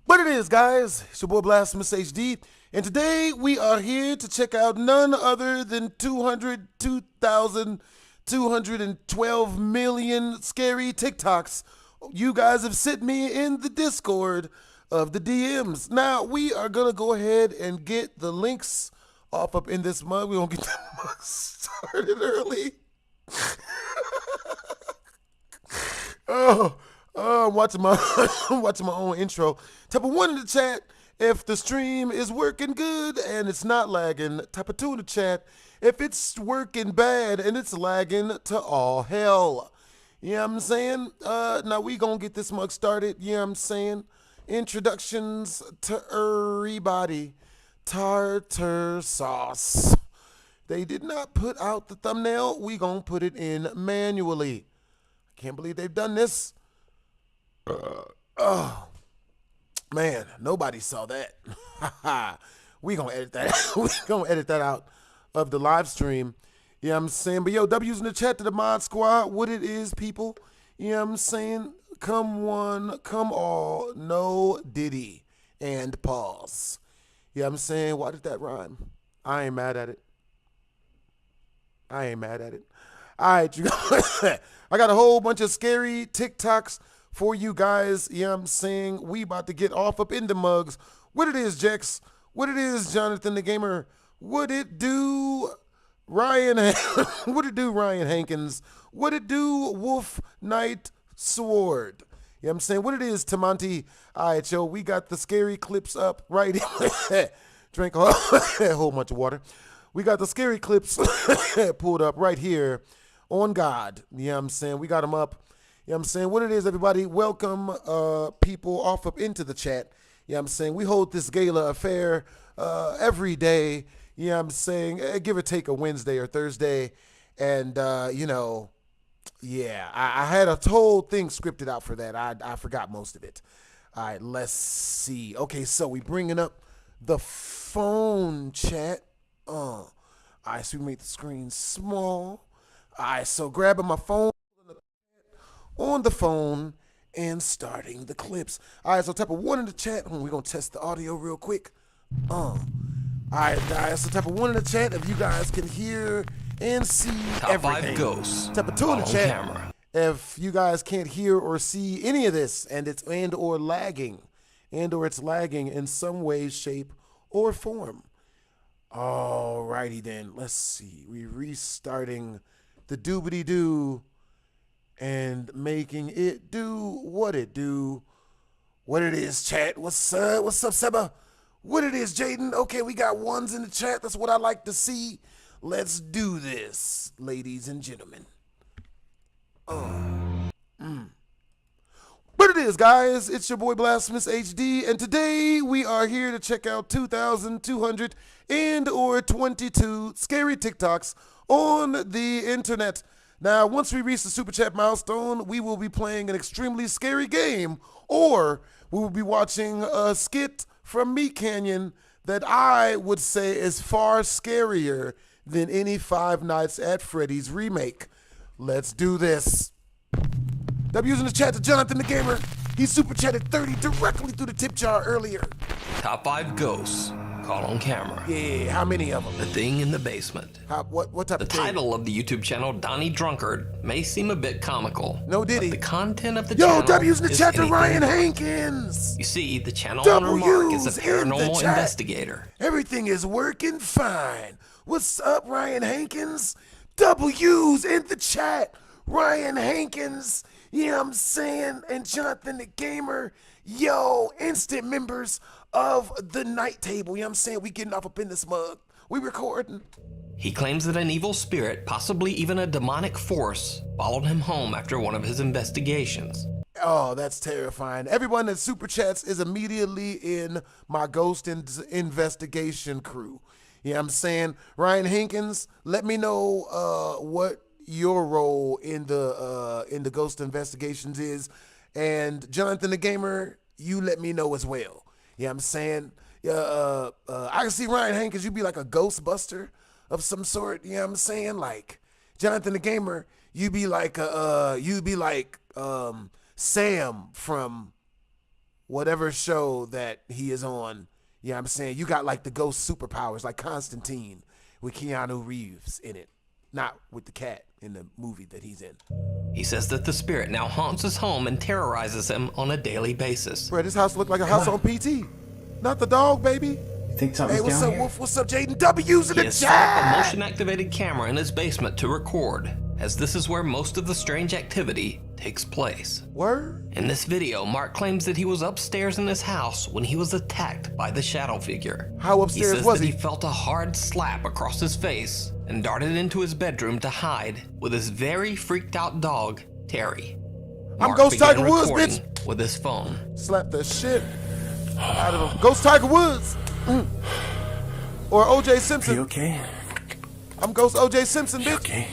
What it is, guys? It's your boy Blasphemous HD, and today we are here to check out none other than 202,212 million scary TikToks you guys have sent me in the Discord of the DMs. Now, we are going to go ahead and get the links off up in this mug. We're going to get the mug started early. I'm watching my own intro. Type of 1 in the chat if the stream is working good and it's not lagging. Type of 2 in the chat if it's working bad and it's lagging to all hell. You know what I'm saying? Now we gonna get this mug started. You know what I'm saying? Introductions to everybody. Tartar sauce. They did not put out the thumbnail. We gonna put it in manually. I can't believe they've done this. Oh, man, nobody saw that. we gonna edit that. we gonna edit that out of the live stream. You know what I'm saying? But yo, W's in the chat to the mod squad. What it is, people. You know what I'm saying? Come one, come all, no Diddy, and pause. You know what I'm saying? Why did that rhyme? I ain't mad at it. All right, you guys. I got a whole bunch of scary TikToks for you guys. You know what I'm saying? We about to get off up in the mugs. What it is, Jex? What it is, Jonathan the Gamer? What it do, Ryan? What it do, Ryan Hankins? What it do, Wolf Knight Sword? You know what I'm saying? What it is, Tamanti? All right, yo, we got the scary clips up right here. Drink a whole bunch of water. We got the scary clips pulled up right here on God. You know what I'm saying? We got them up. You know what I'm saying? What it is, everybody, welcome people off up into the chat. You know what I'm saying? We hold this gala affair every day. You know what I'm saying? Give or take a Wednesday or Thursday. And, you know, yeah, I had a whole thing scripted out for that. I forgot most of it. All right, let's see. Okay, so we bringing up the phone chat. All right, so we make the screen small. All right, so grabbing my phone on the phone and starting the clips. All right, so type of 1 in the chat. We're going to test the audio real quick. All right, guys, so type of 1 in the chat if you guys can hear and see Top everything. 5 ghosts. Type of 2 in the chat Camera. if you guys can't hear or see any of this and it's or it's lagging in some way, shape, or form. All righty then, let's see. We're restarting the doobity-doo and making it do what it do. What it is, chat. What's up, Seba? What it is, Jaden? Okay, we got ones in the chat. That's what I like to see. Let's do this, ladies and gentlemen. What it is, guys, it's your boy Blasphemous HD, and today we are here to check out 2,222 scary TikToks on the internet. Now, once we reach the Super Chat milestone, we will be playing an extremely scary game, or we will be watching a skit from Meat Canyon that I would say is far scarier than any Five Nights at Freddy's remake. Let's do this. W's in the chat to Jonathan the Gamer. He super chatted 30 directly through the tip jar earlier. Top 5 ghosts. Caught on camera. Yeah, how many of them? The Thing in the Basement. What type The of thing? title of the YouTube channel, Donnie Drunkard, may seem a bit comical. No Diddy. But the content of the Yo, channel W's in the is chat to anything Ryan but. Hankins. You see, the channel owner Mark is a W's in the paranormal chat. investigator. Everything is working fine. What's up, Ryan Hankins? W's in the chat. Ryan Hankins. You know what I'm saying? And Jonathan the Gamer. Yo, instant members of the night table. You know what I'm saying? We getting off up in this mug. We recording. He claims that an evil spirit, possibly even a demonic force, followed him home after one of his investigations. Oh, that's terrifying. Everyone that super chats is immediately in my ghost investigation crew. You know what I'm saying? Ryan Hankins, let me know what your role in the ghost investigations is. And Jonathan the Gamer, you let me know as well. You know what I'm saying? I can see Ryan Hankins, you be like a ghostbuster of some sort. You know what I'm saying? Like Jonathan the Gamer, you be like Sam from whatever show that he is on. Yeah, I'm saying you got like the ghost superpowers, like Constantine with Keanu Reeves in it, not with the cat in the movie that he's in. He says that the spirit now haunts his home and terrorizes him on a daily basis. Bro, this house look like a house on PT, not the dog, baby. You think something's Hey, what's down up, here? Wolf? What's up, Jaden W's in He the has set up a chat? motion-activated camera in his basement to record, as this is where most of the strange activity takes place. Word? In this video, Mark claims that he was upstairs in his house when he was attacked by the shadow figure. How upstairs He says was that he? he felt a hard slap across his face and darted into his bedroom to hide with his very freaked out dog, Terry. I'm Mark Ghost began Tiger Woods, recording bitch. with his phone. Slap the shit out of him. Ghost Tiger Woods. Or O.J. Simpson. You okay? I'm Ghost O.J. Simpson, bitch. Okay.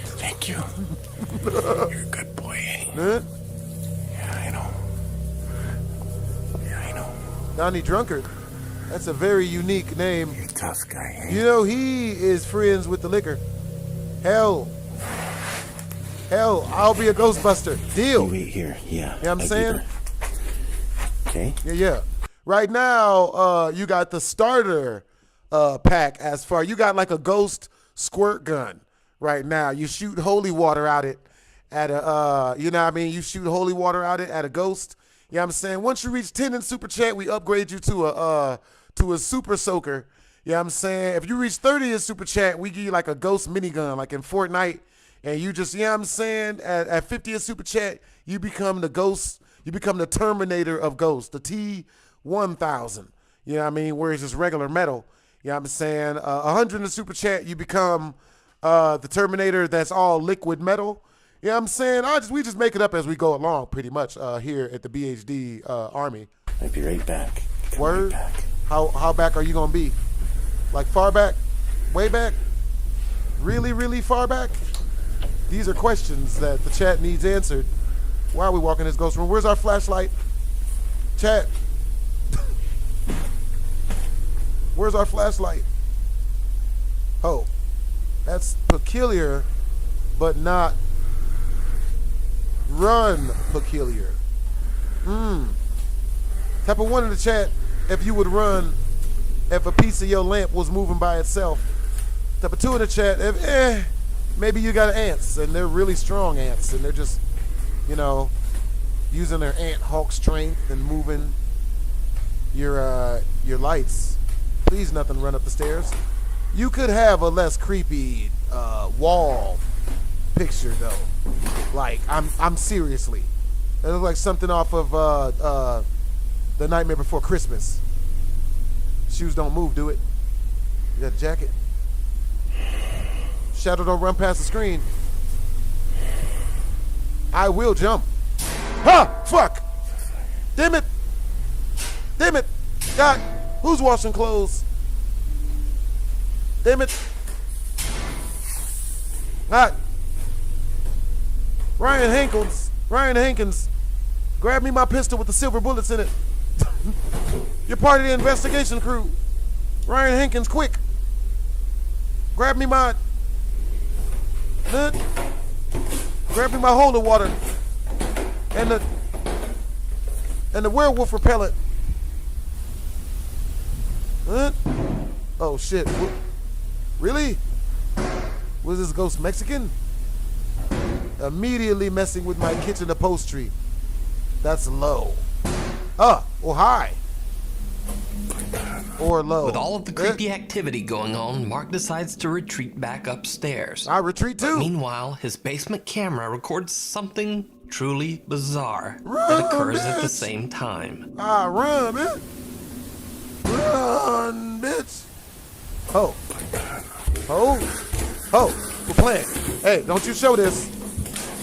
Thank you. You're a good boy, eh? Huh? Yeah, I know. Yeah, I know. Donnie Drunkard. That's a very unique name. You're a tough guy, eh? You know, he is friends with the liquor. Hell, I'll be a Ghostbuster. Deal. You wait here. Yeah. You know what I'm I saying? get her. Okay. Yeah. Right now, you got the starter pack as far. You got like a ghost squirt gun right now. You shoot holy water out it at a, you know what I mean? You shoot holy water out it at a ghost. You know what I'm saying? Once you reach 10 in Super Chat, we upgrade you to a Super Soaker. You know what I'm saying? If you reach 30 in Super Chat, we give you like a ghost minigun, like in Fortnite. And you just, you know what I'm saying? At 50 in Super Chat, you become the ghost. You become the Terminator of ghosts, the T-1000. You know what I mean? Where it's just regular metal. You know what I'm saying? 100 in the Super Chat, you become the Terminator that's all liquid metal. You know what I'm saying? We just make it up as we go along, pretty much, here at the BHD Army. I'll be right back. Word? Right back. How back are you going to be? Like far back? Way back? Really, really far back? These are questions that the chat needs answered. Why are we walking this ghost room? Where's our flashlight? Chat. Where's our flashlight? Oh, that's peculiar, but not run peculiar. Type of 1 in the chat if you would run if a piece of your lamp was moving by itself. Type of 2 in the chat if maybe you got ants and they're really strong ants and they're just, you know, using their ant hawk strength and moving your lights. Please nothing run up the stairs. You could have a less creepy wall picture though. Like I'm seriously. It looks like something off of The Nightmare Before Christmas. Shoes don't move, do it? You got a jacket? Shadow don't run past the screen. I will jump. Ha! Fuck! Damn it! Damn it! God, who's washing clothes? Damn it! God. Ryan Hankins, grab me my pistol with the silver bullets in it. You're part of the investigation crew. Ryan Hankins, quick. Grab me my holy water and the werewolf repellent. Oh shit. Really? Was this ghost Mexican? Immediately messing with my kitchen upholstery. That's low. Or high. Or low. With all of the creepy activity going on, Mark decides to retreat back upstairs. I retreat too. Meanwhile, his basement camera records something truly bizarre Run, that occurs at the bitch. same time. Run, man. Run, bitch. Oh. We're playing. Hey, don't you show this.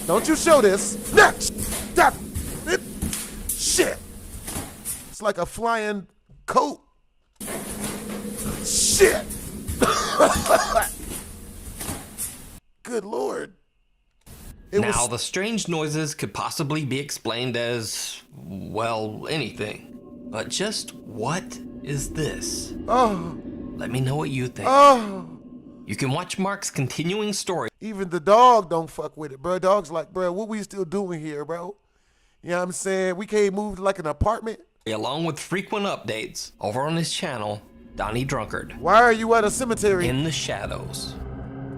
Don't you show this. Nah, stop it. Shit. It's like a flying coat. Shit. Good Lord. Now, the strange noises could possibly be explained as, well, anything. But just what is this? Oh. Let me know what you think. Oh. You can watch Mark's continuing story Even the dog don't fuck with it, bro. Dog's like, bro, what we still doing here, bro? You know what I'm saying? We can't move like an apartment. Along with frequent updates over on his channel, Donnie Drunkard. Why are you at a cemetery? In the shadows.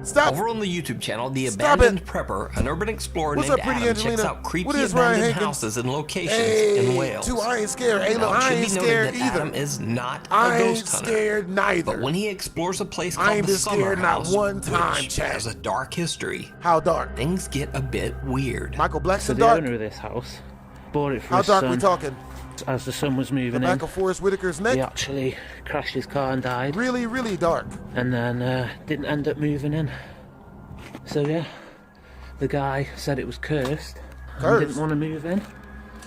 Stop. Over on the YouTube channel, The Stop Abandoned it. Prepper, an urban explorer What's named up, pretty Adam, checks Angelina? out creepy What is Ryan abandoned Hankins? houses and locations Hey, in Wales. too, I ain't scared. Hey, look, Now, it I should ain't be noted scared that either. Adam is not a I ain't ghost hunter. scared neither. But when he explores a place I called ain't the been Summer scared not House, one time, which Chad. has a dark history, How dark? things get a bit weird. Michael So Blackson the dark? owner of this house bought it for How his dark son. we talking? As the son was The moving back in, of Forrest Whitaker's neck? he actually crashed his car and died, Really, really dark. and then didn't end up moving in. So yeah, the guy said it was cursed. And Cursed? didn't want to move in.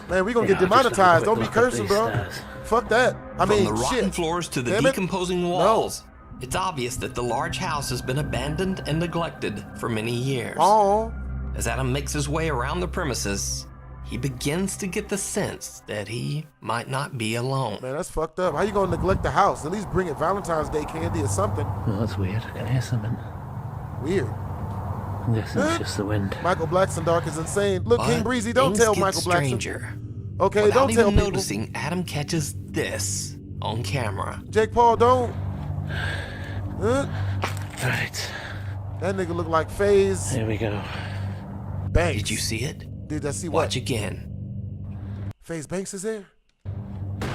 Man, we gonna Yeah, get I'll just have a demonetized. quick Don't be look up cursing, these bro. stairs. Fuck that. I From mean, the rotten shit. floors to the Damn it. decomposing walls, it's obvious that the large house has been abandoned and neglected for many years. Oh, As Adam makes his way around the premises, he begins to get the sense that he might not be alone. man, that's fucked up. How you gonna neglect the house? At least bring it Valentine's Day candy or something. Well, that's weird. I can hear something. Weird. I'm guessing it's just the wind. Michael Blackson dark is insane. Look, King But Breezy, don't things tell get Michael Blackson. stranger. Okay, Without don't tell even people. noticing, Adam catches this on camera. Jake Paul, don't. Huh? Right, That nigga look like FaZe here we go. Banks. Did you see it? Did I see Watch what? again. FaZe Banks is there? Ha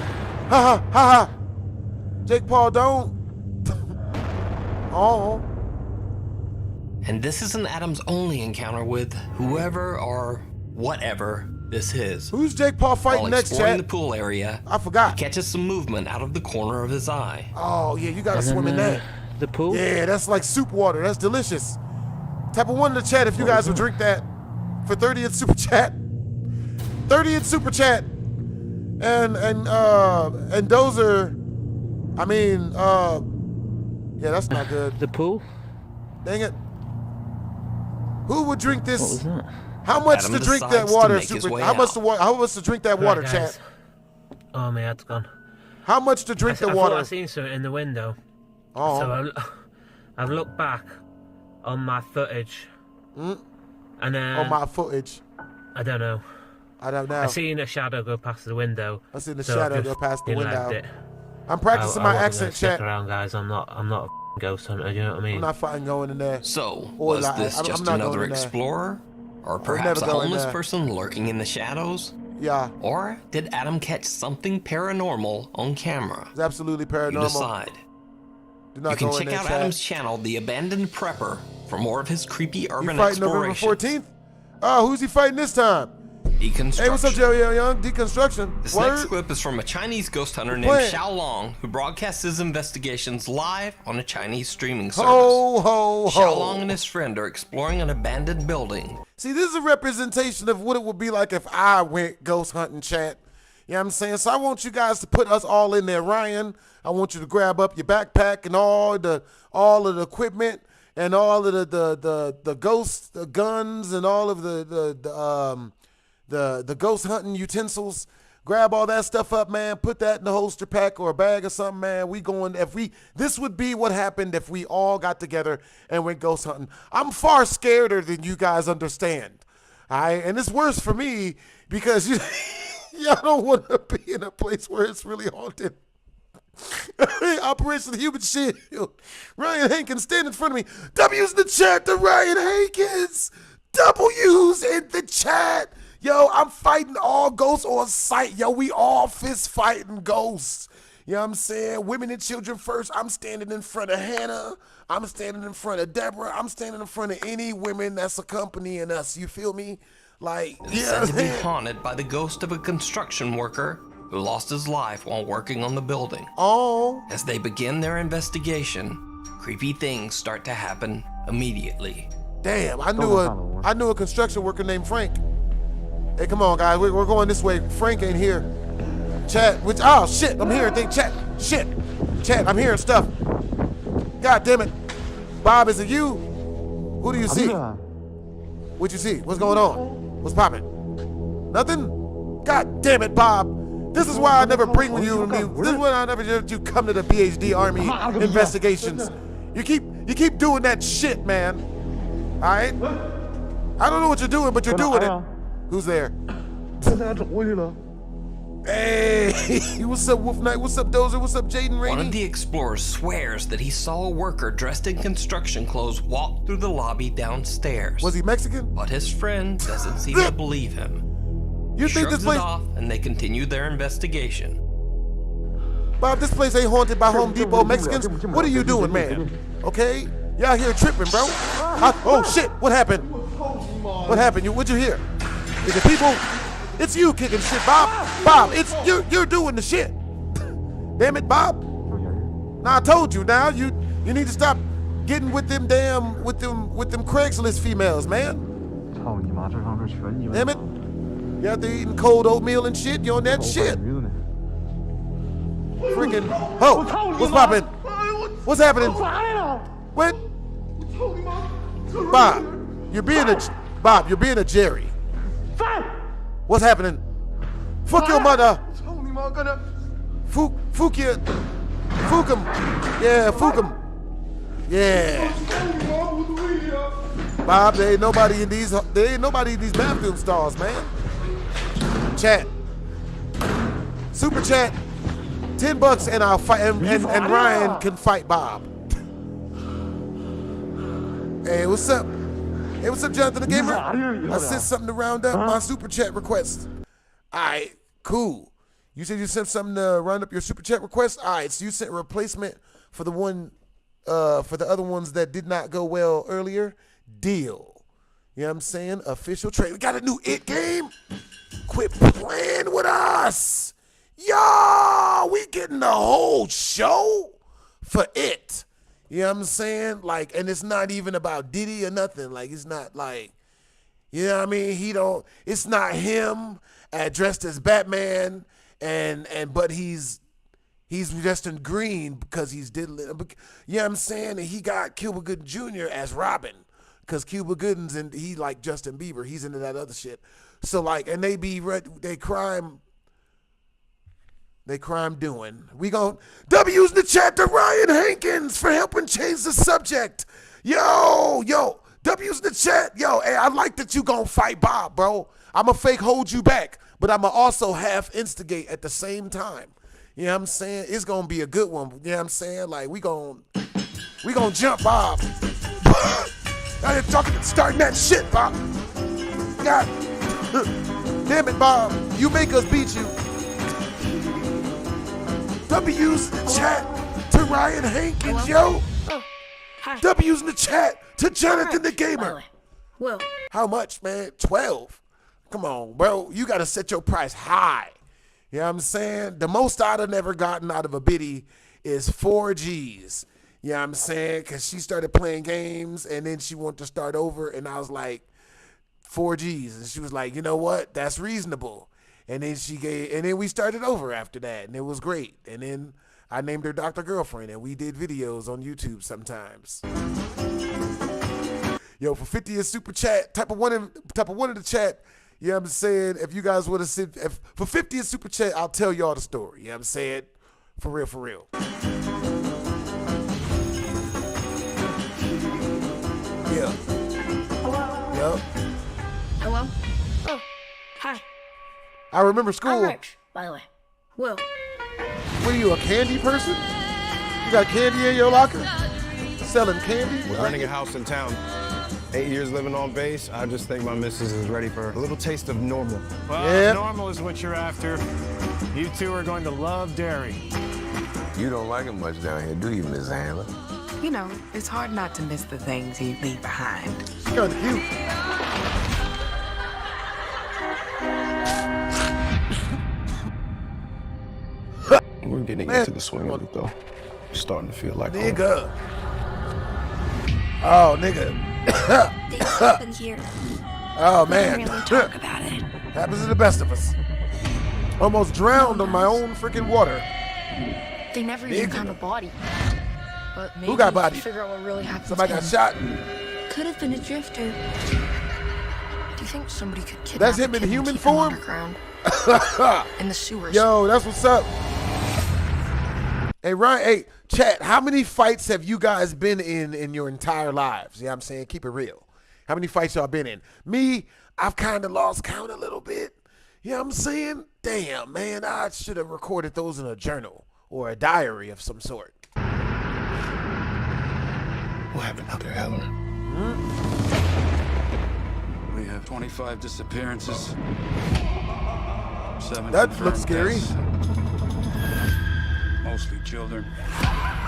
ha ha ha! Jake Paul, don't. Oh. And this isn't Adam's only encounter with whoever or whatever this is. Who's Jake Paul fighting While next, exploring chat? the pool area, I forgot. he catches some movement out of the corner of his eye. Oh, yeah, you gotta And then, swim in that. The pool? Yeah, that's like soup water. That's delicious. Type of one in the chat if you guys would drink that for 30th super chat. 30th super chat. And Dozer, I mean, yeah, that's not good. The pool? Dang it. Who would drink this? What was that? How much Adam to drink that decides to water, make his super? way How much out. how much to drink that water, Right, chat? guys. Oh, my head's gone. How much to drink the I water? thought I seen something in the window. Oh, So I've looked back on my footage, and then on my footage. I don't know. I don't know. I seen a shadow go past the window. I seen the so I've shadow just go past the in-labbed window. it. I'm practicing I my wasn't accent, gonna stick chat. around, guys. I'm not a ghost hunter. You know what I mean? I'm not fucking going in there. So, Or was like, this I'm just not another going in there. explorer? Or perhaps never a go in homeless there. person lurking in the shadows? Yeah, Or did Adam catch something paranormal on camera? it's absolutely You paranormal. decide. Do not You can go in check there, out chat. Adam's channel, The Abandoned Prepper, for more of his creepy He urban fighting November explorations. 14th? Oh, who's he fighting this time? Deconstruction. Hey, what's up, Joey Young? Deconstruction. This Word? next clip is from a Chinese ghost hunter named playing. Xiao Long, who broadcasts his investigations live on a Chinese streaming service. Ho, ho, Xiao Long ho. and his friend are exploring an abandoned building. See, this is a representation of what it would be like if I went ghost hunting, chat. You know what I'm saying? So I want you guys to put us all in there. Ryan, I want you to grab up your backpack and all of the equipment and all of the ghost guns and all of the ghost hunting utensils. Grab all that stuff up, man. Put that in the holster pack or a bag or something, man. This would be what happened if we all got together and went ghost hunting. I'm far scarier than you guys understand. All right, and it's worse for me because y'all don't want to be in a place where it's really haunted. Operation Human Shield. Ryan Hankins, stand in front of me. W's in the chat to Ryan Hankins. W's in the chat. Yo, I'm fighting all ghosts on sight. Yo, we all fist fighting ghosts. You know what I'm saying? Women and children first. I'm standing in front of Hannah. I'm standing in front of Deborah. I'm standing in front of any women that's accompanying us. You feel me? Like, It's said to be haunted by the ghost of a construction worker who lost his life while working on the building. Oh, As they begin their investigation, creepy things start to happen immediately. damn. I knew a construction worker named Frank. Hey, come on, guys. We're going this way. Frank ain't here. Chat, oh, shit. I'm hearing things. Chat, shit. Chat, I'm hearing stuff. God damn it. Bob, is it you? Who do you see? What you see? What's going on? What's popping? Nothing? God damn it, Bob. This is why I never bring you. This is why I never let you come to the PhD Army investigations. You keep doing that shit, man. All right? I don't know what you're doing, but you're doing it. Who's there? Hey, what's up, Wolf Knight? What's up, Dozer? What's up, Jaden Rainey? One of the explorers swears that he saw a worker dressed in construction clothes walk through the lobby downstairs. Was he Mexican? But his friend doesn't seem to believe him. You think Shrugs this place? it off, and they continue their investigation. Bob, this place ain't haunted by Home Depot Mexicans. What are you doing, man? Okay, y'all here tripping, bro? Oh shit! What happened? What happened? What'd you hear? Is it people? It's you kicking shit, Bob. Bob, it's you. You're doing the shit. Damn it, Bob. Now I told you. Now you need to stop getting with them Craigslist females, man. Damn it. You out there eating cold oatmeal and shit. You on that shit? Freaking. Oh, what's poppin'? What's happening? What? Bob, you're being a Jerry. What's happening? Fuck your mother. Fuck him. Yeah, fuck him. Yeah. Bob, there ain't nobody in these bathroom stalls, man. Chat. Super chat. $10 and I'll fight and Ryan can fight Bob. Hey, what's up? Hey, what's up, Jonathan the Gamer? I sent something to round up my super chat request. Alright, cool. You said you sent something to round up your super chat request? Alright, so you sent a replacement for the other ones that did not go well earlier. Deal. You know what I'm saying? Official trade. We got a new It game. Quit playing with us. Yo, we getting the whole show for It. You know what I'm saying? Like, and it's not even about Diddy or nothing. Like, it's not like, you know what I mean? It's not him dressed as Batman but he's dressed in green because he's diddling. You know what I'm saying? And he got Cuba Gooding Jr. as Robin because Cuba Gooding's and he like Justin Bieber. He's into that other shit. So like, and they crime doing. We gon' W's in the chat to Ryan Hankins for helping change the subject. Yo, W's in the chat. Yo, hey, I like that you gon' fight Bob, bro. I'ma fake hold you back, but I'ma also half instigate at the same time. You know what I'm saying? It's gonna be a good one. You know what I'm saying? Like we gon' jump Bob. I ain't starting that shit, Bob. God damn it, Bob. You make us beat you. W's in the chat to Ryan Hankins, yo. W's in the chat to Jonathan the Gamer. Well, how much, man? 12. Come on, bro. You got to set your price high. You know what I'm saying? The most I'd have never gotten out of a biddy is 4 G's. You know what I'm saying? Because she started playing games and then she wanted to start over. And I was like, 4 G's. And she was like, you know what? That's reasonable. And then we started over after that, and it was great. And then I named her Dr. Girlfriend, and we did videos on YouTube sometimes. Yo, for 50 is super chat, type of one in the chat. You know what I'm saying? If you guys would have said, for 50 is super chat, I'll tell y'all the story. You know what I'm saying? For real. Yeah. hello? Yep. Hello? Oh, hi. I remember school. I'm Rich, by the way. Will. What are you, a candy person? You got candy in your locker? Selling candy? We're renting a house in town. 8 years living on base. I just think my missus is ready for a little taste of normal. Well, yeah. If normal is what you're after, you two are going to love dairy. You don't like it much down here, do you, Miss Handler? You know, it's hard not to miss the things you leave behind. She's kind of cute. We're getting into the swing of it, though. It's starting to feel like nigga. Oh, nigga. Things happen here. Oh, man. We really talk about it. Happens to the best of us. Almost drowned on my own freaking water. They never even found a body. But maybe who got body? Figure out what really happened. Somebody got shot. Could have been a drifter. Do you think somebody could kidnap That's him a in kid and human keep him form? underground? In the sewers. Yo, that's what's up. Hey, Ryan, hey, chat, how many fights have you guys been in your entire lives? You know what I'm saying? Keep it real. How many fights y'all been in? Me, I've kind of lost count a little bit. You know what I'm saying? Damn, man, I should have recorded those in a journal or a diary of some sort. What happened out there, Heller? We have 25 disappearances. 7 That confirmed looks scary. deaths. Mostly children.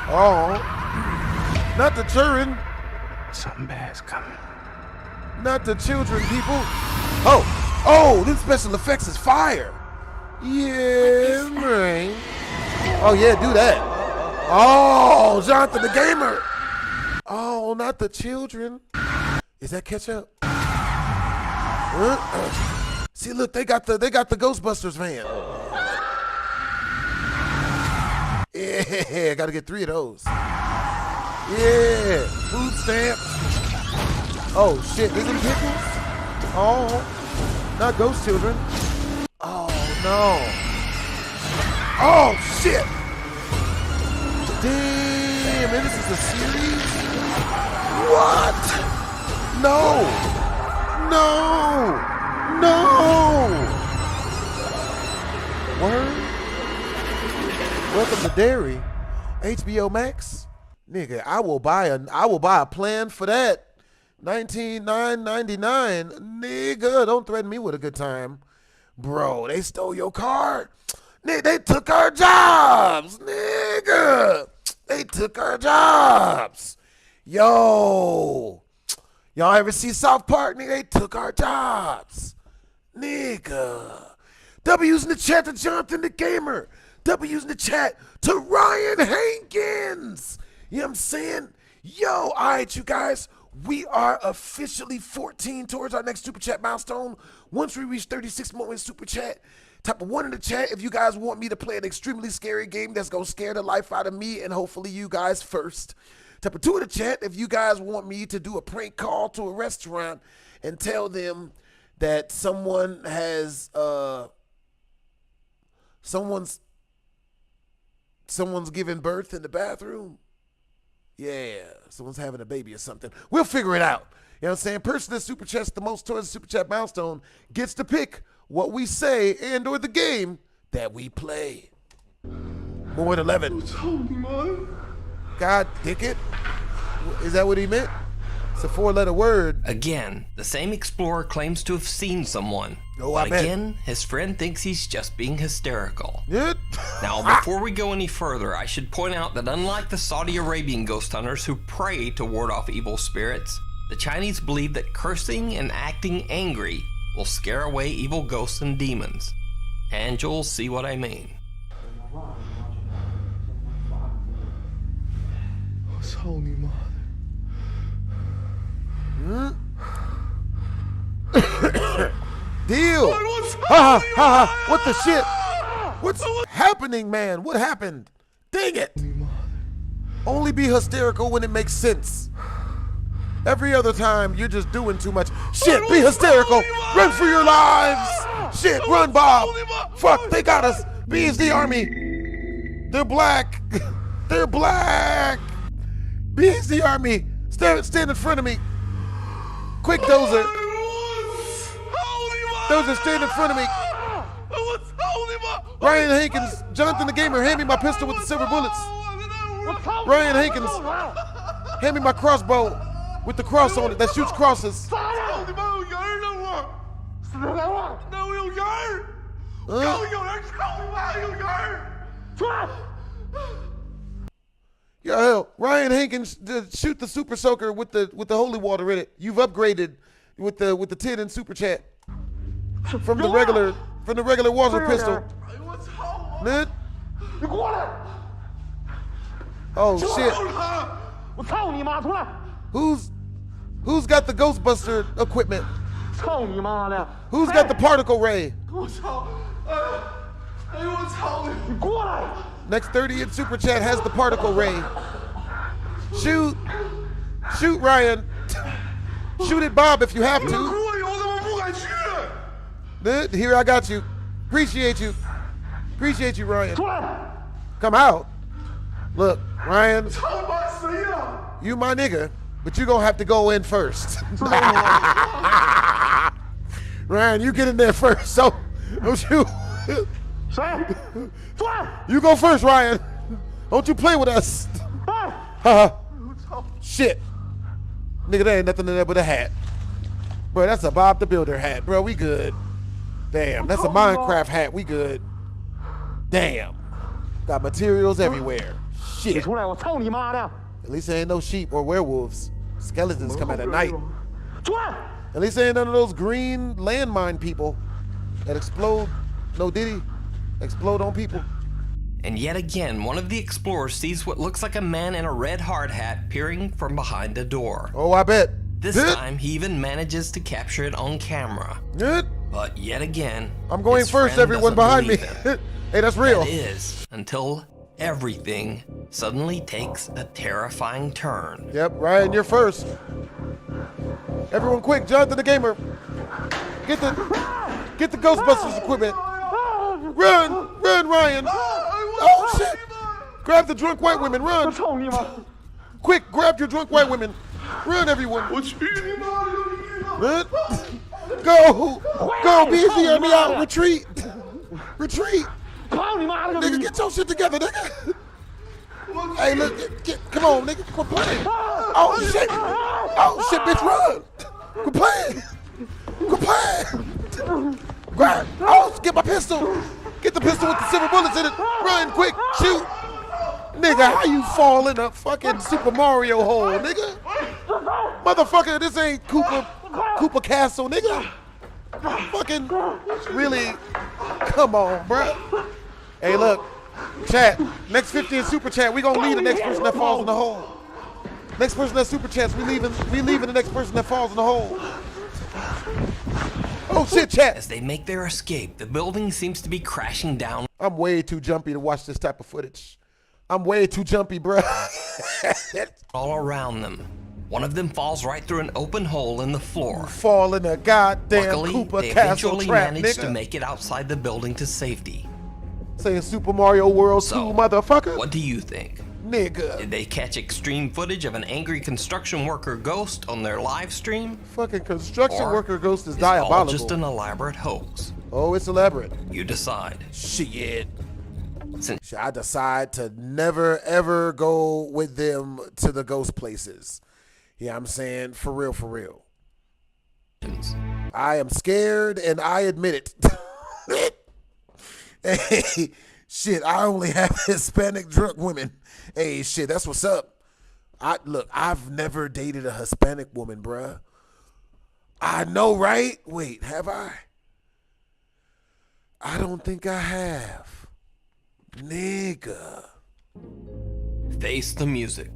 Oh, not the children. Something bad's coming. Not the children, people. Oh, this special effects is fire. Yeah, man. Oh, yeah, do that. Oh, Jonathan the Gamer. Oh, not the children. Is that ketchup? See, look, they got the Ghostbusters van. Yeah, gotta get 3 of those. Yeah, food stamps. Oh shit, is them pickles? Oh, not ghost children. Oh no. Oh shit. Damn, man, this is a series? What? No. Word? Welcome to Dairy. HBO Max? Nigga, I will buy a plan for that. $19.99. Nigga, don't threaten me with a good time. Bro, they stole your car. Nigga, they took our jobs. Nigga, they took our jobs. Yo. Y'all ever see South Park? Nigga, they took our jobs. Nigga. W's in the chat to Jonathan the Gamer. W's in the chat to Ryan Hankins. You know what I'm saying? Yo, all right, you guys. We are officially 14 towards our next Super Chat milestone. Once we reach 36 more in Super Chat, type a 1 in the chat if you guys want me to play an extremely scary game that's going to scare the life out of me and hopefully you guys first. Type a 2 in the chat if you guys want me to do a prank call to a restaurant and tell them that someone has, someone's giving birth in the bathroom. Yeah, someone's having a baby or something. We'll figure it out. You know what I'm saying? Person that super chats the most towards the Super Chat milestone gets to pick what we say and or the game that we play. More than 11. God, dick it. Is that what he meant? It's a 4-letter word. Again, the same explorer claims to have seen someone. Oh, I but bet. again, his friend thinks he's just being hysterical. Yeah. Now, before we go any further, I should point out that unlike the Saudi Arabian ghost hunters who pray to ward off evil spirits, the Chinese believe that cursing and acting angry will scare away evil ghosts and demons. And you'll see what I mean. What's holy mother? Deal. Ha ha. What the shit? What's happening, man? What happened? Dang it. Only be hysterical when it makes sense. Every other time, you're just doing too much. Shit, be hysterical. Run for your lives. Shit, run, Bob. Fuck, they got us. B is the army. They're black. They're black. B is the army. Stand in front of me. Quick, Dozer. Dozer, stand in front of me. Ryan Hankins, Jonathan the Gamer, hand me my pistol with the silver bullets. Ryan Hankins, hand me my crossbow with the cross on it that shoots crosses. Yo, hell, Ryan Hankins, shoot the super soaker with the holy water in it. You've upgraded with the 10 in Super Chat from the regular water pistol. Ned? Oh shit! Who's got the Ghostbuster equipment? Who's got the particle ray? Next 30 in Super Chat has the particle ray. Shoot Ryan. Shoot at Bob if you have to. Here, I got you. Appreciate you, Ryan. Come out. Look, Ryan, you my nigga, but you gonna have to go in first. Ryan, you get in there first. So Don't you? You go first, Ryan. Don't you play with us. Shit. Nigga, there ain't nothing in there but a hat. Bro, that's a Bob the Builder hat. Bro, we good. Damn, that's a Minecraft hat. We good. Damn. Got materials everywhere. Shit. At least there ain't no sheep or werewolves. Skeletons come out at night. At least there ain't none of those green landmine people that explode. No diddy. Explode on people. And yet again, one of the explorers sees what looks like a man in a red hard hat peering from behind a door. Oh, I bet. This time, he even manages to capture it on camera. But yet again, I'm going first, everyone behind me. Hey, that's real. That is, until everything suddenly takes a terrifying turn. Yep, Ryan, you're first. Everyone quick, Jonathan the Gamer. Get the Ghostbusters equipment. Run, Ryan. Oh, shit. Grab the drunk white women, run. Quick, grab your drunk white women. Run, everyone. Run. Go, BZ, me out. Retreat. Nigga, get your shit together, nigga. Hey, look, come on, nigga, quit playing. Oh, shit, bitch, run. Quit playing. Grab. Oh, get my pistol. Get the pistol with the silver bullets in it. Run, quick, shoot. Nigga, how you fall in a fucking Super Mario hole, nigga? Motherfucker, this ain't Koopa Castle, nigga. Fucking, really, come on, bruh. Hey, look, chat, next 50 in Super Chat, we gonna leave the next person that falls in the hole. Next person that Super Chats, we leaving the next person that falls in the hole. Oh shit, chat. As they make their escape, the building seems to be crashing down. I'm way too jumpy to watch this type of footage. I'm way too jumpy, bruh. All around them. One of them falls right through an open hole in the floor. Fall in a goddamn Luckily, Koopa they Castle eventually trap, managed nigga. to make it outside the building to safety. Saying Super Mario World 2, motherfucker. What do you think? Nigga. Did they catch extreme footage of an angry construction worker ghost on their live stream? Fucking construction Or worker ghost is all diabolical. just an elaborate hoax? Oh, it's elaborate. You decide. Shit. I decide to never ever go with them to the ghost places. Yeah, I'm saying for real. I am scared and I admit it. Hey, shit, I only have Hispanic drunk women. Hey, shit, that's what's up. I've never dated a Hispanic woman, bruh. I know, right? Wait, have I? I don't think I have. Nigga. Face the music.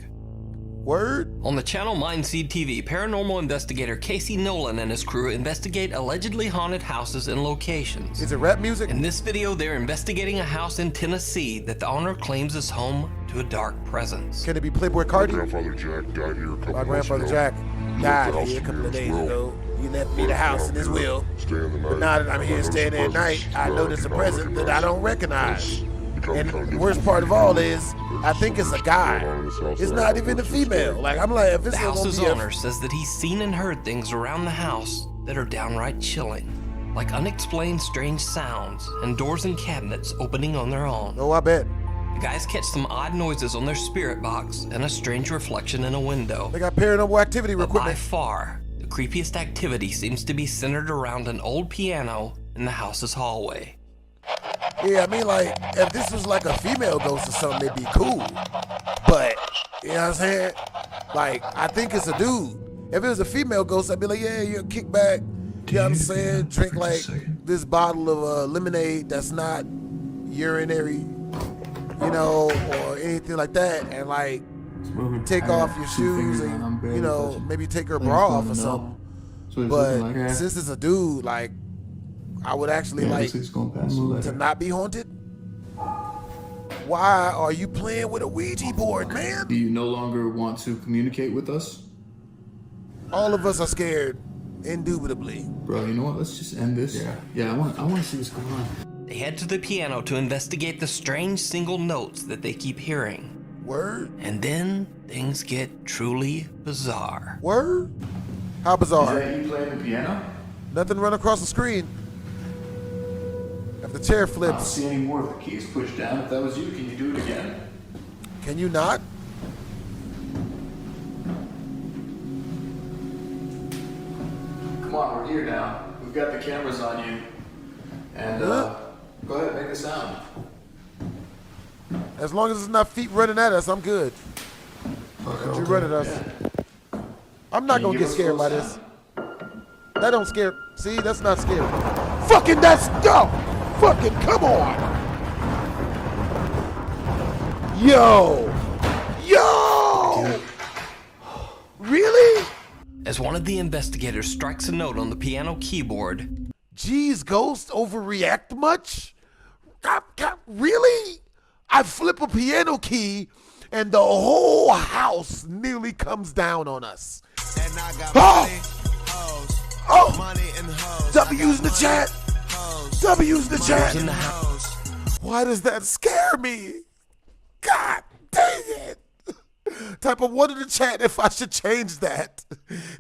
Word? On the channel Mindseed TV, paranormal investigator Casey Nolan and his crew investigate allegedly haunted houses and locations. Is it rap music? In this video, they're investigating a house in Tennessee that the owner claims is home to a dark presence. Can it be Playboy Cardi? My grandfather Jack died here a couple My grandfather months Jack ago. died here a couple of days ago. He left me the house in his will. But now that I'm here staying there at night, I notice a present that I don't recognize. And the worst part of all is, I think it's a guy. It's not even a female. Like, I'm like, if it's The house's gonna be owner says that he's seen and heard things around the house that are downright chilling, like unexplained strange sounds and doors and cabinets opening on their own. Oh, I bet. The guys catch some odd noises on their spirit box and a strange reflection in a window. They got paranormal activity But equipment. by far, the creepiest activity seems to be centered around an old piano in the house's hallway. Yeah, I mean, like, if this was like a female ghost or something, it'd be cool. But, you know what I'm saying? Like, I think it's a dude. If it was a female ghost, I'd be like, yeah, you're a kickback. You know what I'm saying? Drink like this bottle of lemonade that's not urinary, you know, or anything like that. And like, take off your shoes and, you know, maybe take her bra off or something. But since it's a dude, like, I would actually like to not be haunted. Why are you playing with a Ouija board, man? Do you no longer want to communicate with us? All of us are scared, indubitably. Bro, you know what? Let's just end this. Yeah, I want to see what's going on. They head to the piano to investigate the strange single notes that they keep hearing. Word? And then things get truly bizarre. Word? How bizarre? Is that you playing the piano? Nothing run across the screen. If the chair I don't flips, see any more of the keys pushed down. If that was you, can you do it again? can you not? Come on, we're here now. We've got the cameras on you. And go ahead, make a sound. As long as it's not feet running at us, I'm good. If you run at us, I'm not gonna get scared by this. That don't scare. See, that's not scary. Fucking that's no. Fucking come on. Yo. Really? As one of the investigators strikes a note on the piano keyboard, Geez, Ghost, overreact much? Really? I flip a piano key and the whole house nearly comes down on us. W's in the chat. W's in the chat. Why does that scare me? God dang it. Type of 1 in the chat if I should change that.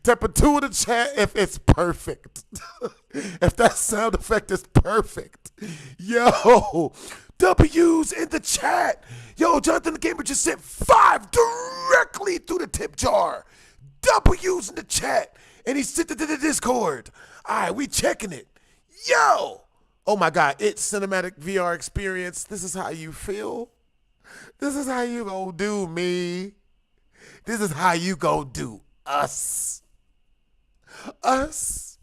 Type of 2 in the chat if it's perfect. If that sound effect is perfect. Yo, W's in the chat. Yo, Jonathan the Gamer just sent 5 directly through the tip jar. W's in the chat. And he sent it to the Discord. All right, we checking it. Yo. Oh my God, it's cinematic VR experience. This is how you feel. This is how you gonna do me. This is how you gonna do us. Us.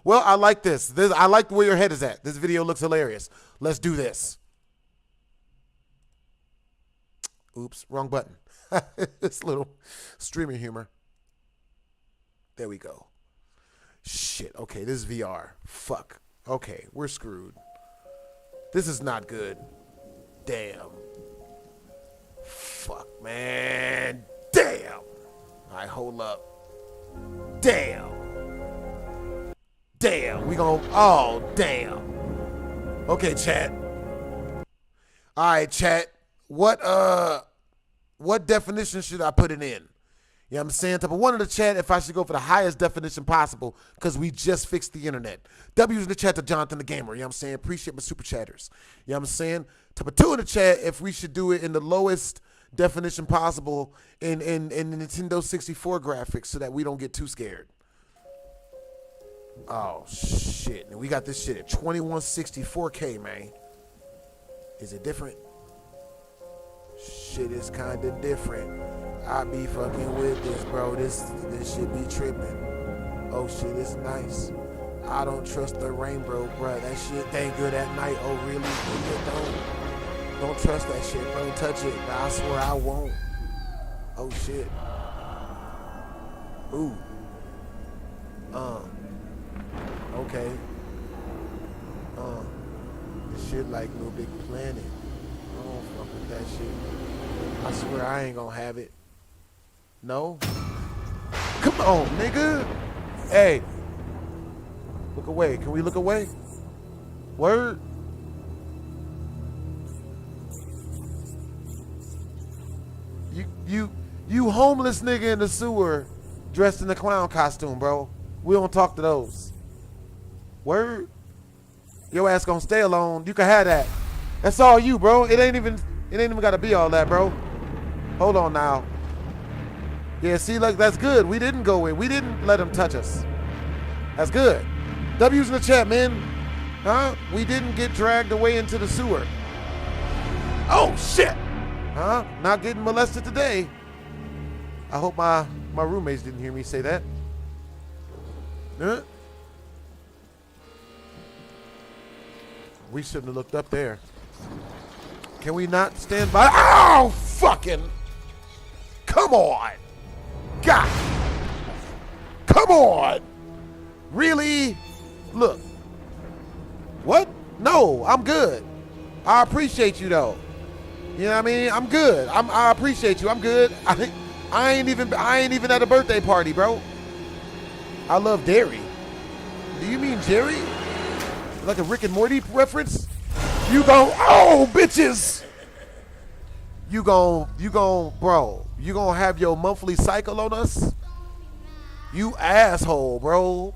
Well, I like this. I like where your head is at. This video looks hilarious. Let's do this. Oops, wrong button. It's little streaming humor. There we go. Shit, okay, this is VR. Fuck. Okay, we're screwed. This is not good. Damn. Fuck, man. Damn. All right, hold up. Damn. Damn. We gon' oh, damn. Okay, chat. All right, chat. What definition should I put it in? You know what I'm saying? Type of 1 in the chat if I should go for the highest definition possible because we just fixed the internet. W's in the chat to Jonathan the Gamer. You know what I'm saying? Appreciate my super chatters. You know what I'm saying? Type of 2 in the chat if we should do it in the lowest definition possible in the Nintendo 64 graphics so that we don't get too scared. Oh, shit. And we got this shit at 2164K, man. Is it different? Shit is kind of different. I be fucking with this, bro. This shit be tripping. Oh shit, it's nice. I don't trust the rainbow, bro. That shit ain't good at night. Oh really? Nigga, don't trust that shit, bro. Touch it. I swear I won't. Oh shit. Ooh. Okay. This shit like Little Big Planet. I don't fuck with that shit. I swear I ain't gonna have it. No? Come on, nigga. Hey. Look away. Can we look away? Word? You homeless nigga in the sewer dressed in a clown costume, bro. We don't talk to those. Word? Your ass gonna stay alone. You can have that. That's all you, bro. It ain't even gotta be all that, bro. Hold on now. Yeah, see, like that's good. We didn't go in. We didn't let him touch us. That's good. W's in the chat, man. Huh? We didn't get dragged away into the sewer. Oh shit. Huh? Not getting molested today. I hope my roommates didn't hear me say that. Huh? We shouldn't have looked up there. Can we not stand by? Oh, fucking. Come on. God. Come on. Really? Look. What? No, I'm good. I appreciate you though. You know what I mean? I'm good. I appreciate you. I'm good. I ain't even at a birthday party, bro. I love dairy. Do you mean Jerry? Like a Rick and Morty reference? You gon' oh bitches. You gon' bro. You gonna have your monthly cycle on us? You asshole, bro.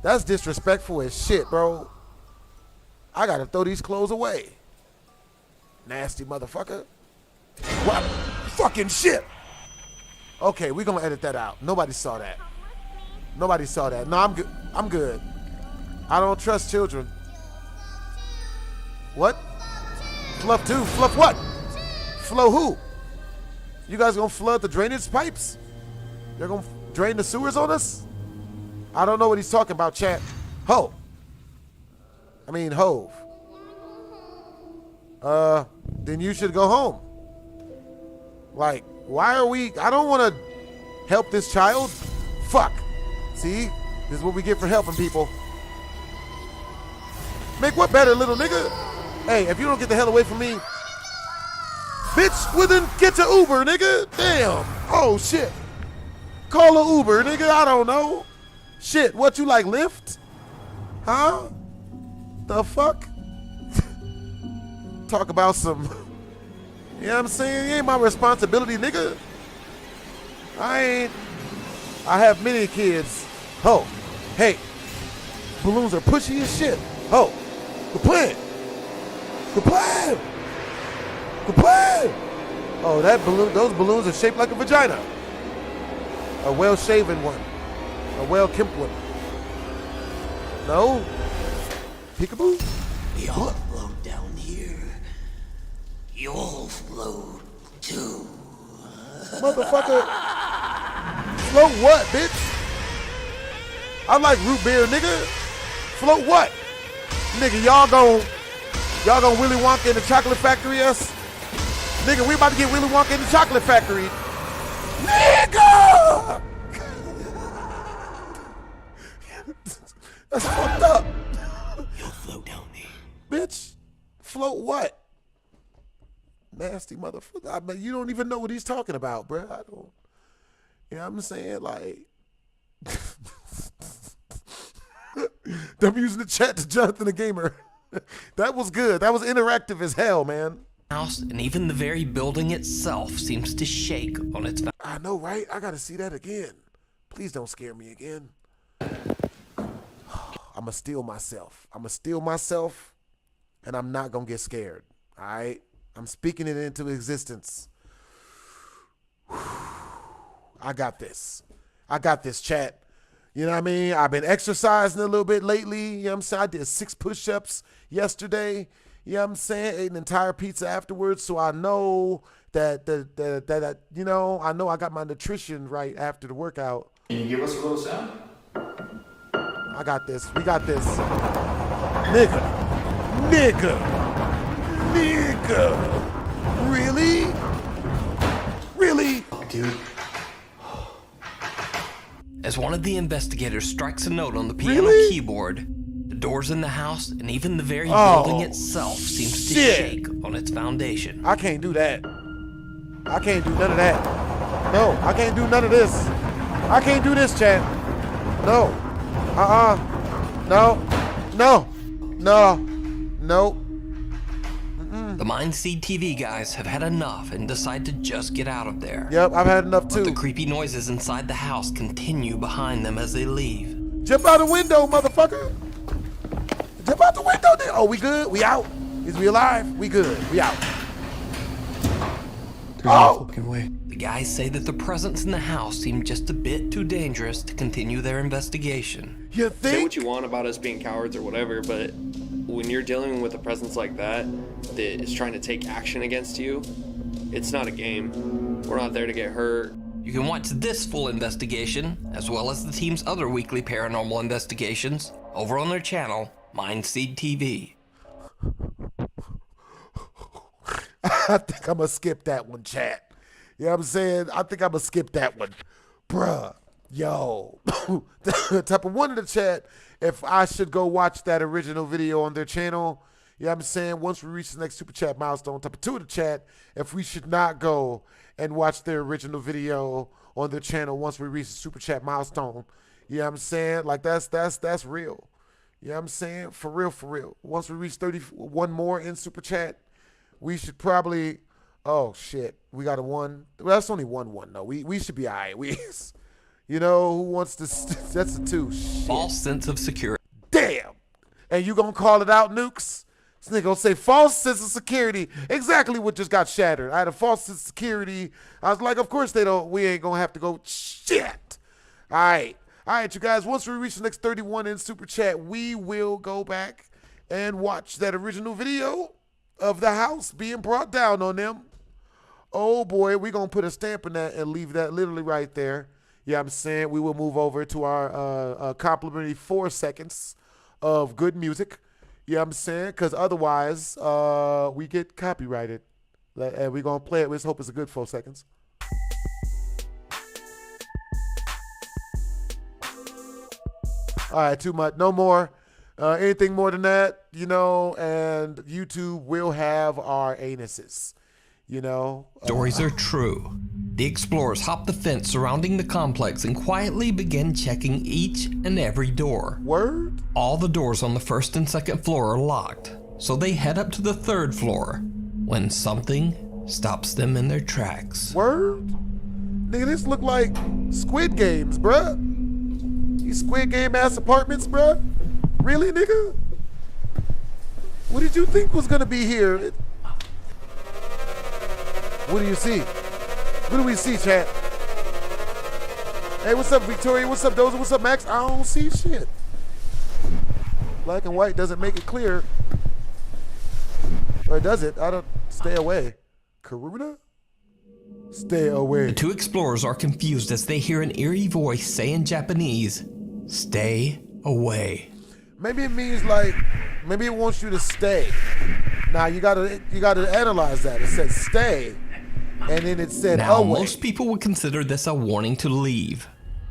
That's disrespectful as shit, bro. I gotta throw these clothes away. Nasty motherfucker. What? Fucking shit. Okay, we're gonna edit that out. Nobody saw that. Nobody saw that. No, I'm good. I'm good. I don't trust children. What? Fluff too? Fluff what? Flow who? You guys gonna flood the drainage pipes? They're gonna drain the sewers on us? I don't know what he's talking about, chat. Hove. Then you should go home. Like, why are we? I don't want to help this child. Fuck. See? This is what we get for helping people. Make what better, little nigga? Hey, if you don't get the hell away from me, bitch, well then get your Uber, nigga. Damn. Oh, shit. Call a Uber, nigga. I don't know. Shit, what you like, Lyft? Huh? The fuck? Talk about some, you know what I'm saying? It ain't my responsibility, nigga. I have many kids. Ho, hey, balloons are pushy as shit. Ho, the plan. The plan. The plan. Oh, those balloons are shaped like a vagina. A well-shaven one. A well-kempt one. No? Peekaboo? We all float down here. You'll float too. Motherfucker. Float what, bitch? I like root beer, nigga. Float what? Nigga, y'all gon' Willy Wonka in the chocolate factory us? Nigga, we about to get Willy Wonka in the chocolate factory. Nigga! That's fucked up. You'll float down there. Bitch, float what? Nasty motherfucker. I mean, you don't even know what he's talking about, bruh. I don't. You know what I'm saying? Like, them using the chat to Jonathan the Gamer. That was good. That was interactive as hell, man. House and even the very building itself seems to shake on its. I know, right? I gotta see that again. Please don't scare me again. I'ma steal myself. And I'm not gonna get scared. All right? I'm speaking it into existence. I got this, chat. You know what I mean? I've been exercising a little bit lately. You know what I'm saying? I did 6 push-ups yesterday. You know what I'm saying? Ate an entire pizza afterwards. So I know that you know, I know I got my nutrition right after the workout. Can you give us a little sound? I got this. We got this. Nigga. Really? Really? Dude. As one of the investigators strikes a note on the piano keyboard, the doors in the house and even the very building itself seems to shake on its foundation. I can't do that. I can't do none of that. No, I can't do none of this. I can't do this, chat. No. No. The Mindseed TV guys have had enough and decide to just get out of there. Yep, I've had enough too. But the creepy noises inside the house continue behind them as they leave. Jump out the window, motherfucker. Jump out the window then. Oh, we good? We out? Is we alive? We good. We out. Oh! The guys say that the presence in the house seemed just a bit too dangerous to continue their investigation. You think? Say what you want about us being cowards or whatever, but when you're dealing with a presence like that is trying to take action against you, it's not a game. We're not there to get hurt. You can watch this full investigation, as well as the team's other weekly paranormal investigations, over on their channel, Mindseed TV. I think I'm gonna skip that one, chat. You know what I'm saying? I think I'm gonna skip that one. Bruh, yo. Type of 1 in the chat if I should go watch that original video on their channel. You know what I'm saying? Once we reach the next super chat milestone. Type of 2 in the chat if we should not go and watch their original video on their channel once we reach the super chat milestone. You know what I'm saying? Like that's real. You know what I'm saying? For real. Once we reach 31 more in super chat, we should probably, oh shit, we got a 1. Well, that's only 1 though. We should be all right. You know, who wants to, that's a 2. Shit. False sense of security. Damn. And you gonna call it out, Nukes? This nigga gonna say false sense of security. Exactly what just got shattered. I had a false sense of security. I was like, of course they don't. We ain't gonna have to go. Shit. All right, you guys. Once we reach the next 31 in Super Chat, we will go back and watch that original video of the house being brought down on them. Oh boy, we're gonna put a stamp in that and leave that literally right there. Yeah, I'm saying we will move over to our complimentary 4 seconds of good music. Yeah, I'm saying, because otherwise we get copyrighted. And we're gonna play it. Let's hope it's a good 4 seconds. All right, too much. No more. Anything more than that, you know, and YouTube will have our anuses. You know, stories are true. The explorers hop the fence surrounding the complex and quietly begin checking each and every door. Word? All the doors on the first and second floor are locked, so they head up to the third floor when something stops them in their tracks. Word? Nigga, this look like Squid Games, bruh. These Squid Game ass apartments, bruh. Really, nigga? What did you think was gonna be here? What do you see? What do we see, chat? Hey, what's up, Victoria? What's up, Dozer? What's up, Max? I don't see shit. Black and white doesn't make it clear. Or does it? I don't. Stay away. Karuna? Stay away. The 2 explorers are confused as they hear an eerie voice say in Japanese, "Stay away." Maybe it means like, maybe it wants you to stay. Now you gotta analyze that. It said stay, and then it said now, away. Most people would consider this a warning to leave,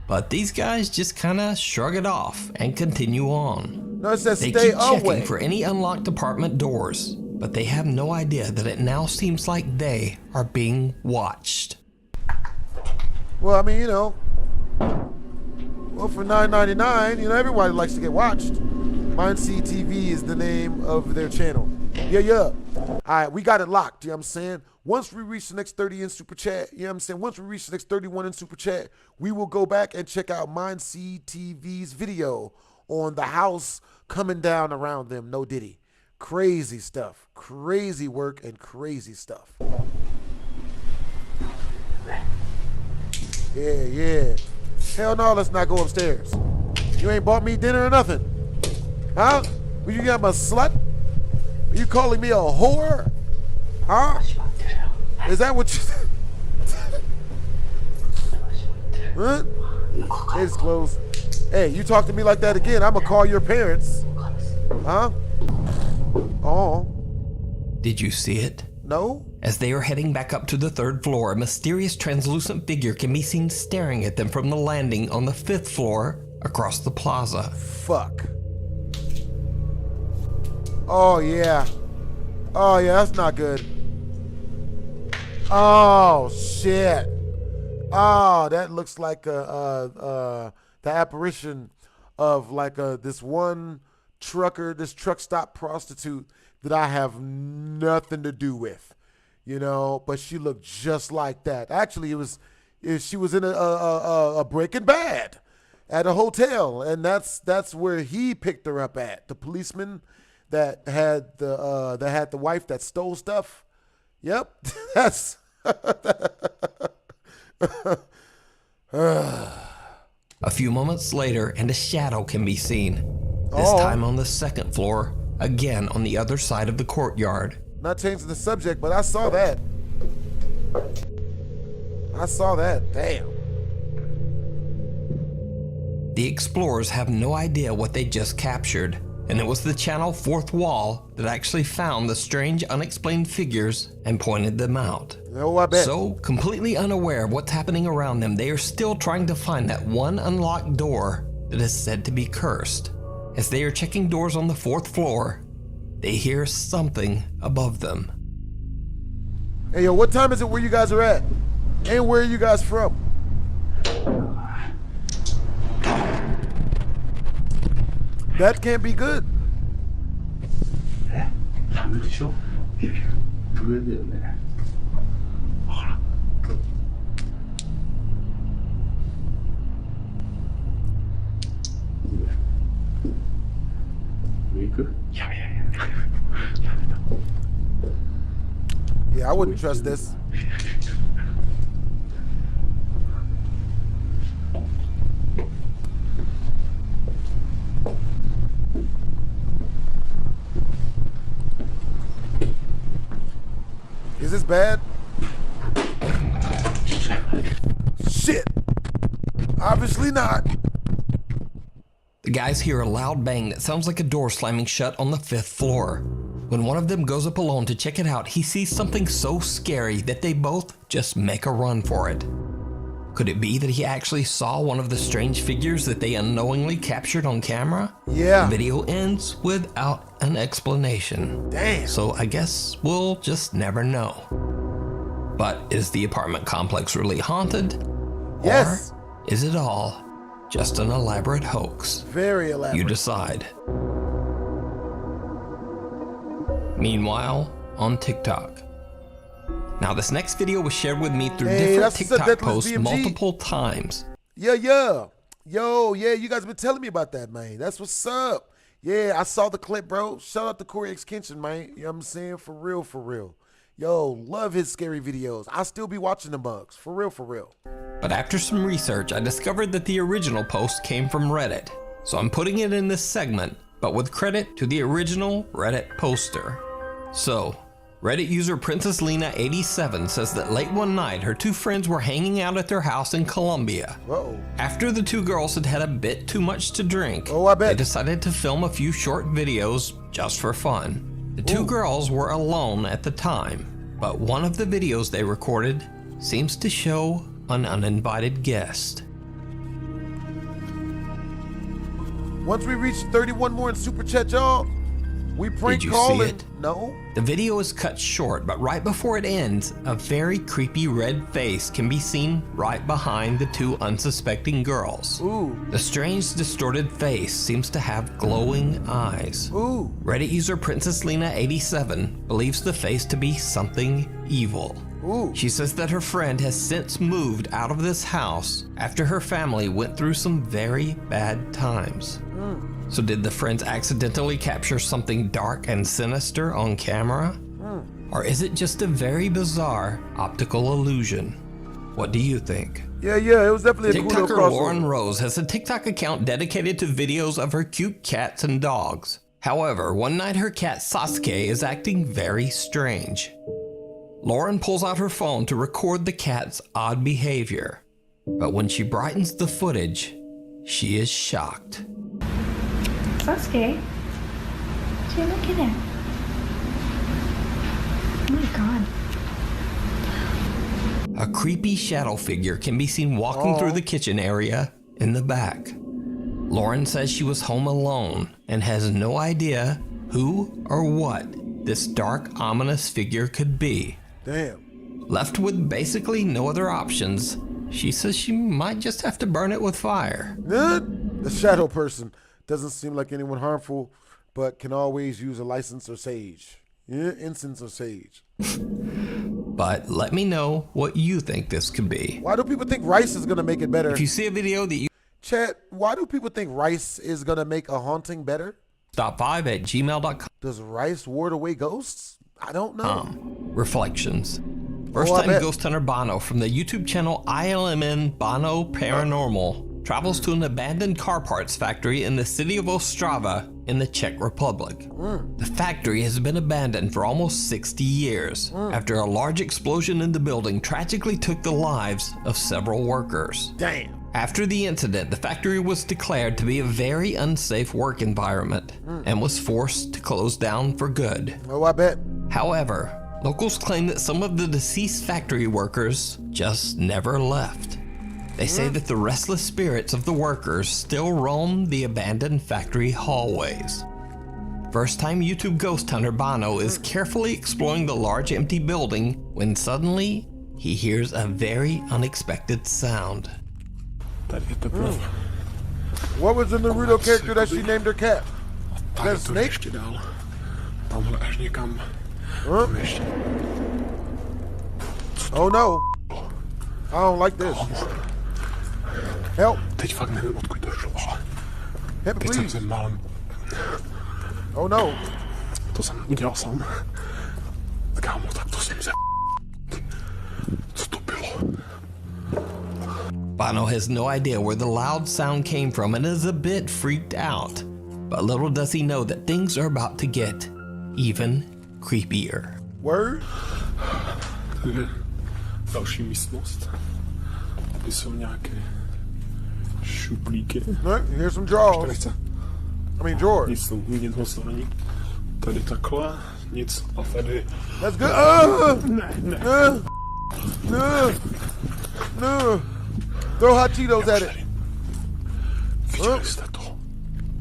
but these guys just kind of shrug it off and continue on. No, it says they stay keep away. checking for any unlocked apartment doors, but they have no idea that it now seems like they are being watched. Well, I mean, you know, well, for $9.99, you know, everybody likes to get watched. Mindseed TV is the name of their channel. Yeah. All right, we got it locked, you know what I'm saying? Once we reach the next 30 in Super Chat, you know what I'm saying? Once we reach the next 31 in Super Chat, we will go back and check out Mindseed TV's video on the house coming down around them. No Diddy. Crazy stuff. Crazy work and crazy stuff. Yeah. Hell no, let's not go upstairs. You ain't bought me dinner or nothing. Huh? Will you got my slut? Are you calling me a whore? Huh? Is that what you... Huh? It's closed. Hey, you talk to me like that again, I'm gonna call your parents. Huh? Oh. Did you see it? No. As they are heading back up to the 3rd floor, a mysterious translucent figure can be seen staring at them from the landing on the 5th floor across the plaza. Fuck. Oh yeah, that's not good. Oh shit. Oh, that looks like the apparition of like this one trucker, this truck stop prostitute that I have nothing to do with, you know. But she looked just like that. Actually, she was in a Breaking Bad at a hotel, and that's where he picked her up at. The policeman that had the wife that stole stuff. Yep, that's. A few moments later, and a shadow can be seen. This time on the 2nd floor, again on the other side of the courtyard. Not changing the subject, but I saw that. Damn. The explorers have no idea what they just captured, and it was the channel 4th wall that actually found the strange unexplained figures and pointed them out. Oh, I bet. So, completely unaware of what's happening around them, they are still trying to find that one unlocked door that is said to be cursed. As they are checking doors on the 4th floor, they hear something above them. Hey, yo, what time is it where you guys are at? And where are you guys from? That can't be good. Zeker? Yeah, I wouldn't trust this. Is this bad? Shit. Obviously not. The guys hear a loud bang that sounds like a door slamming shut on the 5th floor. When one of them goes up alone to check it out, he sees something so scary that they both just make a run for it. Could it be that he actually saw one of the strange figures that they unknowingly captured on camera? Yeah. The video ends without an explanation. Damn. So I guess we'll just never know. But is the apartment complex really haunted? Yes. Or is it all just an elaborate hoax? Very elaborate. You decide. Meanwhile, on TikTok. Now, this next video was shared with me through different TikTok posts multiple times. Yeah. Yo, yeah, you guys been telling me about that, man. That's what's up. Yeah, I saw the clip, bro. Shout out to Corey X Kenshin, man. You know what I'm saying? For real. Yo, love his scary videos. I'll still be watching the bugs. For real. But after some research, I discovered that the original post came from Reddit. So I'm putting it in this segment, but with credit to the original Reddit poster. So, Reddit user Princess Lena 87 says that late one night, her two friends were hanging out at their house in Colombia. Uh-oh. After the two girls had had a bit too much to drink, I bet. they decided to film a few short videos just for fun. The two girls were alone at the time, but one of the videos they recorded seems to show an uninvited guest. Once we reach 31 more in Super Chat, y'all, we prank Did you calling. see it? No. The video is cut short, but right before it ends, a very creepy red face can be seen right behind the two unsuspecting girls. Ooh. The strange, distorted face seems to have glowing eyes. Ooh. Reddit user Princess Lena 87 believes the face to be something evil. Ooh. She says that her friend has since moved out of this house after her family went through some very bad times. So did the friends accidentally capture something dark and sinister on camera? Or is it just a very bizarre optical illusion? What do you think? Yeah, it was definitely a cool TikToker crossover. Lauren Rose has a TikTok account dedicated to videos of her cute cats and dogs. However, one night her cat Sasuke is acting very strange. Lauren pulls out her phone to record the cat's odd behavior. But when she brightens the footage, she is shocked. Sasuke, what you looking at? Oh my god. A creepy shadow figure can be seen walking through the kitchen area in the back. Lauren says she was home alone and has no idea who or what this dark, ominous figure could be. Damn. Left with basically no other options, she says she might just have to burn it with fire. The shadow person doesn't seem like anyone harmful, but can always use a license or sage. Incense or sage. But let me know what you think this could be. Why do people think rice is gonna make it better? If you see a video that you... Chat, why do people think rice is gonna make a haunting better? Stop5@gmail.com. Does rice ward away ghosts? I don't know. Reflections. First-time ghost hunter Bono from the YouTube channel ILMN Bono Paranormal travels to an abandoned car parts factory in the city of Ostrava in the Czech Republic. The factory has been abandoned for almost 60 years after a large explosion in the building tragically took the lives of several workers. Damn. After the incident, the factory was declared to be a very unsafe work environment and was forced to close down for good. Oh, I bet. However, locals claim that some of the deceased factory workers just never left. They say that the restless spirits of the workers still roam the abandoned factory hallways. First-time YouTube ghost hunter Bono is carefully exploring the large empty building when suddenly he hears a very unexpected sound. What was the Naruto character that she named her cat? Is that a snake? Huh? Oh no. I don't like this. Help. Help, please. Oh no. To jsem udělal sám. Kámo, tak to jsem se... Co to bylo? Bono has no idea where the loud sound came from and is a bit freaked out. But little does he know that things are about to get even creepier. Word? Tady je další místnost. Tady jsou nějaké šuplíky. No, here's some drawers. I mean drawers. Nic moc to není. Tady takhle, nic. A tady... That's good. Ne. No. Throw hot Cheetos at it. Viděli jste to?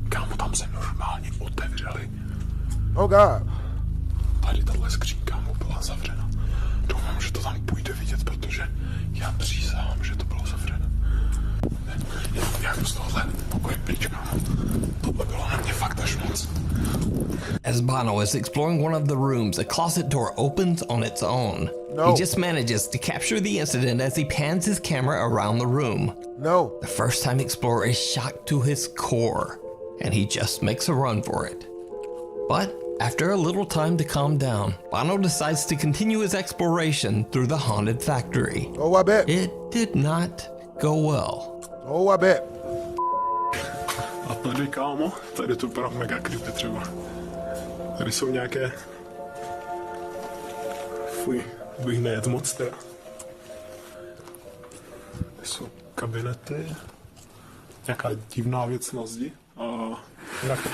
Kámo, tam se normálně otevřeli. Oh God. Tady tahle skřínka mu byla zavřena. Doufám, že to tam půjde vidět, protože já přísahám, že to bylo zavřeno. Jak z tohle pokoje pryč, kámo. Tohle bylo na mě fakt až moc. As Bono is exploring one of the rooms, a closet door opens on its own. No. He just manages to capture the incident as he pans his camera around the room. No. The first-time explorer is shocked to his core, and he just makes a run for it. But after a little time to calm down, Bono decides to continue his exploration through the haunted factory. Oh, I bet. It did not go well. Oh, I bet. A tady, kámo, tady to vypadá mega creepy třeba. Tady jsou nějaké... Fuj, bych nejet moc teda. Tady jsou kabinety. Nějaká divná věc na zdi. A... nějaká...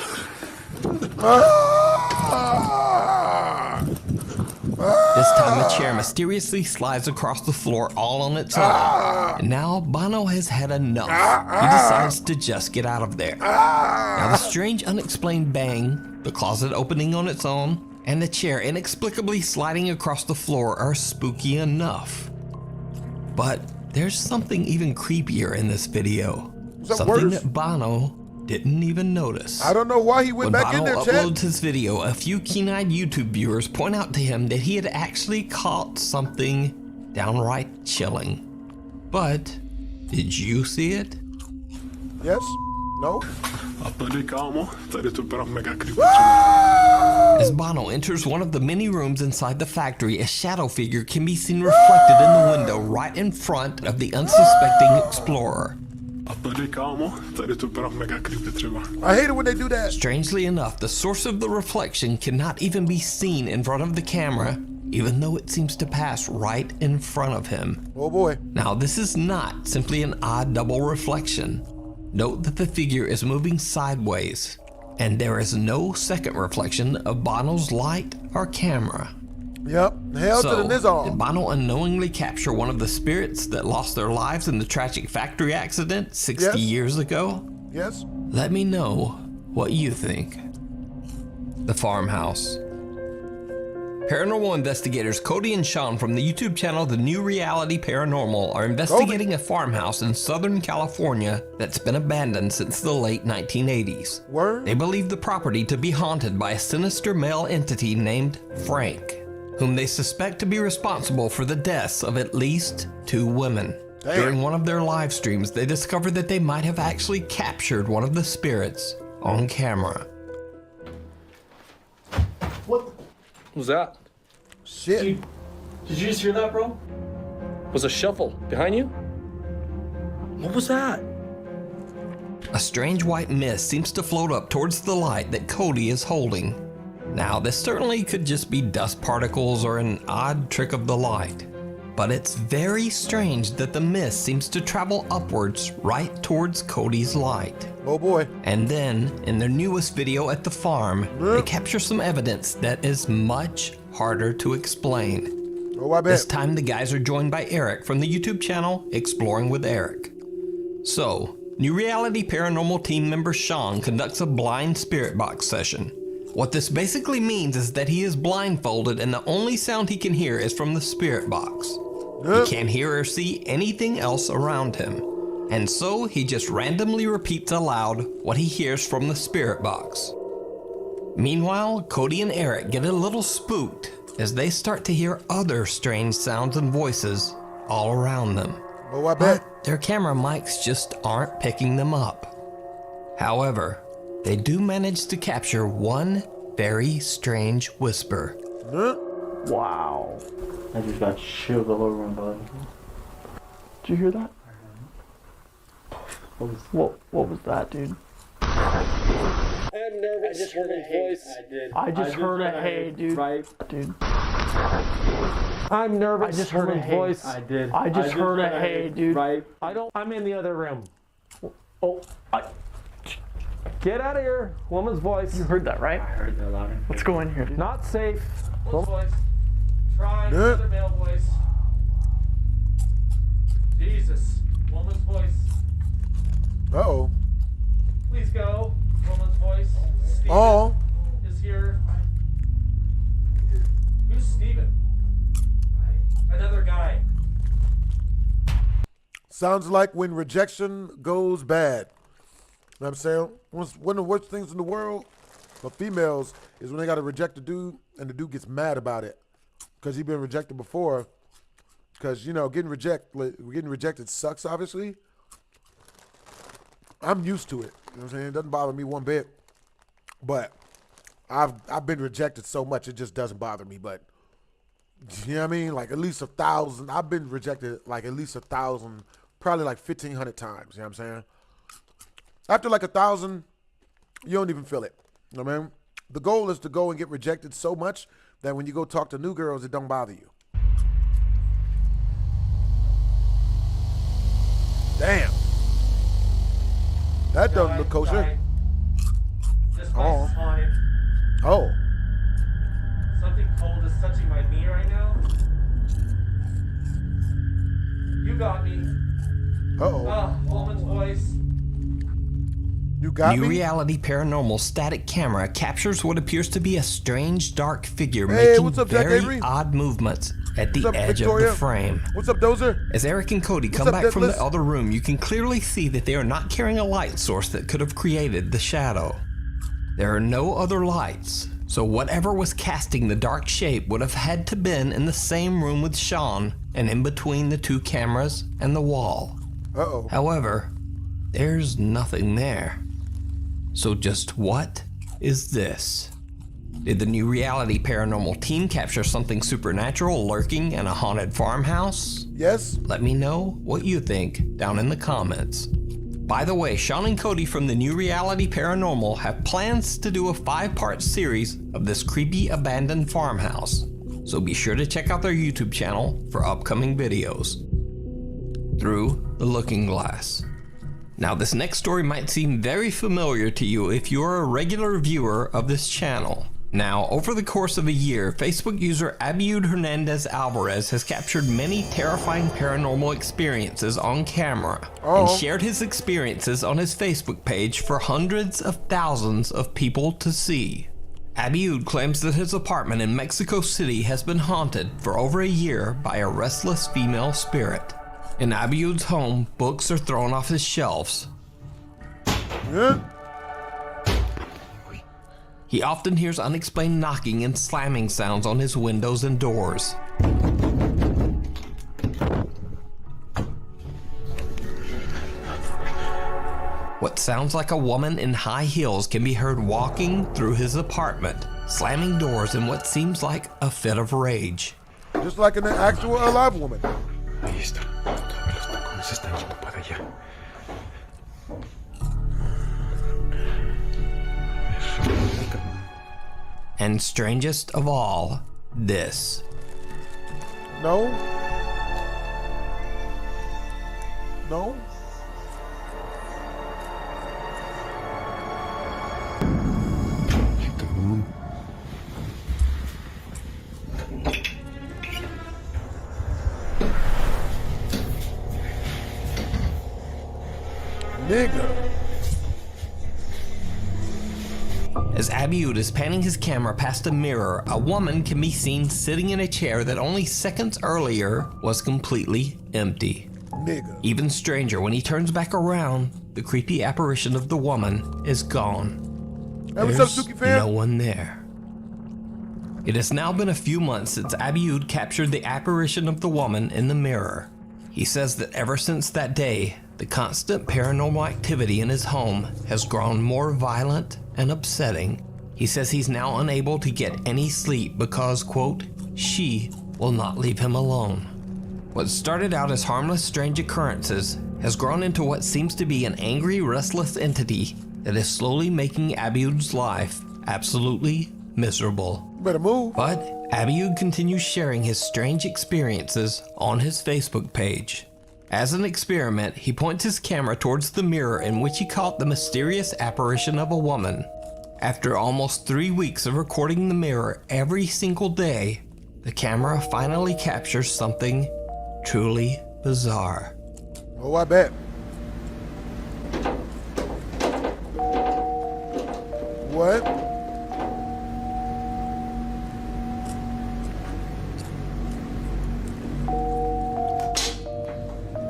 This time a chair mysteriously slides across the floor all on its own. And now Bono has had enough. He decides to just get out of there. Now the strange unexplained bang, the closet opening on its own, and the chair inexplicably sliding across the floor are spooky enough. But there's something even creepier in this video. Something that Bono didn't even notice. I don't know why he went when back Bono in there, uploads Chad. his video, a few keen-eyed YouTube viewers point out to him that he had actually caught something downright chilling. But did you see it? Yes? No? A tady, kámo, tady to vypadá mega creepy. As Bono enters one of the many rooms inside the factory, a shadow figure can be seen reflected in the window right in front of the unsuspecting explorer. A tady, kámo, tady to vypadá mega creepy třeba. I hate it when they do that. Strangely enough, the source of the reflection cannot even be seen in front of the camera, even though it seems to pass right in front of him. Oh boy. Now, this is not simply an odd double reflection. Note that the figure is moving sideways, and there is no second reflection of Bono's light or camera. Yep. Hell to the So, nizzle. did Bono unknowingly capture one of the spirits that lost their lives in the tragic factory accident 60 years ago? Yes. Let me know what you think. The Farmhouse. Paranormal investigators Cody and Sean from the YouTube channel The New Reality Paranormal are investigating a farmhouse in Southern California that's been abandoned since the late 1980s. Word? They believe the property to be haunted by a sinister male entity named Frank, whom they suspect to be responsible for the deaths of at least 2 women. Damn. During one of their live streams, they discovered that they might have actually captured one of the spirits on camera. What was that? Shit. Did you just hear that, bro? Was a shuffle behind you? What was that? A strange white mist seems to float up towards the light that Cody is holding. Now, this certainly could just be dust particles or an odd trick of the light, but it's very strange that the mist seems to travel upwards right towards Cody's light. Oh boy. And then, in their newest video at the farm, they capture some evidence that is much harder to explain. Oh, I bet. This time the guys are joined by Eric from the YouTube channel Exploring with Eric. So, New Reality Paranormal team member Sean conducts a blind spirit box session. What this basically means is that he is blindfolded and the only sound he can hear is from the spirit box. He can't hear or see anything else around him. And so he just randomly repeats aloud what he hears from the spirit box. Meanwhile, Cody and Eric get a little spooked as they start to hear other strange sounds and voices all around them. Oh, I bet. But their camera mics just aren't picking them up. However, they do manage to capture one very strange whisper. Wow. I just got chilled all over my body. Did you hear that? What was that, dude? I'm nervous. I just heard a voice. I just heard a hey, dude. Right. Dude. I'm nervous. I just heard a voice. hey. I just heard a hey, dude. Right. I'm in the other room. Oh. Get out of here. Woman's voice. You heard that, right? I heard that loud and clear. Let's go in here, dude. Not safe. Woman's voice. Try another male voice. Jesus. Woman's voice. Uh-oh. Please go. Woman's voice. Steven is here. Who's Steven? Another guy. Sounds like when rejection goes bad. You know what I'm saying? One of the worst things in the world for females is when they got to reject a dude and the dude gets mad about it because he's been rejected before. Because, you know, getting rejected sucks, obviously. I'm used to it. You know what I'm saying? It doesn't bother me one bit. But I've been rejected so much, it just doesn't bother me. But, you know what I mean? Like at least 1,000. I've been rejected like at least 1,000, probably like 1,500 times. You know what I'm saying? After like 1,000, you don't even feel it. You know what I mean? The goal is to go and get rejected so much that when you go talk to new girls, it don't bother you. Damn. That doesn't look kosher. This place is haunted. Oh. Something cold is touching my knee right now. You got me. Uh-oh. Woman's voice. You got New me? reality paranormal static camera captures what appears to be a strange dark figure making what's up, Jack very Avery? odd movements at the What's up, edge Victoria? of the frame. What's up, Dozer? As Eric and Cody What's come up, back from the Deathless? other room, you can clearly see that they are not carrying a light source that could have created the shadow. There are no other lights, so whatever was casting the dark shape would have had to been in the same room with Sean and in between the two cameras and the wall. Uh-oh. However, there's nothing there. So just what is this? Did the new reality paranormal team capture something supernatural lurking in a haunted farmhouse? Yes. Let me know what you think down in the comments. By the way, Sean and Cody from the new reality paranormal have plans to do a 5-part series of this creepy abandoned farmhouse. So be sure to check out their YouTube channel for upcoming videos. Through the Looking Glass. Now, this next story might seem very familiar to you if you're a regular viewer of this channel. Now, over the course of a year, Facebook user Abiud Hernandez Alvarez has captured many terrifying paranormal experiences on camera and shared his experiences on his Facebook page for hundreds of thousands of people to see. Abiud claims that his apartment in Mexico City has been haunted for over a year by a restless female spirit. In Abiud's home, books are thrown off his shelves. He often hears unexplained knocking and slamming sounds on his windows and doors. What sounds like a woman in high heels can be heard walking through his apartment, slamming doors in what seems like a fit of rage. Just like an actual alive woman. Ahí está. ¿Cómo se está yendo para allá? And strangest of all, this. No. No. Nigga. As Abiud is panning his camera past a mirror, a woman can be seen sitting in a chair that only seconds earlier was completely empty. Nigga. Even stranger, when he turns back around, the creepy apparition of the woman is gone. Hey, what's up, There's Suki fam? no one there. It has now been a few months since Abiud captured the apparition of the woman in the mirror. He says that ever since that day, The constant paranormal activity in his home has grown more violent and upsetting. He says he's now unable to get any sleep because, quote, she will not leave him alone. What started out as harmless, strange occurrences has grown into what seems to be an angry, restless entity that is slowly making Abiud's life absolutely miserable. Better move. But Abiud continues sharing his strange experiences on his Facebook page. As an experiment, he points his camera towards the mirror in which he caught the mysterious apparition of a woman. After almost 3 weeks of recording the mirror every single day, the camera finally captures something truly bizarre. Oh, I bet. What?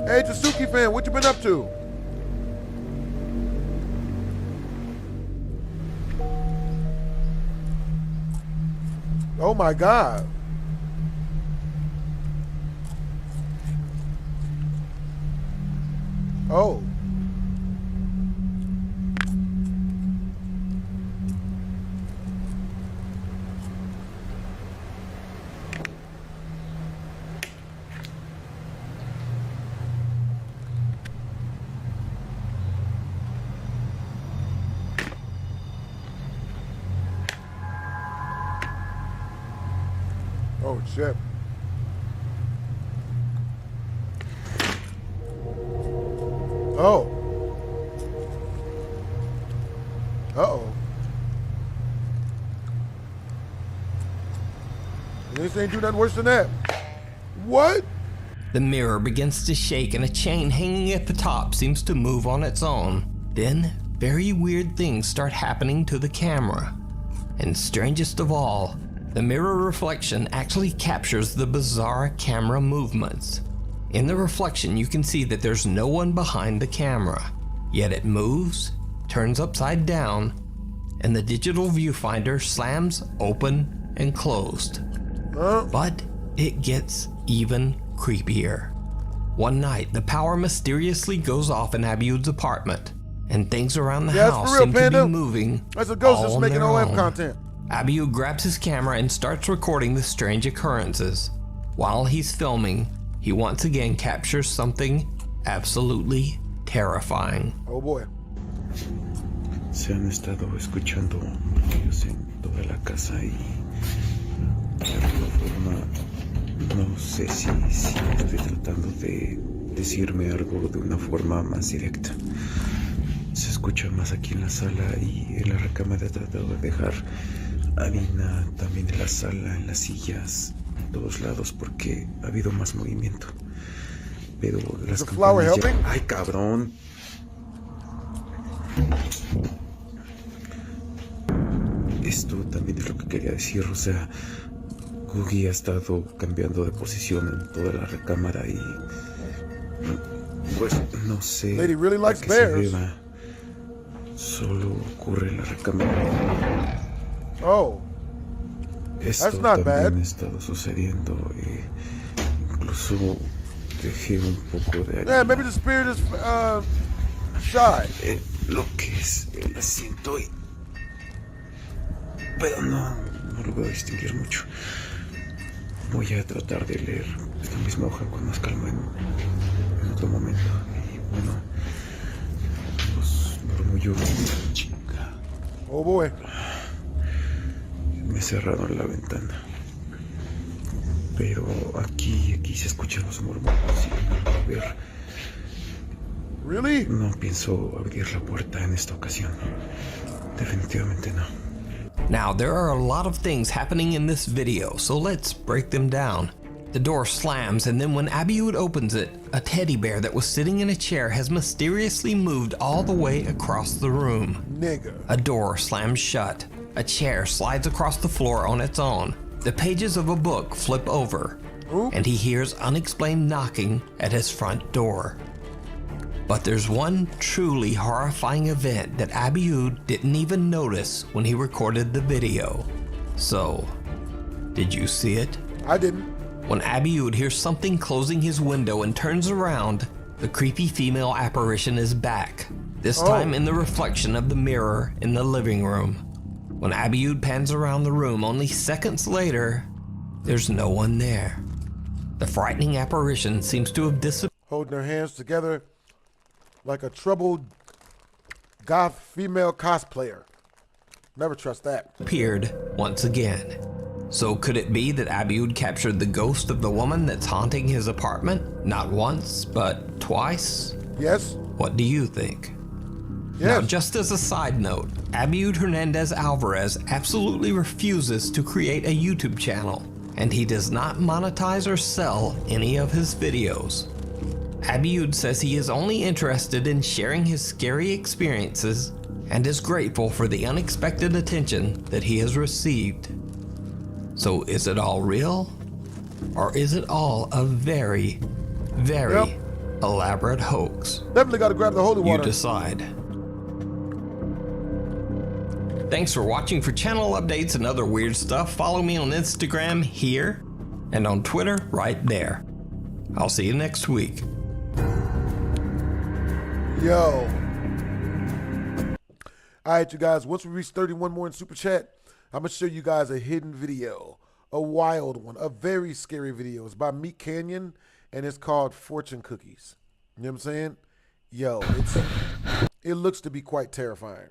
Hey, Tasuki fan, what you been up to? Oh my God. Oh. Oh, shit. Oh. Uh-oh. This ain't do nothing worse than that. What? The mirror begins to shake and a chain hanging at the top seems to move on its own. Then, very weird things start happening to the camera. And strangest of all, the mirror reflection actually captures the bizarre camera movements. In the reflection, you can see that there's no one behind the camera, yet it moves, turns upside down, and the digital viewfinder slams open and closed. But it gets even creepier. One night, the power mysteriously goes off in Abiud's apartment, and things around the house for real, seem Panda. to be moving. That's a ghost all that's on making their OF own. content. Abiud grabs his camera and starts recording the strange occurrences. While he's filming, he once again captures something absolutely terrifying. Oh boy. Se han estado escuchando ruidos en toda la casa y de alguna forma no sé si estoy tratando de decirme algo de una forma más directa. Se escucha más aquí en la sala y en la recámara he tratado de dejar harina también en la sala, en las sillas, en todos lados porque ha habido más movimiento. Pero las campanas ya... ¡Ay, cabrón! Esto también es lo que quería decir, o sea, Googie ha estado cambiando de posición en toda la recámara y... pues no sé Lady really likes a qué se bears. deba. Solo ocurre en la recámara. Oh. Esto That's not también bad. ha estado sucediendo y incluso dejé un poco de Yeah, maybe the spirit is shy. lo que es el asiento y... pero no lo voy a distinguir mucho. Voy a tratar de leer esta misma hoja con más calma en otro momento. Y bueno, los murmullos de la chica. Oh boy. Me cerraron la ventana. Pero aquí se escuchan los murmullos y no lo ver. Really? No pienso abrir la puerta en esta ocasión. Definitivamente no. Now, there are a lot of things happening in this video, so let's break them down. The door slams, and then when Abiud opens it, a teddy bear that was sitting in a chair has mysteriously moved all the way across the room. Nigga. A door slams shut. A chair slides across the floor on its own. The pages of a book flip over, and he hears unexplained knocking at his front door. But there's one truly horrifying event that Abiud didn't even notice when he recorded the video. So, did you see it? I didn't. When Abiud hears something closing his window and turns around, the creepy female apparition is back, this time in the reflection of the mirror in the living room. When Abiud pans around the room only seconds later, there's no one there. The frightening apparition seems to have disappeared. Holding their hands together like a troubled goth female cosplayer. Never trust that. Appeared once again. So could it be that Abiud captured the ghost of the woman that's haunting his apartment? Not once, but twice? Yes. What do you think? Yes. Now, just as a side note, Abiud Hernandez Alvarez absolutely refuses to create a YouTube channel, and he does not monetize or sell any of his videos. Abiud says he is only interested in sharing his scary experiences and is grateful for the unexpected attention that he has received. So is it all real? Or is it all a very, very elaborate hoax? Definitely got to grab the holy water. You decide. Thanks for watching. For channel updates and other weird stuff, follow me on Instagram here and on Twitter right there. I'll see you next week. Yo. All right, you guys, once we reach 31 more in Super Chat, I'm going to show you guys a hidden video, a wild one, a very scary video. It's by Meat Canyon, and it's called Fortune Cookies. You know what I'm saying? Yo, it looks to be quite terrifying.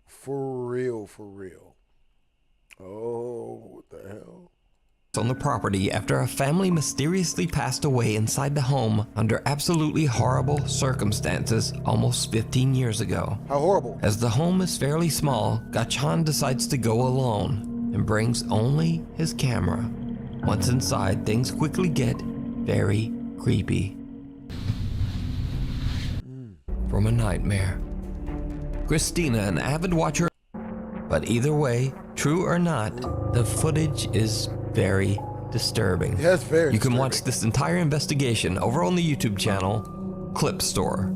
For real, for real. Oh, what the hell? On the property after a family mysteriously passed away inside the home under absolutely horrible circumstances almost 15 years ago. How horrible. As the home is fairly small, Gachan decides to go alone and brings only his camera. Once inside, things quickly get very creepy. From a nightmare. Christina, an avid watcher, but either way, true or not, the footage is very disturbing. Yes, very You can watch this entire investigation over on the YouTube channel, Clip Store.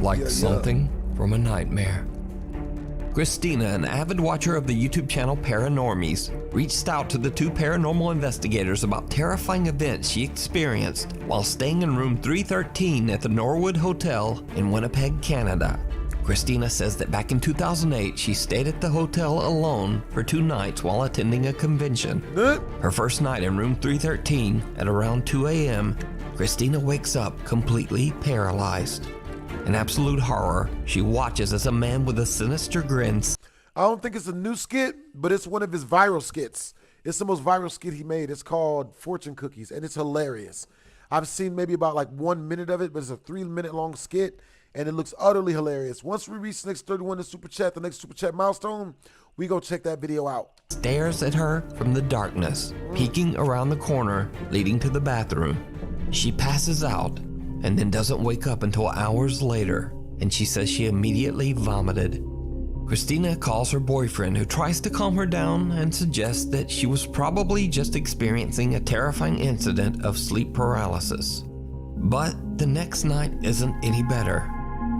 Like something from a nightmare. Christina, an avid watcher of the YouTube channel Paranormies, reached out to the two paranormal investigators about terrifying events she experienced while staying in room 313 at the Norwood Hotel in Winnipeg, Canada. Christina says that back in 2008, she stayed at the hotel alone for 2 nights while attending a convention. Her first night in room 313 at around 2 a.m., Christina wakes up completely paralyzed. In absolute horror, she watches as a man with a sinister grin. I don't think it's a new skit, but it's one of his viral skits. It's the most viral skit he made. It's called Fortune Cookies, and it's hilarious. I've seen maybe about like 1 minute of it, but it's a 3-minute long skit, and it looks utterly hilarious. Once we reach the next 31 in Super Chat, the next Super Chat milestone, we go check that video out. Stares at her from the darkness, peeking around the corner leading to the bathroom. She passes out and then doesn't wake up until hours later, and she says she immediately vomited. Christina calls her boyfriend, who tries to calm her down and suggests that she was probably just experiencing a terrifying incident of sleep paralysis. But the next night isn't any better.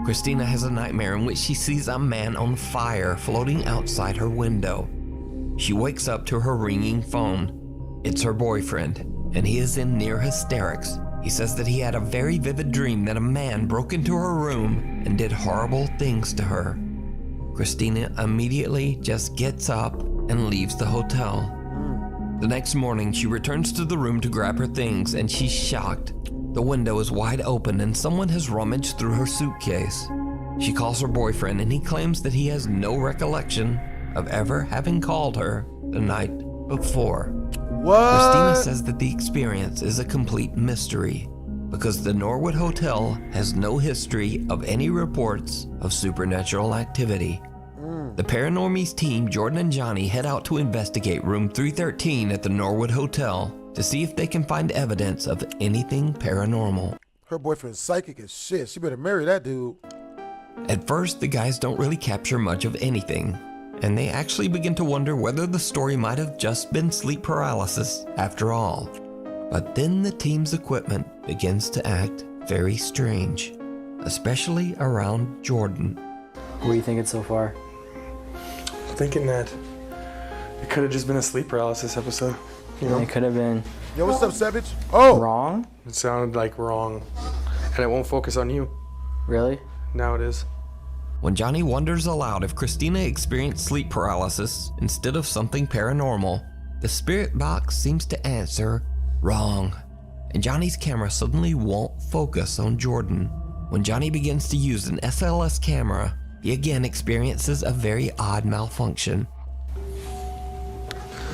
Christina has a nightmare in which she sees a man on fire floating outside her window. She wakes up to her ringing phone. It's her boyfriend, and he is in near hysterics. He says that he had a very vivid dream that a man broke into her room and did horrible things to her. Christina immediately just gets up and leaves the hotel. The next morning, she returns to the room to grab her things, and she's shocked. The window is wide open and someone has rummaged through her suitcase. She calls her boyfriend, and he claims that he has no recollection of ever having called her the night before. What? Christina says that the experience is a complete mystery because the Norwood Hotel has no history of any reports of supernatural activity. The Paranormies team, Jordan and Johnny, head out to investigate room 313 at the Norwood Hotel to see if they can find evidence of anything paranormal. Her boyfriend's psychic as shit. She better marry that dude. At first, the guys don't really capture much of anything, and they actually begin to wonder whether the story might have just been sleep paralysis after all. But then the team's equipment begins to act very strange, especially around Jordan. What are you thinking so far? I'm thinking that it could have just been a sleep paralysis episode. You know? It could have been. Yo, what's up, Savage? Oh! Wrong? It sounded like wrong. And it won't focus on you. Really? Now it is. When Johnny wonders aloud if Christina experienced sleep paralysis instead of something paranormal, the spirit box seems to answer wrong. And Johnny's camera suddenly won't focus on Jordan. When Johnny begins to use an SLS camera, he again experiences a very odd malfunction.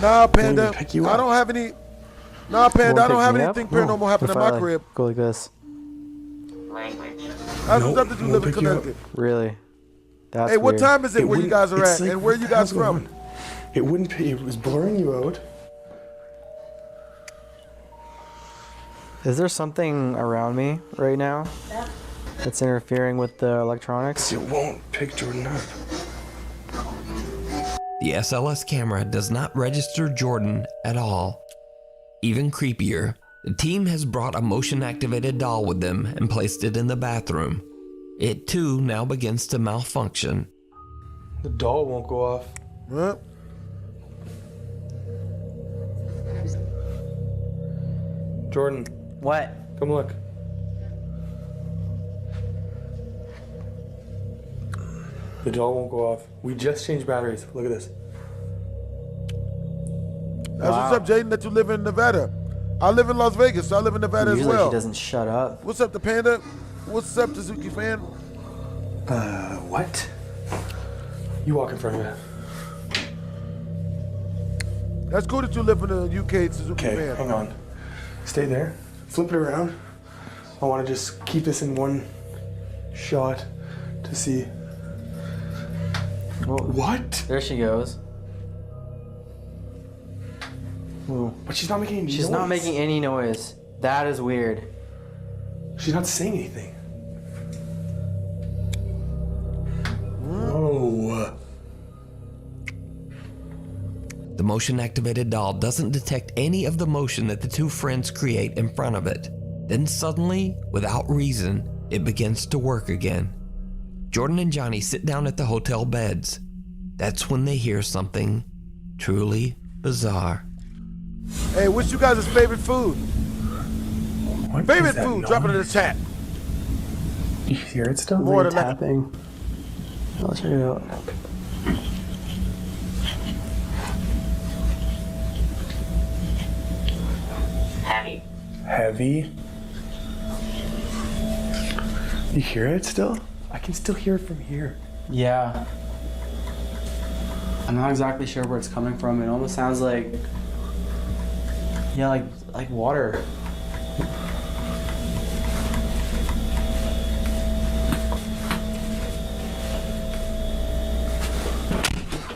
Nah, Panda, I don't have any. Nah, Panda, I don't have anything paranormal happen in my crib. Go like this. That's what's up that you live in Connecticut. Really? That's hey, what weird. time is it where you guys are at, like, and where you guys from? It wouldn't be. It was blurring you out. Is there something around me right now that's interfering with the electronics? It won't pick Jordan up. The SLS camera does not register Jordan at all. Even creepier, the team has brought a motion-activated doll with them and placed it in the bathroom. It too now begins to malfunction. The doll won't go off. What? Jordan. What? Come look. The doll won't go off. We just changed batteries. Look at this. That's what's up, Jaden, that you live in Nevada. I live in Las Vegas, so I live in Nevada Usually as well. he doesn't shut up. What's up, the Panda? What's up, Suzuki fan? What? You walk in front of me. That's cool that you live in the UK, Suzuki Okay, fan. hang on. Stay there. Flip it around. I want to just keep this in one shot to see. Well, what? There she goes. Ooh. But she's not making any noise. She's not making any noise. That is weird. She's not saying anything. Whoa. The motion-activated doll doesn't detect any of the motion that the two friends create in front of it. Then suddenly, without reason, it begins to work again. Jordan and Johnny sit down at the hotel beds. That's when they hear something truly bizarre. Hey, what's you guys' favorite food? What favorite is that food? Drop it in the chat. You hear it still? More Like than tapping. I'll check it out. Heavy. Heavy. You hear it still? I can still hear it from here. Yeah. I'm not exactly sure where it's coming from. It almost sounds like, yeah, like water.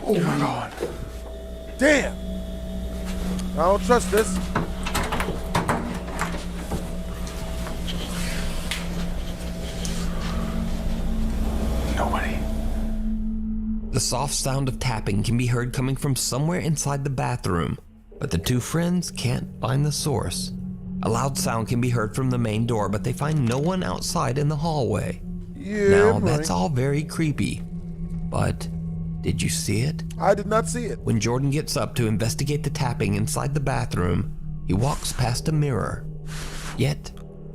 Oh my god. Damn. I don't trust this. Nobody. The soft sound of tapping can be heard coming from somewhere inside the bathroom, but the two friends can't find the source. A loud sound can be heard from the main door, but they find no one outside in the hallway. Yeah, now, boy. that's all very creepy, but did you see it? I did not see it. When Jordan gets up to investigate the tapping inside the bathroom, he walks past a mirror. Yet,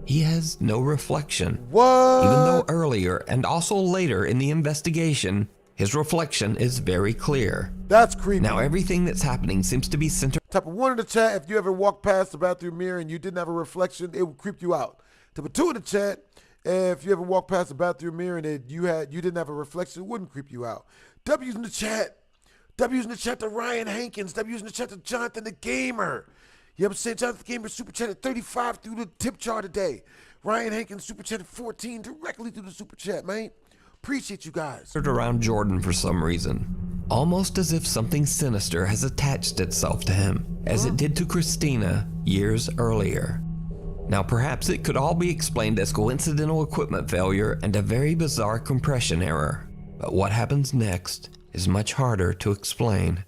he has no reflection. What? Even though earlier and also later in the investigation, his reflection is very clear. That's creepy. Now everything that's happening seems to be centered. Type of 1 in the chat, if you ever walked past the bathroom mirror and you didn't have a reflection, it would creep you out. Type of 2 in the chat, if you ever walked past the bathroom mirror and you didn't have a reflection, it wouldn't creep you out. W's in the chat. W's in the chat to Ryan Hankins. W's in the chat to Jonathan the Gamer. You know what I'm saying? Jonathan the Gamer super chatted 35 through the tip jar today. Ryan Hankins super chatted 14 directly through the super chat, man. Appreciate you guys. Around Jordan for some reason, almost as if something sinister has attached itself to him, as it did to Christina years earlier. Now perhaps it could all be explained as coincidental equipment failure and a very bizarre compression error, but what happens next is much harder to explain.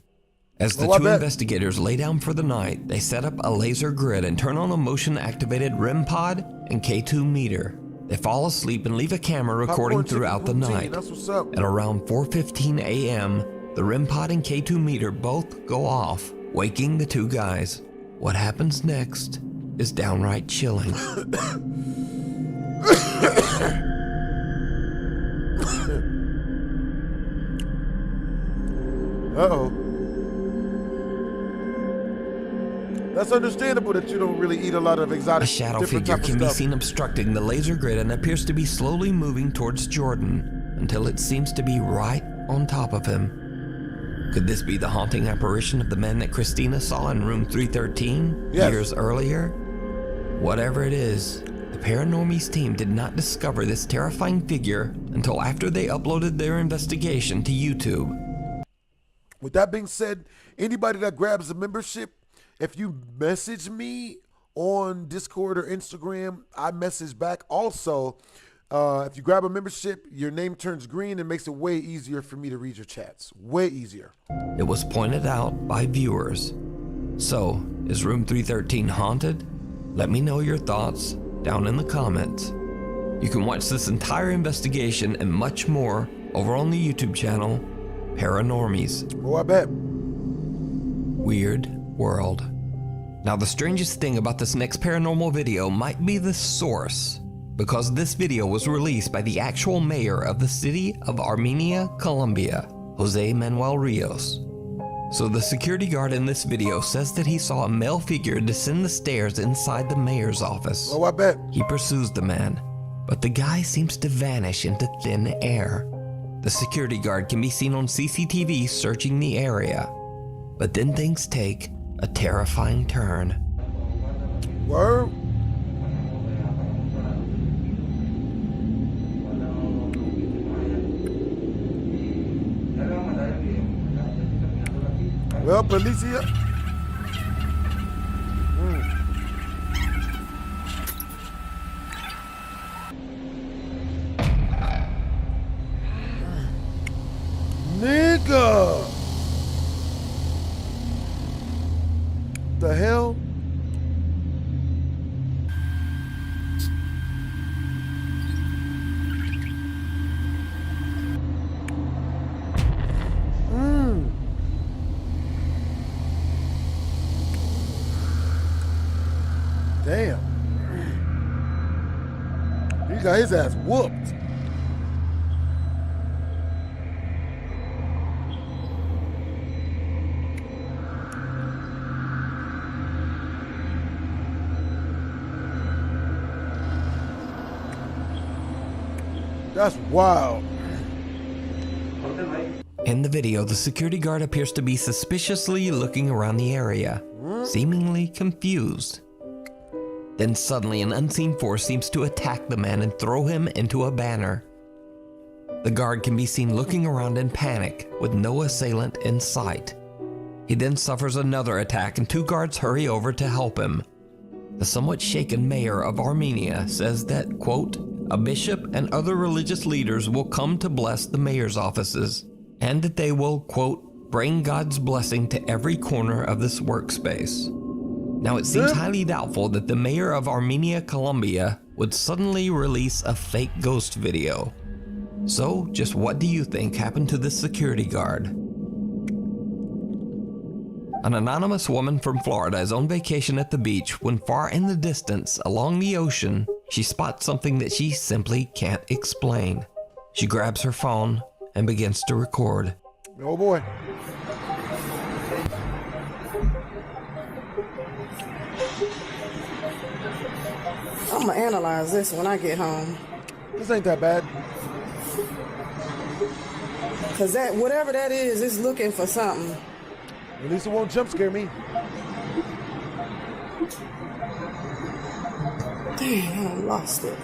As the two investigators lay down for the night, they set up a laser grid and turn on a motion-activated REM pod and K2 meter. They fall asleep and leave a camera recording throughout the night. That's what's up. At around 4:15 a.m., the REM pod and K2 meter both go off, waking the two guys. What happens next is downright chilling. Uh-oh. That's understandable that you don't really eat a lot of exotic, A shadow different figure type of can be stuff. seen obstructing the laser grid and appears to be slowly moving towards Jordan until it seems to be right on top of him. Could this be the haunting apparition of the man that Christina saw in room 313 years earlier? Whatever it is, the Paranormies team did not discover this terrifying figure until after they uploaded their investigation to YouTube. With that being said, anybody that grabs a membership, if you message me on Discord or Instagram, I message back. Also, if you grab a membership, your name turns green and makes it way easier for me to read your chats. Way easier. It was pointed out by viewers. So, is room 313 haunted? Let me know your thoughts down in the comments. You can watch this entire investigation and much more over on the YouTube channel, Paranormies. Oh, I bet. Weird World. Now, the strangest thing about this next paranormal video might be the source, because this video was released by the actual mayor of the city of Armenia, Colombia, Jose Manuel Rios. So the security guard in this video says that he saw a male figure descend the stairs inside the mayor's office. Oh, I bet. He pursues the man, but the guy seems to vanish into thin air. The security guard can be seen on CCTV searching the area, but then things take a terrifying turn. Word? Well, Policia. Nigga! The hell? Damn. He got his ass whooped. That's wild. In the video, the security guard appears to be suspiciously looking around the area, seemingly confused. Then suddenly an unseen force seems to attack the man and throw him into a banner. The guard can be seen looking around in panic with no assailant in sight. He then suffers another attack and two guards hurry over to help him. The somewhat shaken mayor of Armenia says that, quote, a bishop and other religious leaders will come to bless the mayor's offices, and that they will, quote, bring God's blessing to every corner of this workspace. Now, it seems highly doubtful that the mayor of Armenia, Colombia would suddenly release a fake ghost video. So, just what do you think happened to this security guard? An anonymous woman from Florida is on vacation at the beach when far in the distance, along the ocean, she spots something that she simply can't explain. She grabs her phone and begins to record. Oh boy. I'm gonna analyze this when I get home. This ain't that bad. Cause that, whatever that is looking for something. At least it won't jump scare me. Damn, I lost it.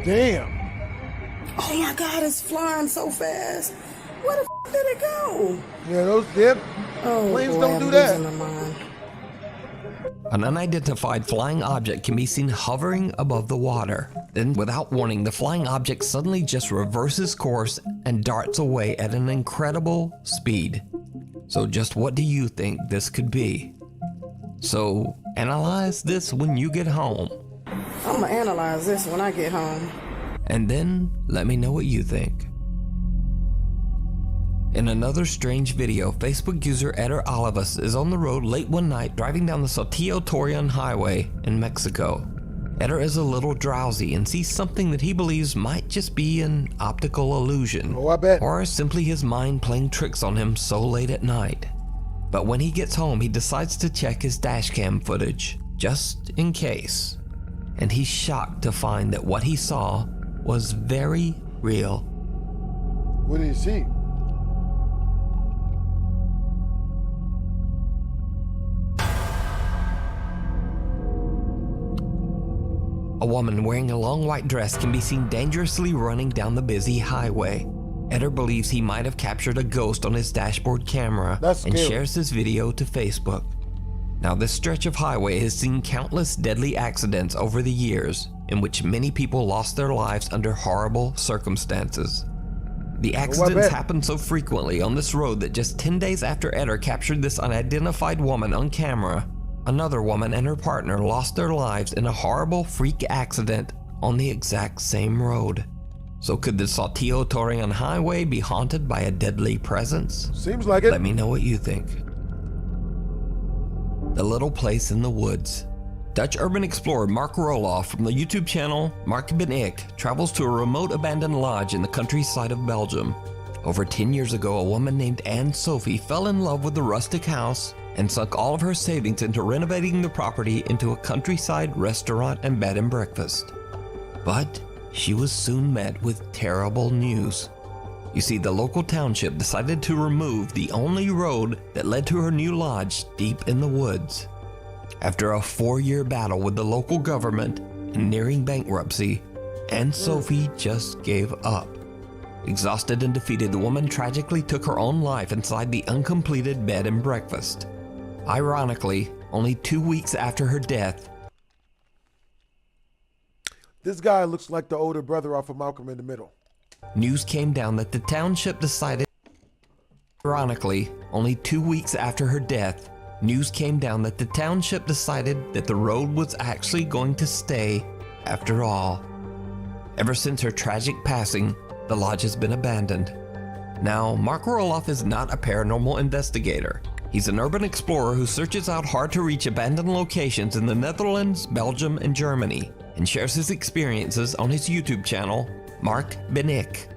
Damn. Oh my God, it's flying so fast. Where the f did it go? Yeah, those planes don't do that. An unidentified flying object can be seen hovering above the water. Then, without warning, the flying object suddenly just reverses course and darts away at an incredible speed. So just what do you think this could be? So, analyze this when you get home. I'm gonna analyze this when I get home. And then let me know what you think. In another strange video, Facebook user Eder Olivas is on the road late one night driving down the Saltillo Torreon Highway in Mexico. Eder is a little drowsy and sees something that he believes might just be an optical illusion, or simply his mind playing tricks on him so late at night. But when he gets home, he decides to check his dashcam footage, just in case. And he's shocked to find that what he saw was very real. What did you see? A woman wearing a long white dress can be seen dangerously running down the busy highway. Eder believes he might have captured a ghost on his dashboard camera and shares this video to Facebook. Now, this stretch of highway has seen countless deadly accidents over the years in which many people lost their lives under horrible circumstances. The accidents happen so frequently on this road that just 10 days after Eder captured this unidentified woman on camera, another woman and her partner lost their lives in a horrible freak accident on the exact same road. So could the Saltillo Torreon Highway be haunted by a deadly presence? Seems like it. Let me know what you think. The Little Place in the Woods. Dutch urban explorer Mark Roloff from the YouTube channel Mark Ben Ik travels to a remote abandoned lodge in the countryside of Belgium. Over 10 years ago, a woman named Anne-Sophie fell in love with the rustic house and sunk all of her savings into renovating the property into a countryside restaurant and bed and breakfast. But she was soon met with terrible news. You see, the local township decided to remove the only road that led to her new lodge deep in the woods. After a 4-year battle with the local government and nearing bankruptcy, Anne-Sophie just gave up. Exhausted and defeated, the woman tragically took her own life inside the uncompleted bed and breakfast. Ironically, only 2 weeks after her death, this guy looks like the older brother off of Malcolm in the Middle. News came down that the township decided. Ironically, only 2 weeks after her death, news came down that the township decided that the road was actually going to stay after all. Ever since her tragic passing, the lodge has been abandoned. Now, Mark Roloff is not a paranormal investigator. He's an urban explorer who searches out hard-to-reach abandoned locations in the Netherlands, Belgium, and Germany, and shares his experiences on his YouTube channel, Mark Ben Ik.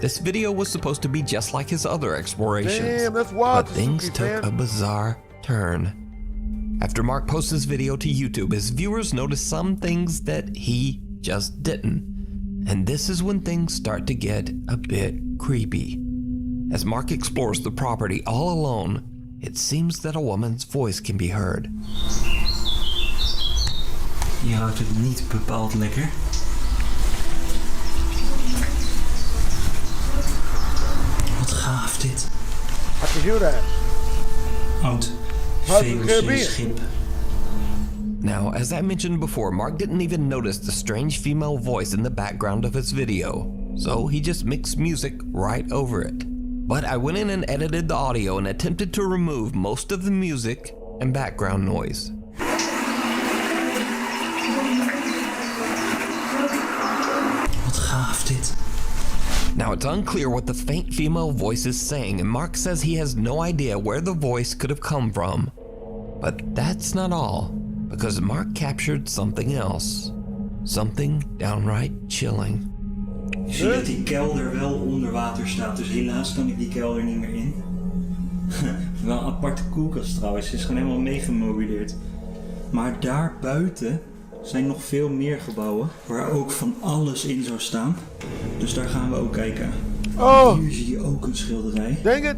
This video was supposed to be just like his other explorations, Damn, that's wild, but things took a bizarre turn. After Mark posts this video to YouTube, his viewers noticed some things that he just didn't. And this is when things start to get a bit creepy. As Mark explores the property all alone, it seems that a woman's voice can be heard. Je houdt het niet bepaald lekker. Wat gaaf dit. I can hear that. Oud VOC-schip. Now, as I mentioned before, Mark didn't even notice the strange female voice in the background of his video, so he just mixed music right over it. But I went in and edited the audio and attempted to remove most of the music and background noise. Wat gaaf dit. Now, it's unclear what the faint female voice is saying, and Mark says he has no idea where the voice could have come from. But that's not all, because Mark captured something else. Something downright chilling. Ik zie dat die kelder wel onder water staat, dus helaas kan ik die kelder niet meer in. Wel een aparte koelkast trouwens, ze is gewoon helemaal meegemobileerd. Maar daar buiten zijn nog veel meer gebouwen waar ook van alles in zou staan. Dus daar gaan we ook kijken. Oh. Hier zie je ook een schilderij. Dang it.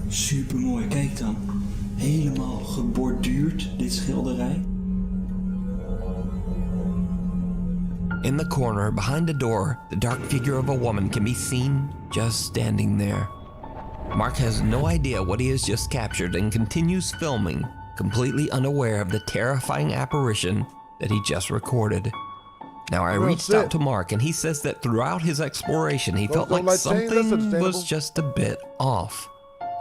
Super mooi, kijk dan. Helemaal geborduurd, dit schilderij. In the corner, behind the door, the dark figure of a woman can be seen just standing there. Mark has no idea what he has just captured and continues filming, completely unaware of the terrifying apparition that he just recorded. Now, I reached out to Mark, and he says that throughout his exploration, he felt like something was just a bit off,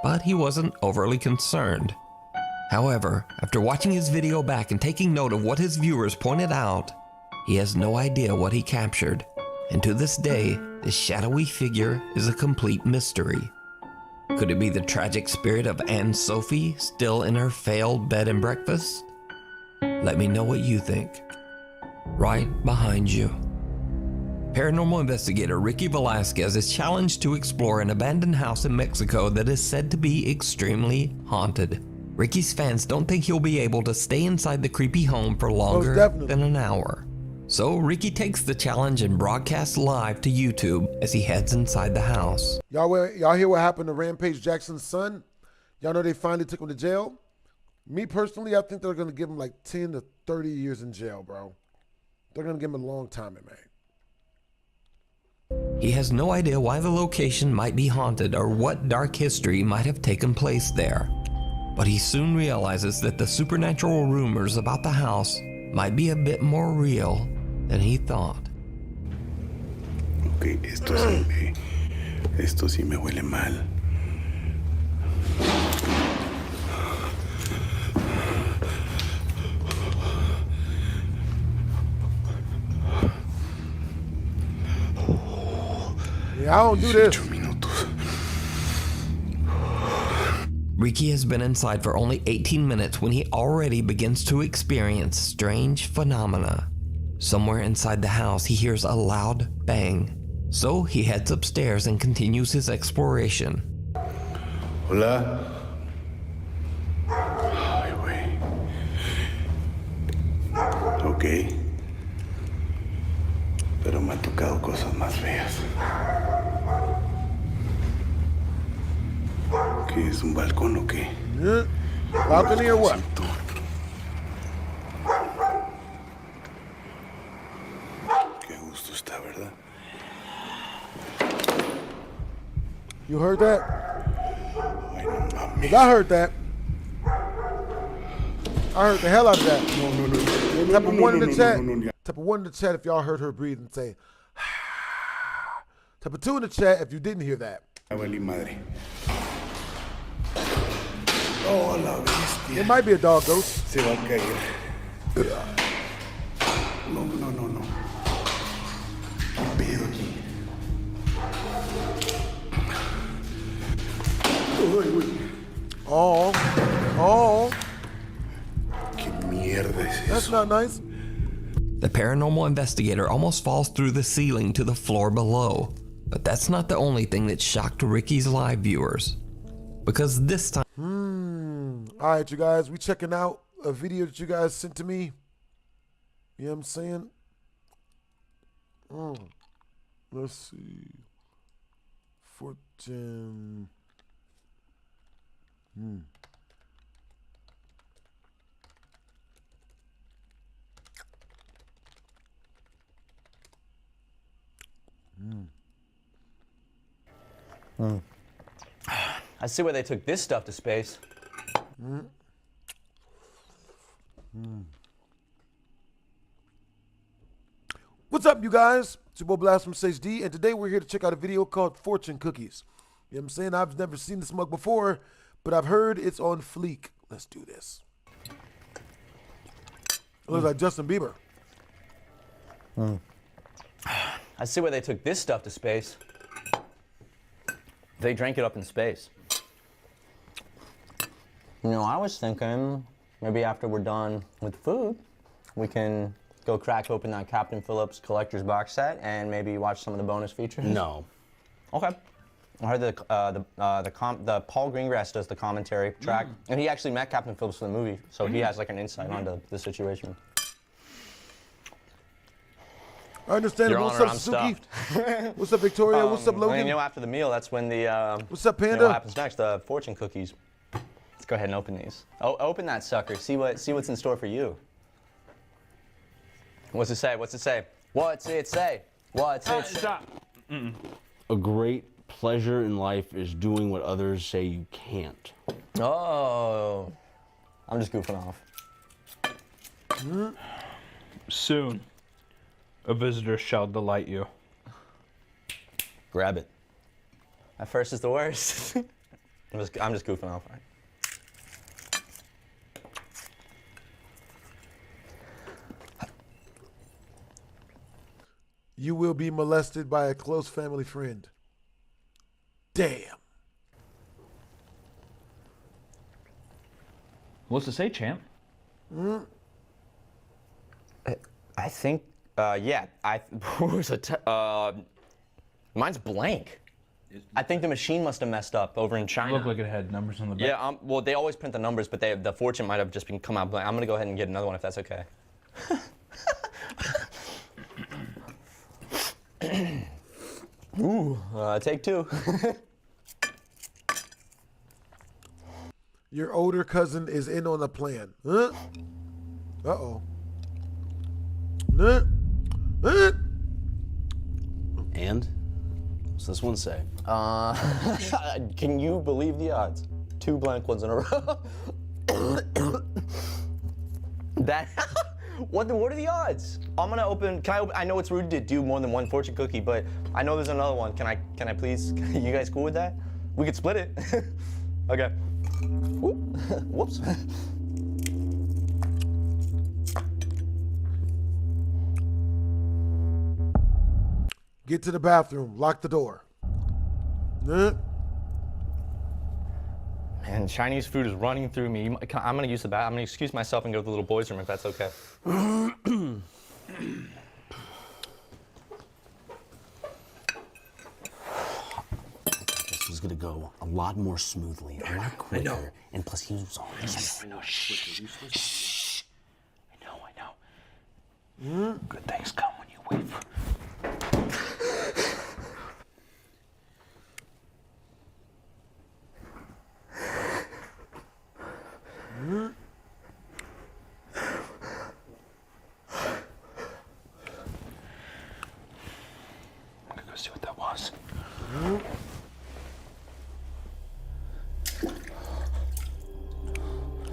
but he wasn't overly concerned. However, after watching his video back and taking note of what his viewers pointed out, He has no idea what he captured, and to this day, the shadowy figure is a complete mystery. Could it be the tragic spirit of Anne Sophie still in her failed bed and breakfast? Let me know what you think. Right behind you. Paranormal investigator Ricky Velasquez is challenged to explore an abandoned house in Mexico that is said to be extremely haunted. Ricky's fans don't think he'll be able to stay inside the creepy home for longer than an hour. So Ricky takes the challenge and broadcasts live to YouTube as he heads inside the house. Y'all hear what happened to Rampage Jackson's son? Y'all know they finally took him to jail? Me personally, I think they're going to give him like 10 to 30 years in jail, bro. They're going to give him a long time, man. He has no idea why the location might be haunted or what dark history might have taken place there. But he soon realizes that the supernatural rumors about the house might be a bit more real than he thought. Ok, esto sí me huele mal. Yeah, I don't do this. Ricky has been inside for only 18 minutes when he already begins to experience strange phenomena. Somewhere inside the house, he hears a loud bang. So he heads upstairs and continues his exploration. Hola. Ay, güey. Ok. Pero me ha tocado cosas más feas. ¿Qué es un balcón o qué? Balcony or what? Qué gusto está, ¿verdad? You heard that? Cause I heard that. I heard the hell out of that. Type of one in the chat. Type of one in the chat if y'all heard her breathe and say. Type of two in the chat if you didn't hear that. Oh, la bestia. It might be a dog ghost. Se va a caer. No. ¿Qué pedo aquí? Oh. ¿Qué mierda es eso? That's not nice. The paranormal investigator almost falls through the ceiling to the floor below. But that's not the only thing that shocked Ricky's live viewers. Because this time... All right, you guys, we checking out a video that you guys sent to me. You know what I'm saying? Let's see. Fortune. I see where they took this stuff to space. What's up, you guys? It's your boy Blast from HD, and today we're here to check out a video called Fortune Cookies. You know what I'm saying? I've never seen this mug before, but I've heard it's on fleek. Let's do this. It looks like Justin Bieber. I see where they took this stuff to space. They drank it up in space. You know, I was thinking maybe after we're done with food, we can go crack open that Captain Phillips collector's box set and maybe watch some of the bonus features. No. Okay. I heard the Paul Greengrass does the commentary track, and he actually met Captain Phillips for the movie, so he has like an insight onto the situation. I understand. Your What's Honor, up, I'm Suki? stuffed. What's up, Victoria? What's up, Well, Logan? you know, after the meal, that's when the What's up, Panda? You know what happens next? The fortune cookies. Let's go ahead and open these. Oh, open that sucker. See what's in store for you. What's it say? What's it say? What's it say? What's it say? Stop. A great pleasure in life is doing what others say you can't. Oh, I'm just goofing off. Soon, a visitor shall delight you. Grab it. At first is the worst. I'm just goofing off. Right? you will be molested by a close family friend. Damn. What's it say, champ? I think, yeah. Mine's blank. I think the machine must have messed up over in China. It looked like it had numbers on the back. Yeah, well, they always print the numbers, but the fortune might have just been come out blank. I'm gonna go ahead and get another one if that's okay. Ooh, take two. Your older cousin is in on the plan. Huh? Uh-oh. And? What's this one say? Can you believe the odds? 2 blank ones in a row. That. What are the odds? I'm gonna open. I know it's rude to do more than one fortune cookie, but I know there's another one. Can I please? You guys cool with that? We could split it. Okay. Whoops. Get to the bathroom. Lock the door. Man, Chinese food is running through me. I'm gonna use the bathroom. I'm gonna excuse myself and go to the little boys' room if that's okay. This was gonna go a lot more smoothly, a lot quicker, and plus he was on. I know. Shh. I know. Good things come when you wait for. I'm gonna go see what that was.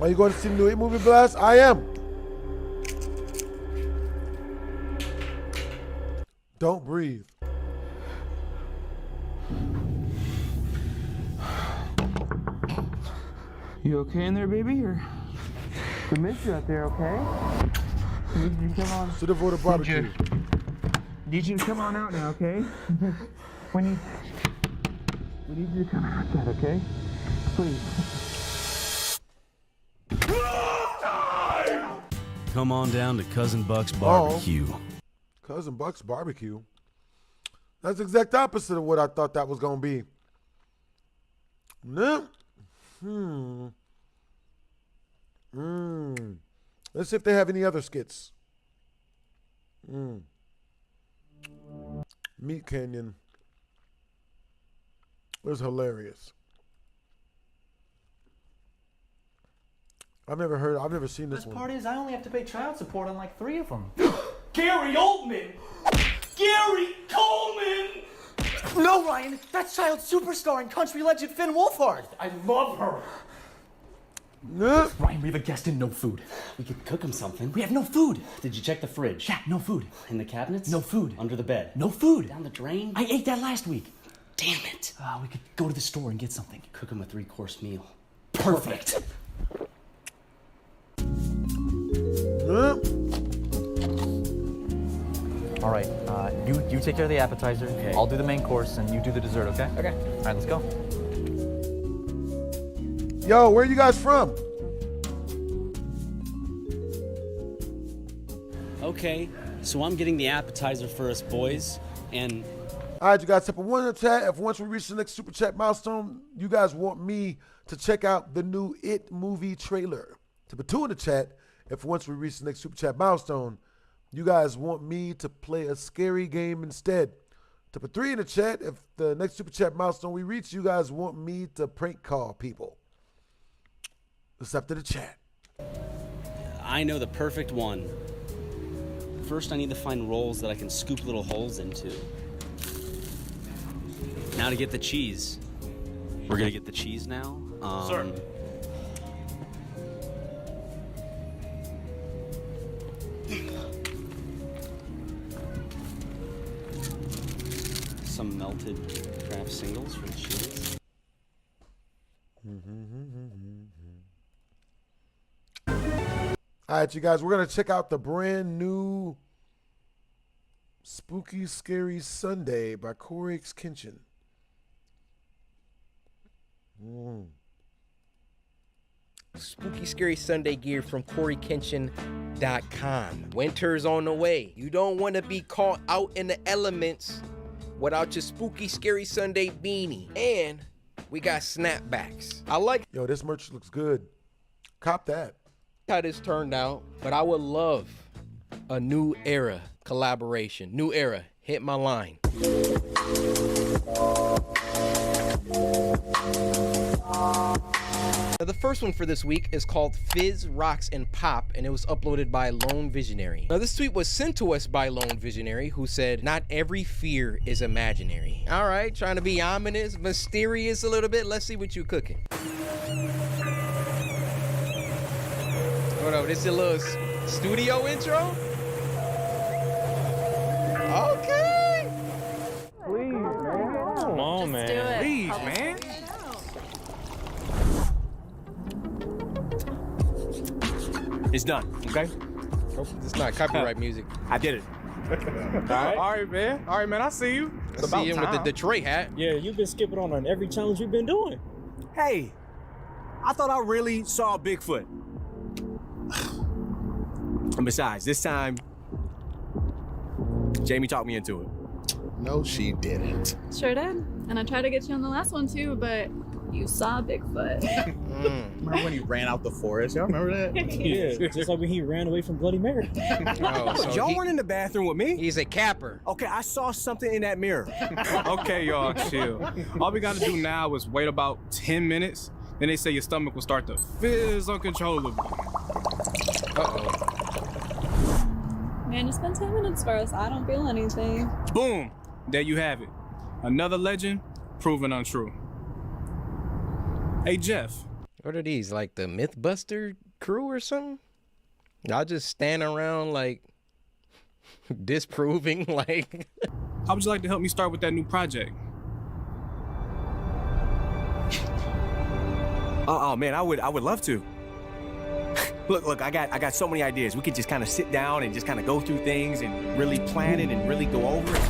Are you going to see the new It movie, Blast? I am. Don't breathe. You okay in there, baby? Or we missed you out there, okay? Need you to come on. To the voter barbecue. Need you to come on out now, okay? we need you to come outside, okay? Please. Come on down to Cousin Buck's barbecue. Cousin Buck's barbecue. That's the exact opposite of what I thought that was gonna be. No. Let's see if they have any other skits. Meat Canyon was hilarious. I've never seen this one. Best part is I only have to pay child support on like 3 of them. Gary Oldman! Gary Coleman! No, Ryan, that's child superstar and country legend Finn Wolfhard. I love her. Ryan, we have a guest and no food. We could cook him something. We have no food. Did you check the fridge? Yeah, no food. In the cabinets? No food. Under the bed? No food. Down the drain? I ate that last week. Damn it. We could go to the store and get something. Cook him a 3-course meal. Perfect. All right, you take care of the appetizer. Okay. I'll do the main course, and you do the dessert, okay? Okay. All right, let's go. Yo, where you guys from? Okay, so I'm getting the appetizer first, boys, and... All right, you guys, step 1 in the chat. If once we reach the next Super Chat milestone, you guys want me to check out the new It movie trailer. Step 2 in the chat. If once we reach the next Super Chat milestone, you guys want me to play a scary game instead. Step 3 in the chat. If the next Super Chat milestone we reach, you guys want me to prank call people. It's up to the chat. I know the perfect one. First, I need to find rolls that I can scoop little holes into. Now to get the cheese. We're gonna get the cheese now. Sir. Some melted craft singles for the cheese. All right, you guys, we're going to check out the brand new Spooky Scary Sunday by Corey Kenshin. Spooky Scary Sunday gear from CoreyKenshin.com. Winter's on the way. You don't want to be caught out in the elements without your Spooky Scary Sunday beanie. And we got snapbacks. I like Yo, this merch looks good. Cop that. how this turned out, but I would love a New Era collaboration. New Era, hit my line. Now, the first one for this week is called Fizz, Rocks, and Pop, and it was uploaded by Lone Visionary. Now, this tweet was sent to us by Lone Visionary, who said, "Not every fear is imaginary." All right, trying to be ominous, mysterious a little bit. Let's see what you cooking. Hold on, this is a little studio intro? Okay. Please, man. Come on, man. do it. Please, Help us man. It's done, okay? Oh, it's not copyright music. I did it. All right, man. All right, man. I see you. I see him with the Detroit hat. Yeah, you've been skipping on every challenge you've been doing. Hey, I thought I really saw Bigfoot. And besides, this time, Jamie talked me into it. No, she didn't. Sure did. And I tried to get you on the last one too, but you saw Bigfoot. Remember when he ran out the forest? Y'all remember that? Yeah, just like when he ran away from Bloody Mary. Oh, so Y'all weren't in the bathroom with me? He's a capper. Okay, I saw something in that mirror. Okay, y'all, chill. All we gotta do now is wait about 10 minutes. Then they say your stomach will start to fizz uncontrollably. Uh-oh. Man, it's been 10 minutes first. I don't feel anything. Boom! There you have it. Another legend proven untrue. Hey, Jeff. What are these, like the Mythbuster crew or something? Y'all just stand around like disproving, like. How would you like to help me start with that new project? Oh man, I would love to. Look, I got so many ideas. We could just kind of sit down and just kind of go through things and really plan it and really go over it.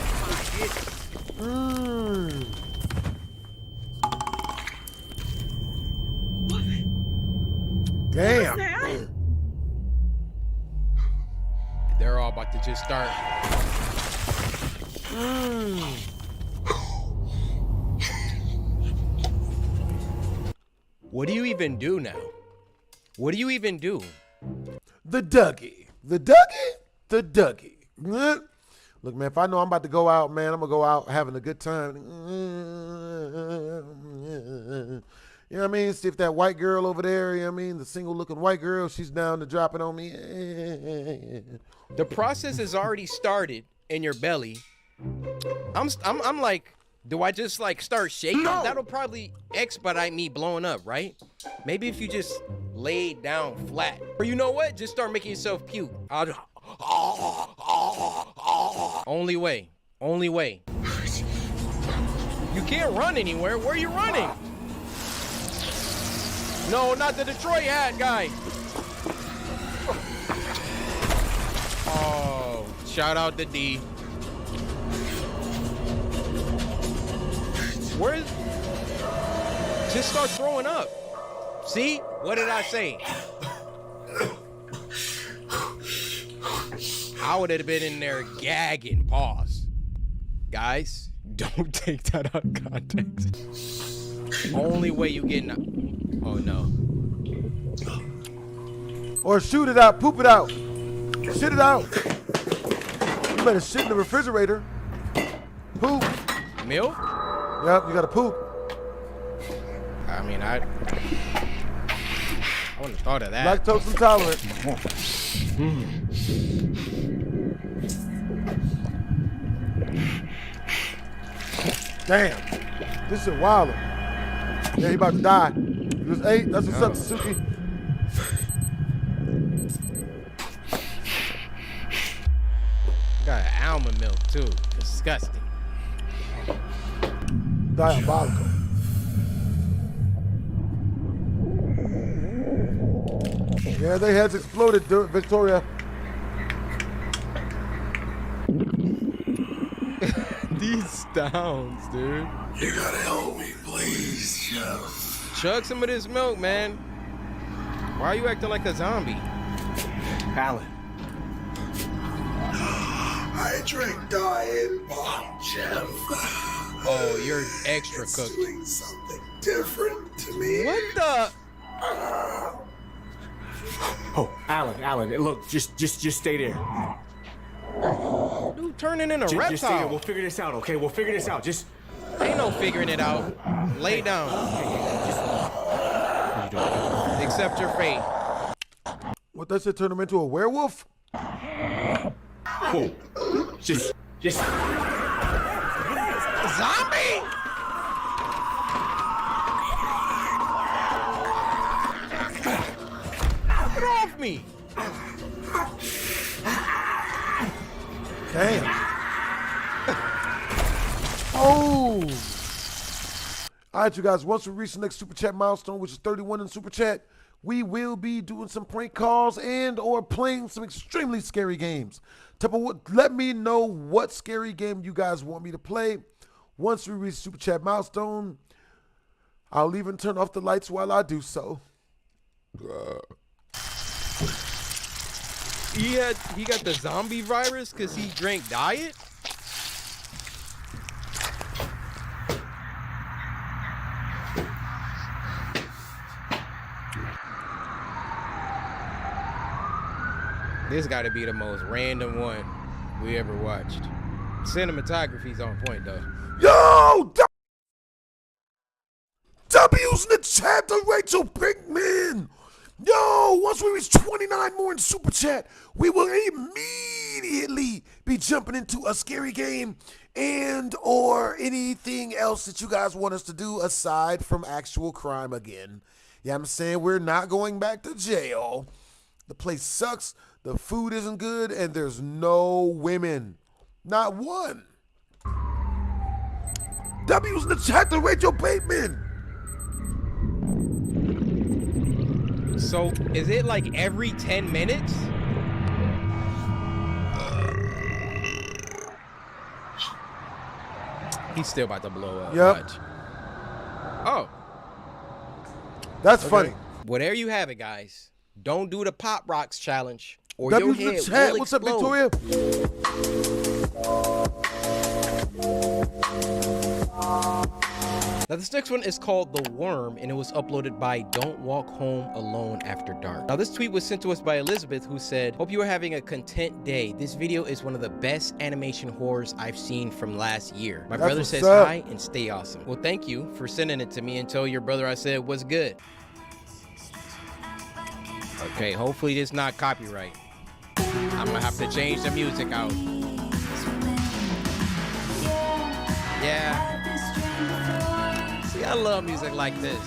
Damn. They're all about to just start. What do you even do now? What do you even do? The Dougie. The Dougie? The Dougie. Look, man, if I know I'm about to go out, man, I'm going to go out having a good time. You know what I mean? See if that white girl over there, you know what I mean? The single-looking white girl, she's down to drop it on me. The process has already started in your belly. I'm like, do I just like start shaking? No. That'll probably expedite me blowing up, right? Maybe if you just lay down flat. Or you know what? Just start making yourself puke. Only way. Only way. You can't run anywhere. Where are you running? No, not the Detroit hat guy. Oh, shout out to D. Where is... Just start throwing up. See? What did I say? I would have been in there gagging. Pause. Guys, don't take that out of context. Only way you get... Oh, no. Or shoot it out, poop it out. Shit it out. You better shit in the refrigerator. Poop. Milk? Yep, you gotta poop. I mean, I wouldn't have thought of that. Lactose intolerant. Damn. This shit wilder. Yeah, he about to die. He was 8. That's what's up, Suki. Got almond milk too. Disgusting. Diabolical. Yeah, their heads exploded, Victoria. downs, dude. You gotta help me, please, Chef. Chug some of this milk, man. Why are you acting like a zombie? Alan. I drink Diet Bomb, Chef. Oh, you're extra It's cooked. doing something different to me. What the? Oh, Alan, look, just stay there. Dude, turning into a Just stay there. reptile. We'll figure this out, okay? We'll figure this out. Just Ain't no figuring it out. Lay down. Accept your fate. What, that shit turn him into a werewolf? Whoa. Just. Zombie? Get off me. Damn. Oh. All right, you guys, once we reach the next Super Chat milestone, which is 31 in Super Chat, we will be doing some prank calls and or playing some extremely scary games. Let me know what scary game you guys want me to play. Once we reach Super Chat milestone, I'll even turn off the lights while I do so. He got the zombie virus because he drank diet? This got to be the most random one we ever watched. Cinematography's on point, though. Yo! W's in the chat to Rachel Pinkman. Yo, once we reach 29 more in Super Chat, we will immediately be jumping into a scary game and or anything else that you guys want us to do aside from actual crime again. Yeah, I'm saying we're not going back to jail. The place sucks, the food isn't good, and there's no women. Not one. W's in the chat to Rachel Bateman. So, is it like every 10 minutes? He's still about to blow up. Yep. Watch. Oh. That's funny. Well, there you have it, guys. Don't do the Pop Rocks challenge or W's your in head the chat. will What's up, explode. Victoria? Now, this next one is called The Worm, and it was uploaded by Don't Walk Home Alone After Dark. Now, this tweet was sent to us by Elizabeth, who said, "Hope you are having a content day. This video is one of the best animation horrors I've seen from last year. My brother says hi and stay awesome." Well, thank you for sending it to me, and tell your brother I said was good. Okay, hopefully this is not copyright. I'm gonna have to change the music out. Yeah. See, I love music like this.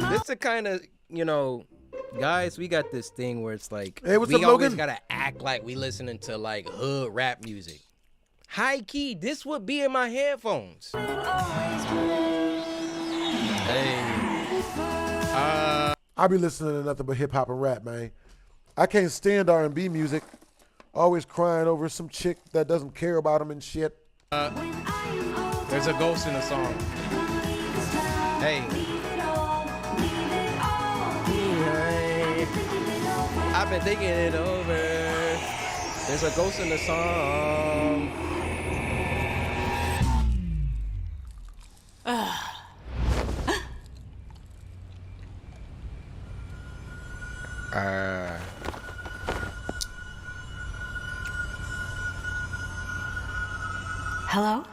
This is the kind of, you know, guys, we got this thing where it's like, hey, what's we up, always Logan? gotta act like we listening to like hood rap music. High key, this would be in my headphones. Hey. I be listening to nothing but hip hop and rap, man. I can't stand R&B music. Always crying over some chick that doesn't care about him and shit. There's a ghost in the song. Hey. I've been thinking it over. There's a ghost in the song. Hello?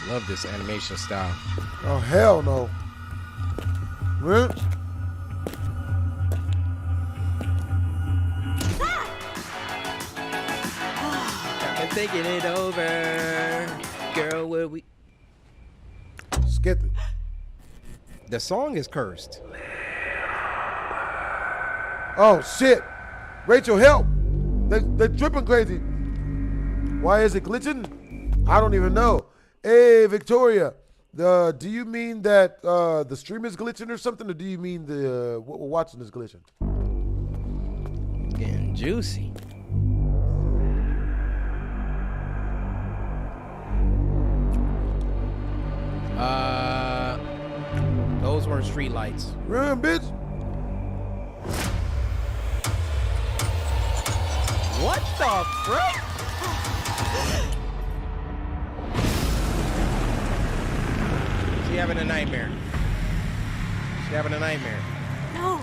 Love this animation style. Oh, hell no. Huh? I've been thinking it over. Girl, where we... Skip it. The song is cursed. Oh, shit. Rachel, help. They're dripping crazy. Why is it glitching? I don't even know. Hey, Victoria. Do you mean that the stream is glitching or something? Or do you mean the what we're watching is glitching? Getting juicy. Those weren't street lights. Run, bitch. What the frick? She having a nightmare. She having a nightmare. No.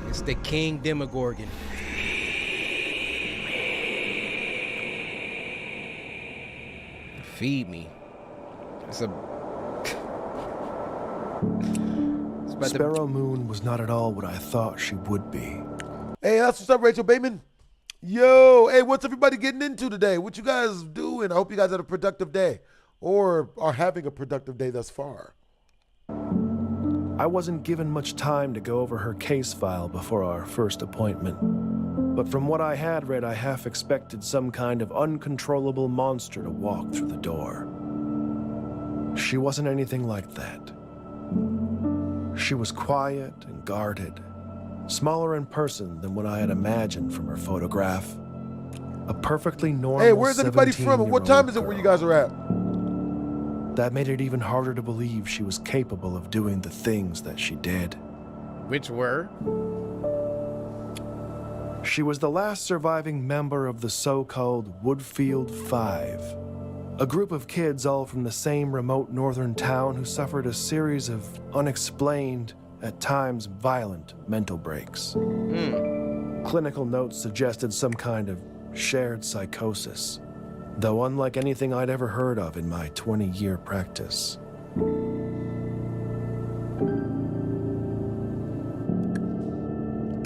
It's the King Demogorgon. Feed me. It's a... Sparrow Moon was not at all what I thought she would be. Hey, that's what's up, Rachel Bateman. Yo, hey, what's everybody getting into today? What you guys doing? I hope you guys had a productive day or are having a productive day thus far. I wasn't given much time to go over her case file before our first appointment. But from what I had read, I half expected some kind of uncontrollable monster to walk through the door. She wasn't anything like that. She was quiet and guarded, smaller in person than what I had imagined from her photograph. A perfectly normal. Hey, where's everybody from and what time is it where you guys are at? That made it even harder to believe she was capable of doing the things that she did. Which were? She was the last surviving member of the so-called Woodfield Five, a group of kids all from the same remote northern town who suffered a series of unexplained, at times violent, mental breaks. Clinical notes suggested some kind of shared psychosis, though unlike anything I'd ever heard of in my 20-year practice.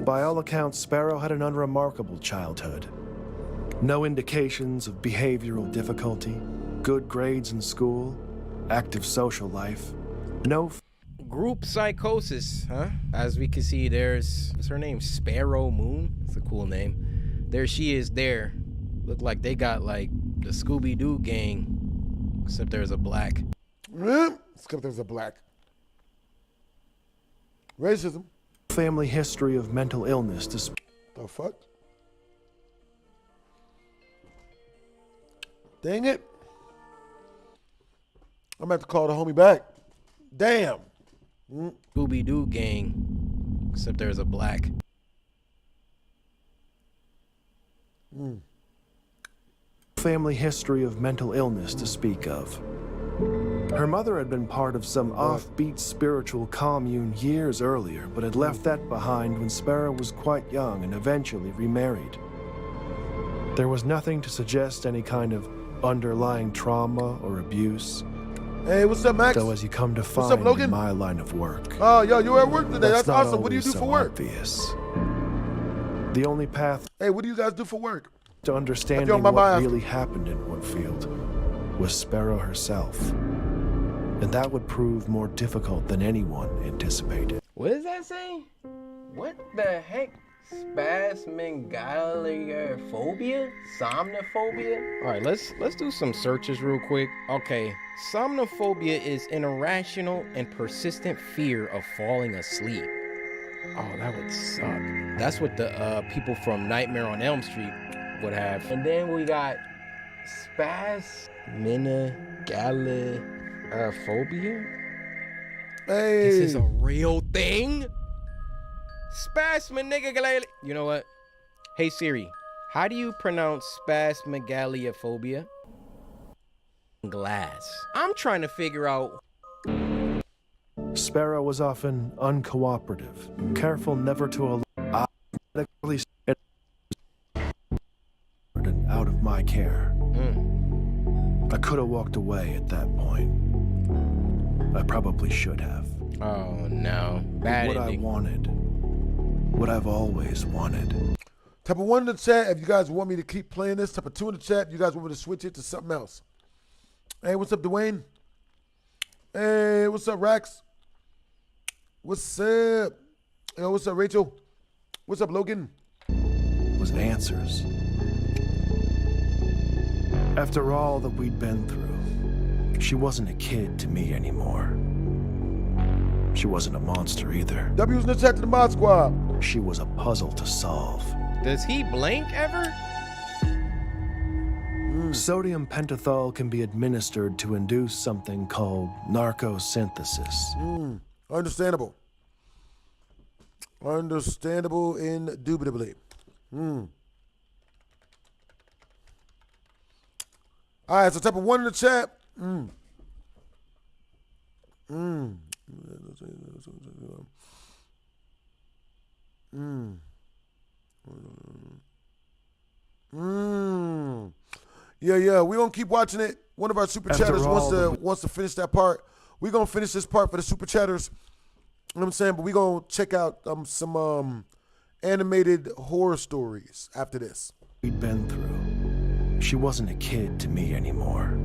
By all accounts, Sparrow had an unremarkable childhood. No indications of behavioral difficulty, good grades in school, active social life, no Group psychosis, huh? As we can see, there's, what's her name? Sparrow Moon? It's a cool name. There she is there. Look like they got like the Scooby-Doo gang, except there's a black. Except there's a black. Racism. Family history of mental illness to the fuck? Dang it. I'm gonna have to call the homie back. Damn. Scooby-Doo gang, except there's a black. Family history of mental illness to speak of. Her mother had been part of some offbeat spiritual commune years earlier, but had left that behind when Sparrow was quite young and eventually remarried. There was nothing to suggest any kind of underlying trauma or abuse. Hey, what's up, Max? Though as you come to What's up, find Logan? in my line of work. Oh, yo, you're at work today. That's not awesome. What do you always do so for work? Obvious. The only path Hey, what do you guys do for work? to understanding my what mind. really happened in Woodfield was Sparrow herself. And that would prove more difficult than anyone anticipated. What does that say? What the heck? Spasmegalophobia? Somnophobia? All right, let's do some searches real quick. Okay, somnophobia is an irrational and persistent fear of falling asleep. Oh, that would suck. That's what the people from Nightmare on Elm Street would have. And then we got spasmegalophobia. Hey, this is a real thing. Spasmegalophobia. You know what? Hey Siri, how do you pronounce spasmegalophobia? Glass. I'm trying to figure out. Sparrow was often uncooperative, careful never to allow out of my care. I could have walked away at that point. I probably should have. Oh no. Bad what ending. I wanted. What I've always wanted. Type of 1 in the chat if you guys want me to keep playing this. Type of 2 in the chat if you guys want me to switch it to something else. Hey, what's up, Dwayne? Hey, what's up, Rax? What's up? Yo, what's up, Rachel? What's up, Logan? Was answers. After all that we'd been through, she wasn't a kid to me anymore. She wasn't a monster either. W's in the chat to the mod squad. She was a puzzle to solve. Does he blink ever? Sodium pentothal can be administered to induce something called narcosynthesis. Understandable. Understandable, indubitably. All right, so type of 1 in the chat. Yeah, we're gonna keep watching it. One of our super chatters wants to finish that part. We're gonna finish this part for the super chatters. You know what I'm saying? But we're gonna check out some animated horror stories after this. We'd been through. She wasn't a kid to me anymore.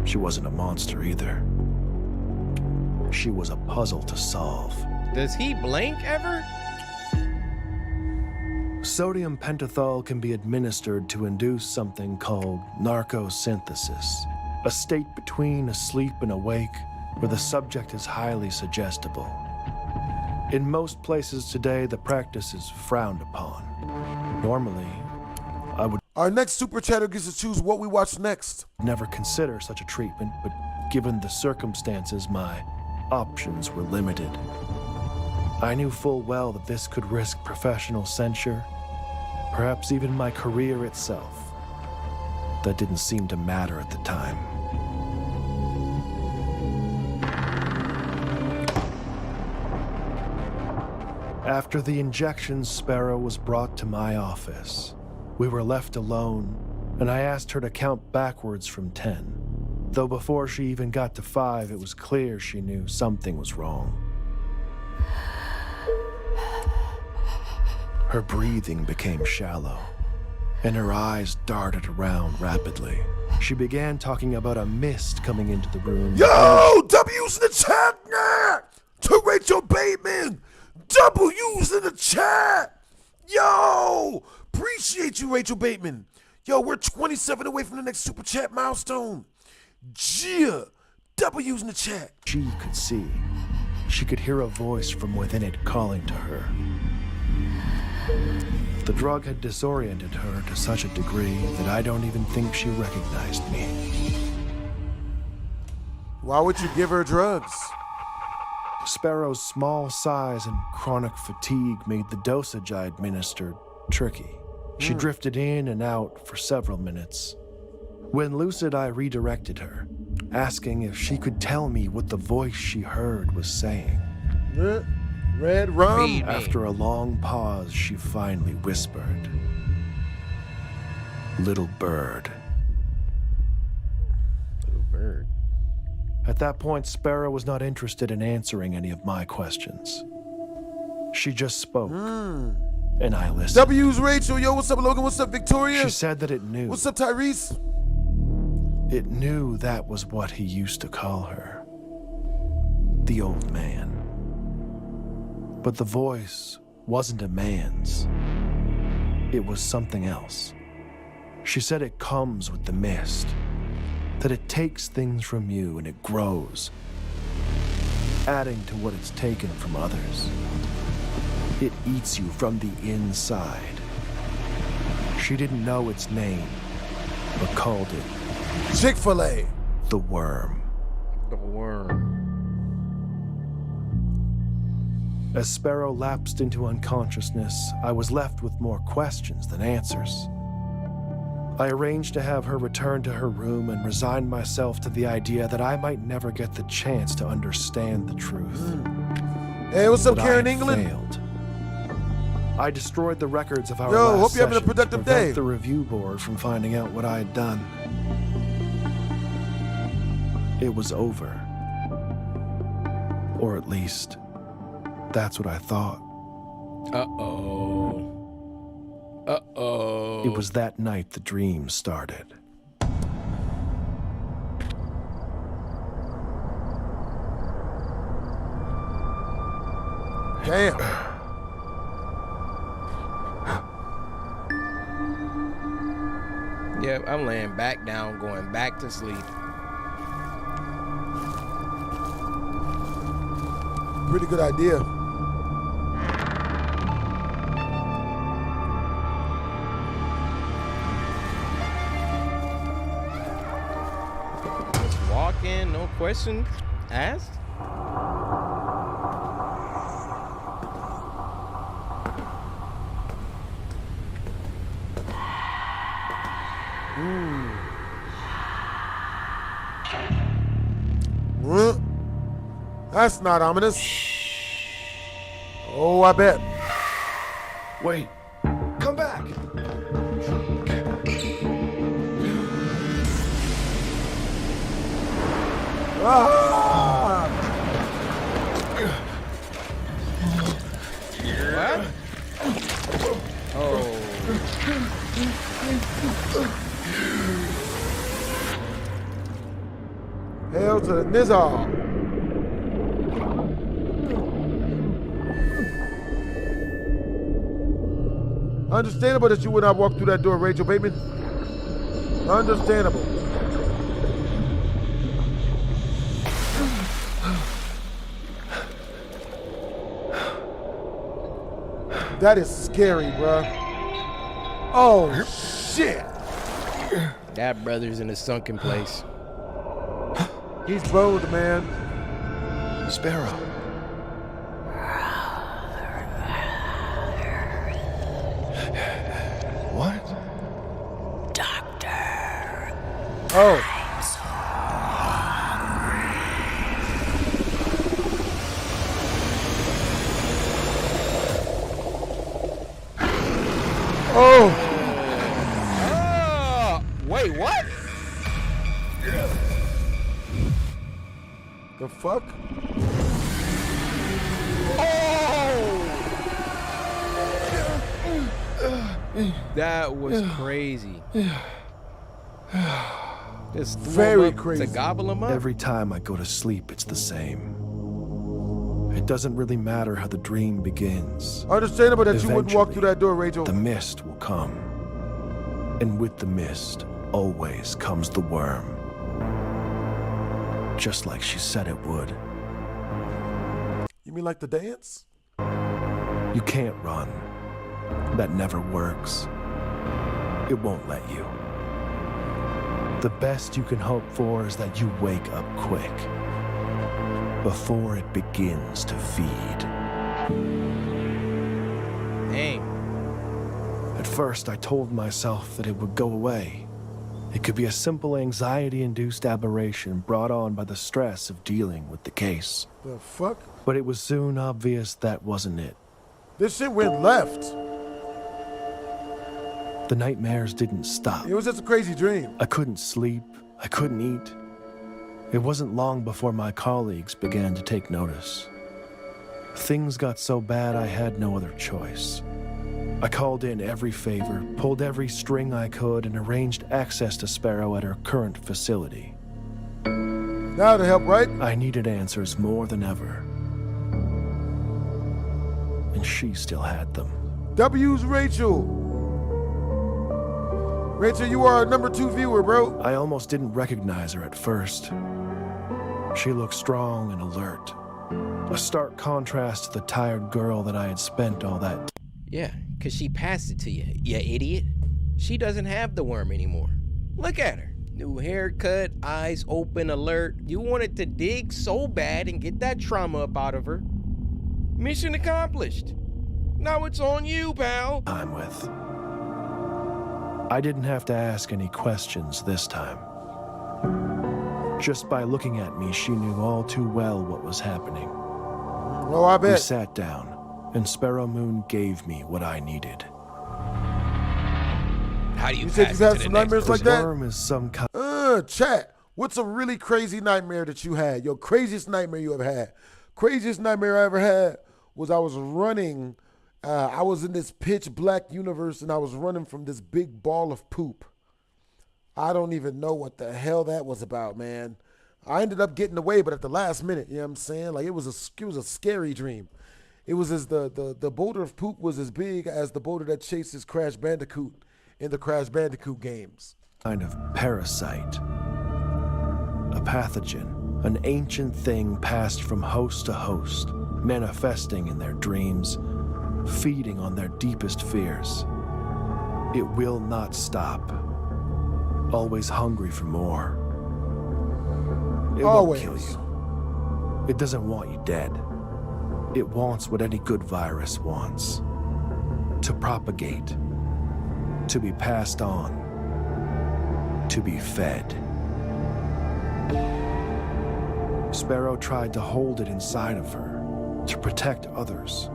She wasn't a monster either. She was a puzzle to solve. Does he blink ever? Sodium pentothal can be administered to induce something called narcosynthesis, a state between asleep and awake where the subject is highly suggestible. In most places today, the practice is frowned upon. Normally, I would... Our next super chatter gets to choose what we watch next. Never consider such a treatment, but given the circumstances, my options were limited. I knew full well that this could risk professional censure, perhaps even my career itself. That didn't seem to matter at the time. After the injection, Sparrow was brought to my office. We were left alone, and I asked her to count backwards from 10. Though before she even got to 5, it was clear she knew something was wrong. Her breathing became shallow, and her eyes darted around rapidly. She began talking about a mist coming into the room. Yo, W's in the chat now! To Rachel Bateman! W's in the chat! Yo! Appreciate you, Rachel Bateman. Yo, we're 27 away from the next super chat milestone. Yeah! W's in the chat. She could see. She could hear a voice from within it calling to her. The drug had disoriented her to such a degree that I don't even think she recognized me. Why would you give her drugs? Sparrow's small size and chronic fatigue made the dosage I administered tricky. She drifted in and out for several minutes. When lucid, I redirected her, asking if she could tell me what the voice she heard was saying. Red rum. After a long pause, she finally whispered, "Little bird." Little bird. At that point, Sparrow was not interested in answering any of my questions. She just spoke, and I listened. W's Rachel. Yo, what's up, Logan? What's up, Victoria? She said that it knew. What's up, Tyrese? It knew that was what he used to call her. The old man. But the voice wasn't a man's. It was something else. She said it comes with the mist, that it takes things from you and it grows, adding to what it's taken from others. It eats you from the inside. She didn't know its name, but called it Chick-fil-A. The worm. The worm. As Sparrow lapsed into unconsciousness, I was left with more questions than answers. I arranged to have her return to her room and resigned myself to the idea that I might never get the chance to understand the truth. Hey, what's up, But Karen I England? Failed. I destroyed the records of our Yo, last hope you're having a session productive to prevent day. the review board from finding out what I had done. It was over. Or at least, that's what I thought. Uh-oh. Uh-oh. It was that night the dream started. Damn. Yeah, I'm laying back down, going back to sleep. Pretty good idea. question asked? That's not ominous. Oh, I bet. Wait. Come back. Ah! What? Oh. Hail to the Nizar. Understandable that you would not walk through that door, Rachel Bateman. Understandable. That is scary, bruh. Oh, shit. That brother's in a sunken place. He's boned, man. Sparrow. What? Oh. Oh. Wait, what? The fuck? That was crazy. Just very crazy. To gobble him up. Every time I go to sleep, it's the same. It doesn't really matter how the dream begins. Understandable that you wouldn't walk through that door, Rachel. The mist will come. And with the mist, always comes the worm. Just like she said it would. You mean like the dance? You can't run. That never works. It won't let you. The best you can hope for is that you wake up quick, before it begins to feed. Dang. At first, I told myself that it would go away. It could be a simple anxiety-induced aberration brought on by the stress of dealing with the case. The fuck? But it was soon obvious that wasn't it. This shit went left. The nightmares didn't stop. It was just a crazy dream. I couldn't sleep. I couldn't eat. It wasn't long before my colleagues began to take notice. Things got so bad I had no other choice. I called in every favor, pulled every string I could, and arranged access to Sparrow at her current facility. Now to help, right? I needed answers more than ever. And she still had them. W's Rachel. Rachel, you are our #2 viewer, bro. I almost didn't recognize her at first. She looked strong and alert. A stark contrast to the tired girl that I had spent all that. Yeah, because she passed it to you, you idiot. She doesn't have the worm anymore. Look at her. New haircut, eyes open, alert. You wanted to dig so bad and get that trauma up out of her. Mission accomplished. Now it's on you, pal. I'm with. I didn't have to ask any questions this time. Just by looking at me, she knew all too well what was happening. Oh, I bet. We sat down, and Sparrow Moon gave me what I needed. How do you said you had some nightmares like that? Worm is some kind. Chat. What's a really crazy nightmare that you had? Your craziest nightmare you ever had? Craziest nightmare I ever had was I was running. I was in this pitch black universe and I was running from this big ball of poop. I don't even know what the hell that was about, man. I ended up getting away, but at the last minute, you know what I'm saying? Like it was a scary dream. It was as the boulder of poop was as big as the boulder that chases Crash Bandicoot in the Crash Bandicoot games. Kind of parasite. A pathogen. An ancient thing passed from host to host, manifesting in their dreams, feeding on their deepest fears. It will not stop. Always hungry for more. It Always. won't kill you. It doesn't want you dead. It wants what any good virus wants. To propagate. To be passed on. To be fed. Sparrow tried to hold it inside of her, to protect others.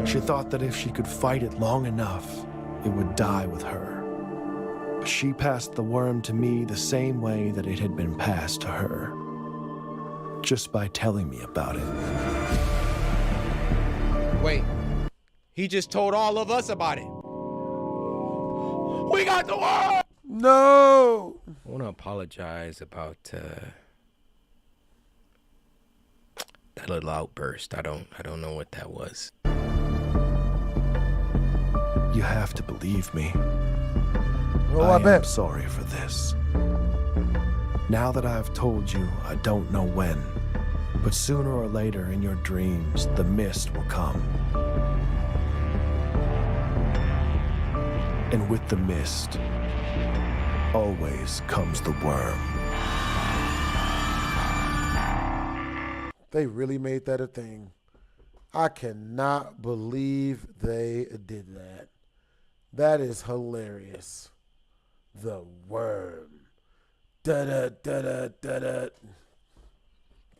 She thought that if she could fight it long enough, it would die with her. But she passed the worm to me the same way that it had been passed to her. Just by telling me about it. Wait, he just told all of us about it. We got the worm! No! I want to apologize about that little outburst. I don't know what that was. You have to believe me. Oh, I am bet. sorry for this. Now that I've told you, I don't know when, but sooner or later in your dreams, the mist will come. And with the mist, always comes the worm. They really made that a thing. I cannot believe they did that. That is hilarious. The worm. Da-da-da-da-da-da.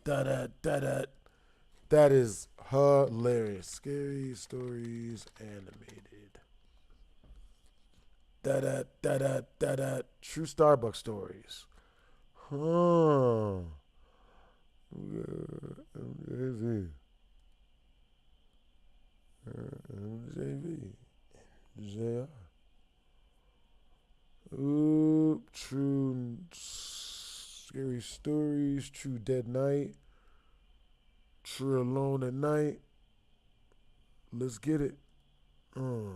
Da-da-da-da. That is hilarious. Scary Stories animated. Da-da-da-da-da-da. True Starbucks stories. Huh. MJV. JR. Ooh, True Scary Stories, True Dead Night, True Alone at Night. Let's get it. True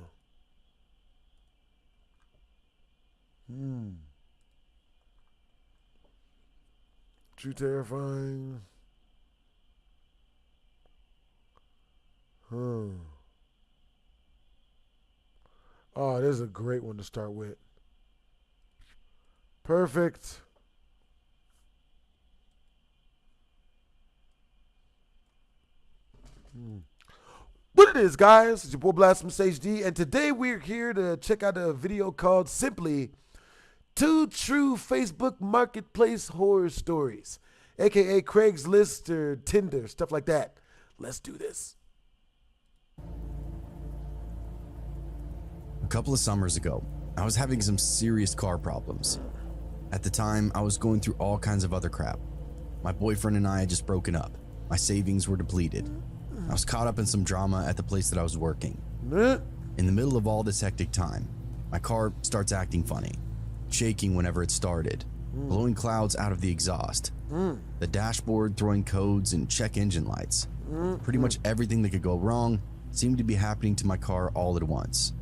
Terrifying. Oh, this is a great one to start with. Perfect. What it is, guys, it's your boy Blasphemous HD, and today we're here to check out a video called simply 2 True Facebook Marketplace Horror Stories, aka Craigslist or Tinder, stuff like that. Let's do this. A couple of summers ago, I was having some serious car problems. At the time, I was going through all kinds of other crap. My boyfriend and I had just broken up. My savings were depleted. I was caught up in some drama at the place that I was working. In the middle of all this hectic time, my car starts acting funny, shaking whenever it started, blowing clouds out of the exhaust, the dashboard throwing codes and check engine lights. Pretty much everything that could go wrong seemed to be happening to my car all at once.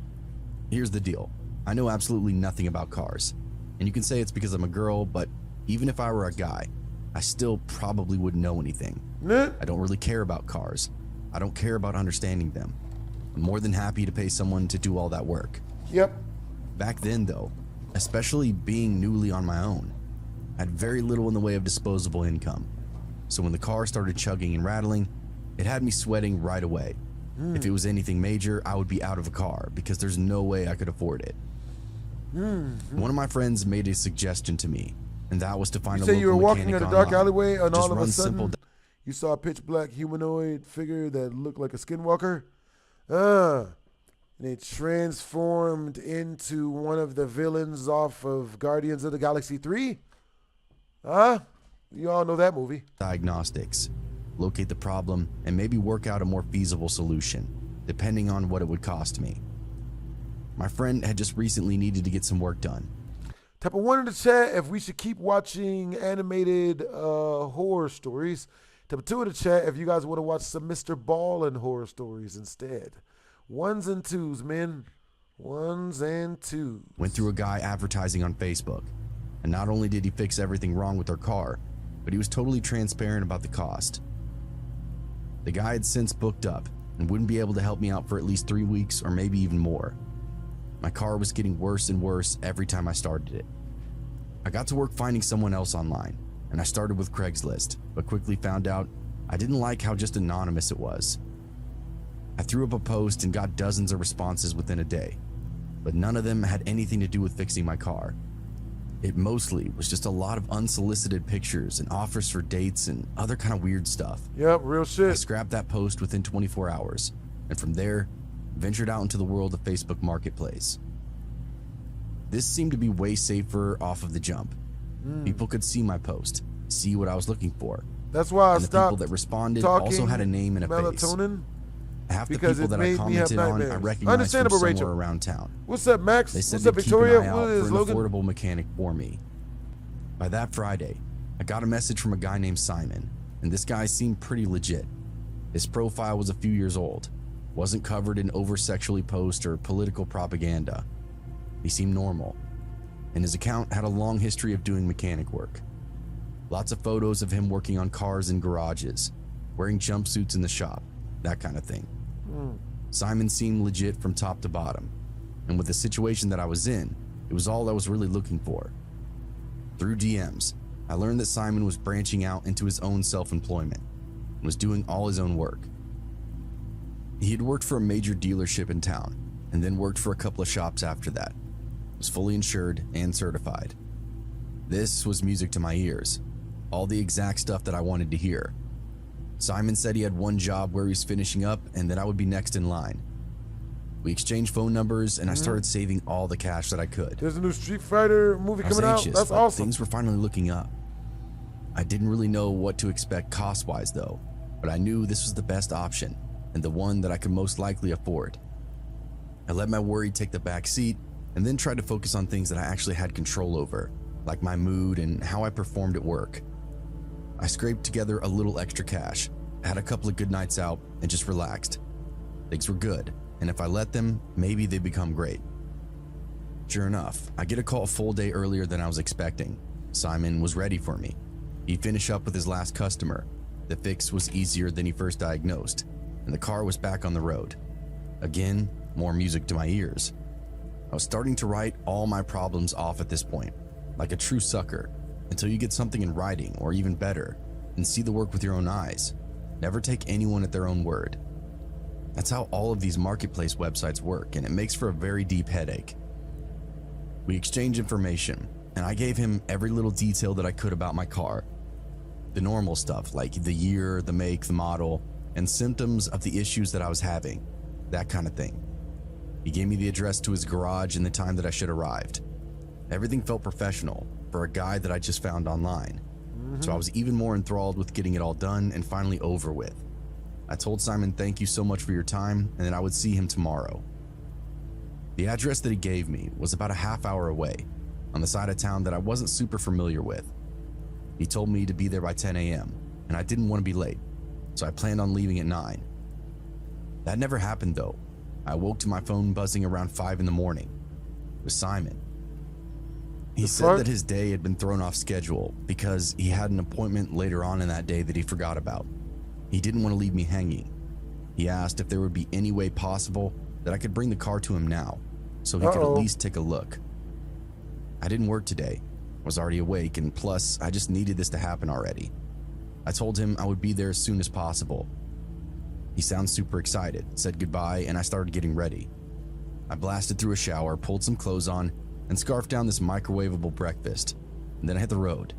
Here's the deal. I know absolutely nothing about cars. And you can say it's because I'm a girl, but even if I were a guy, I still probably wouldn't know anything. I don't really care about cars. I don't care about understanding them. I'm more than happy to pay someone to do all that work. Yep. Back then, though, especially being newly on my own, I had very little in the way of disposable income. So when the car started chugging and rattling, it had me sweating right away. If it was anything major, I would be out of a car because there's no way I could afford it. One of my friends made a suggestion to me, and that was to find a local mechanic. You say you were walking in a dark alleyway, and Just all of a run sudden, simple you saw a pitch black humanoid figure that looked like a skinwalker. And it transformed into one of the villains off of Guardians of the Galaxy 3. You all know that movie. diagnostics, locate the problem, and maybe work out a more feasible solution, depending on what it would cost me. My friend had just recently needed to get some work done. Type of 1 in the chat if we should keep watching animated horror stories. Type of 2 in the chat if you guys want to watch some Mr. Ballin horror stories instead. 1s and 2s, men. 1s and 2s. Went through a guy advertising on Facebook, and not only did he fix everything wrong with their car, but he was totally transparent about the cost. The guy had since booked up and wouldn't be able to help me out for at least 3 weeks or maybe even more. My car was getting worse and worse every time I started it. I got to work finding someone else online, and I started with Craigslist, but quickly found out I didn't like how just anonymous it was. I threw up a post and got dozens of responses within a day, but none of them had anything to do with fixing my car. It mostly was just a lot of unsolicited pictures and offers for dates and other kind of weird stuff. Yep, real shit. I scrapped that post within 24 hours, and from there, ventured out into the world of Facebook Marketplace. This seemed to be way safer off of the jump. People could see my post, see what I was looking for. That's why I and the stopped people that responded talking also had a name and a melatonin. face. Half the Because people it that I made me have commented on, I nightmares. recognized Understandable, from somewhere Rachel. around town. What's up, Max? They said What's up, they'd keep an Victoria? eye out What is for an Logan? affordable mechanic for me. By that Friday, I got a message from a guy named Simon, and this guy seemed pretty legit. His profile was a few years old, wasn't covered in over-sexually posts or political propaganda. He seemed normal, and his account had a long history of doing mechanic work. Lots of photos of him working on cars in garages, wearing jumpsuits in the shop, that kind of thing. Simon seemed legit from top to bottom, and with the situation that I was in, it was all I was really looking for. Through DMs, I learned that Simon was branching out into his own self-employment and was doing all his own work. He had worked for a major dealership in town and then worked for a couple of shops after that. Was fully insured and certified. This was music to my ears, all the exact stuff that I wanted to hear. Simon said he had one job where he was finishing up and that I would be next in line. We exchanged phone numbers and I started saving all the cash that I could. There's a new Street Fighter movie I was coming out. anxious, That's but awesome. things were finally looking up. I didn't really know what to expect cost-wise though, but I knew this was the best option and the one that I could most likely afford. I let my worry take the back seat and then tried to focus on things that I actually had control over, like my mood and how I performed at work. I scraped together a little extra cash, had a couple of good nights out, and just relaxed. Things were good, and if I let them, maybe they become great. Sure enough, I get a call a full day earlier than I was expecting. Simon was ready for me. He'd finish up with his last customer. The fix was easier than he first diagnosed, and the car was back on the road. Again, more music to my ears. I was starting to write all my problems off at this point, like a true sucker, until you get something in writing, or even better, and see the work with your own eyes. Never take anyone at their own word. That's how all of these marketplace websites work, and it makes for a very deep headache. We exchanged information, and I gave him every little detail that I could about my car. The normal stuff, like the year, the make, the model, and symptoms of the issues that I was having, that kind of thing. He gave me the address to his garage and the time that I should arrived. Everything felt professional for a guy that I just found online. So I was even more enthralled with getting it all done and finally over with. I told Simon thank you so much for your time and that I would see him tomorrow. The address that he gave me was about a half hour away, on the side of town that I wasn't super familiar with. He told me to be there by 10 a.m. and I didn't want to be late, so I planned on leaving at 9. That never happened though. I woke to my phone buzzing around 5 in the morning. It was Simon. He said that his day had been thrown off schedule because he had an appointment later on in that day that he forgot about. He didn't want to leave me hanging. He asked if there would be any way possible that I could bring the car to him now, so he could at least take a look. I didn't work today, was already awake, and plus I just needed this to happen already. I told him I would be there as soon as possible. He sounded super excited, said goodbye, and I started getting ready. I blasted through a shower, pulled some clothes on, and scarfed down this microwavable breakfast, and then I hit the road.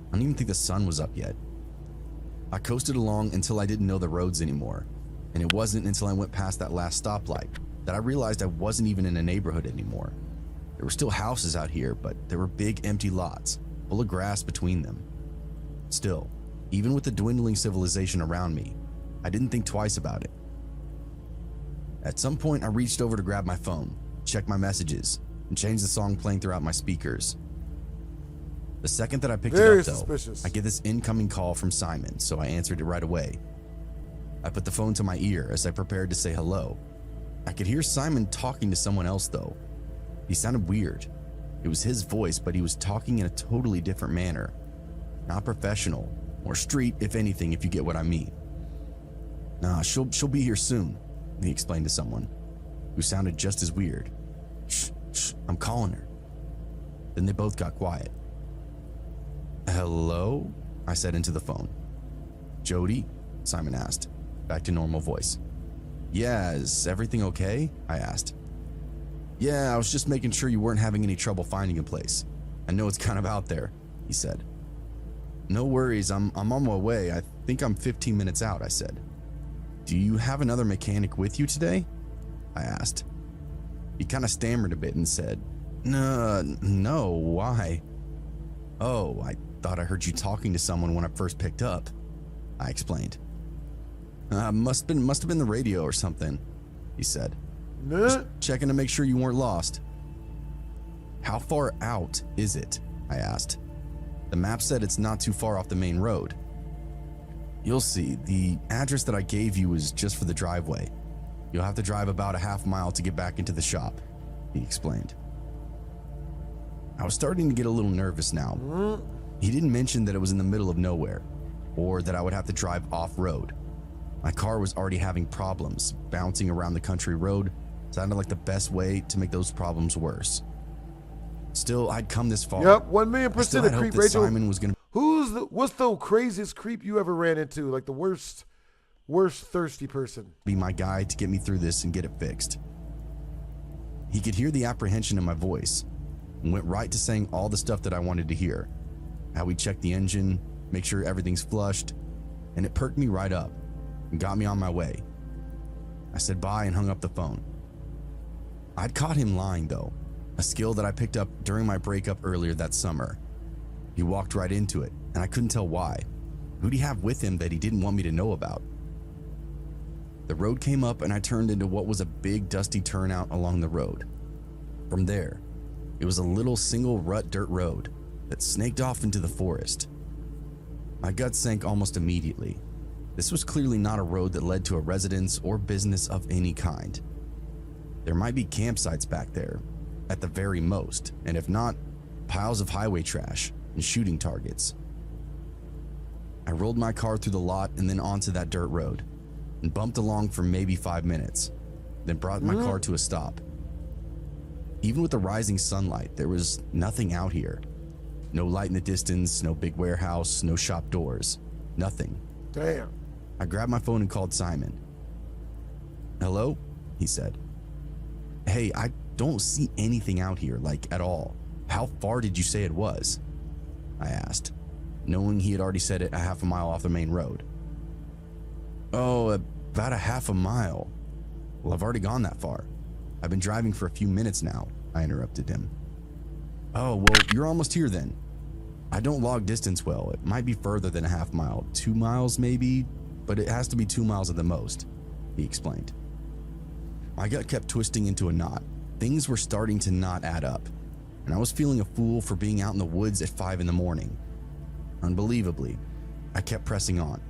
I don't even think the sun was up yet. I coasted along until I didn't know the roads anymore, and it wasn't until I went past that last stoplight that I realized I wasn't even in a neighborhood anymore. There were still houses out here, but there were big empty lots, full of grass between them. Still, even with the dwindling civilization around me, I didn't think twice about it. At some point, I reached over to grab my phone, check my messages, and change the song playing throughout my speakers. The second that I picked it up though, I get this incoming call from Simon, so I answered it right away. I put the phone to my ear as I prepared to say hello. I could hear Simon talking to someone else though. He sounded weird. It was his voice, but he was talking in a totally different manner. Not professional, or street if anything, if you get what I mean. Nah, she'll be here soon, he explained to someone, who sounded just as weird. Shh, I'm calling her. Then they both got quiet. Hello? I said into the phone. Jody? Simon asked, back to normal voice. Yeah, is everything okay? I asked. Yeah, I was just making sure you weren't having any trouble finding a place. I know it's kind of out there, he said. No worries, I'm on my way. I think I'm 15 minutes out, I said. Do you have another mechanic with you today? I asked. He kind of stammered a bit and said, No, why? Oh, I thought I heard you talking to someone when I first picked up, I explained. Must have been the radio or something, he said. Just checking to make sure you weren't lost. How far out is it? I asked. The map said it's not too far off the main road. You'll see, the address that I gave you is just for the driveway. You'll have to drive about a half mile to get back into the shop, he explained. I was starting to get a little nervous now. He didn't mention that it was in the middle of nowhere, or that I would have to drive off-road. My car was already having problems. Bouncing around the country road sounded like the best way to make those problems worse. Still, I'd come this far. Yep, 1,000,000% of creep, Rachel. Simon was gonna. What's the craziest creep you ever ran into? Like the worst thirsty person. Be my guy to get me through this and get it fixed. He could hear the apprehension in my voice and went right to saying all the stuff that I wanted to hear. How we check the engine, make sure everything's flushed, and it perked me right up and got me on my way. I said bye and hung up the phone. I'd caught him lying though, a skill that I picked up during my breakup earlier that summer. He walked right into it, and I couldn't tell why. Who'd he have with him that he didn't want me to know about? The road came up and I turned into what was a big dusty turnout along the road. From there, it was a little single rut dirt road that snaked off into the forest. My gut sank almost immediately. This was clearly not a road that led to a residence or business of any kind. There might be campsites back there, at the very most, and if not, piles of highway trash and shooting targets. I rolled my car through the lot and then onto that dirt road and bumped along for maybe 5 minutes, then brought my car to a stop. Even with the rising sunlight, there was nothing out here. No light in the distance, no big warehouse, no shop doors, nothing. Damn. I grabbed my phone and called Simon. Hello? He said. Hey, I don't see anything out here, like at all. How far did you say it was? I asked, knowing he had already said it a half a mile off the main road. Oh, about a half a mile. Well, I've already gone that far. I've been driving for a few minutes now, I interrupted him. Oh, well, you're almost here then. I don't log distance well. It might be further than a half mile, 2 miles maybe, but it has to be 2 miles at the most, he explained. My gut kept twisting into a knot. Things were starting to not add up, and I was feeling a fool for being out in the woods at 5 in the morning. Unbelievably, I kept pressing on,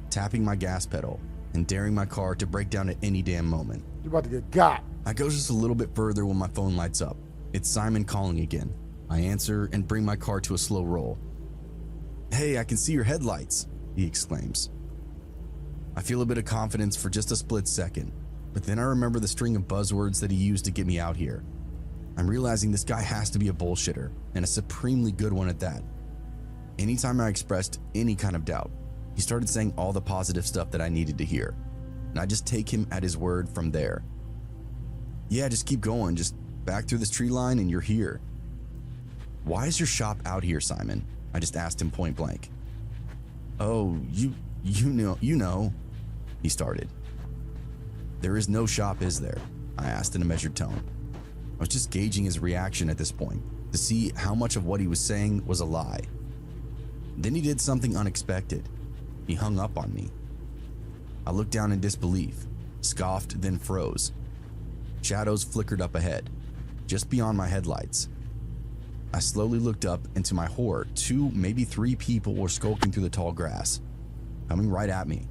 tapping my gas pedal and daring my car to break down at any damn moment. You're about to get got. I go just a little bit further when my phone lights up. It's Simon calling again. I answer and bring my car to a slow roll. Hey, I can see your headlights, he exclaims. I feel a bit of confidence for just a split second, but then I remember the string of buzzwords that he used to get me out here. I'm realizing this guy has to be a bullshitter, and a supremely good one at that. Anytime I expressed any kind of doubt, he started saying all the positive stuff that I needed to hear, and I just take him at his word from there. Yeah, just keep going, just back through this tree line and you're here. Why is your shop out here, Simon? I just asked him point blank. Oh, you know, he started. There is no shop, is there? I asked in a measured tone. I was just gauging his reaction at this point to see how much of what he was saying was a lie. Then he did something unexpected. He hung up on me. I looked down in disbelief, scoffed, then froze. Shadows flickered up ahead, just beyond my headlights. I slowly looked up, and to my horror, 2, maybe 3 people were skulking through the tall grass, coming right at me.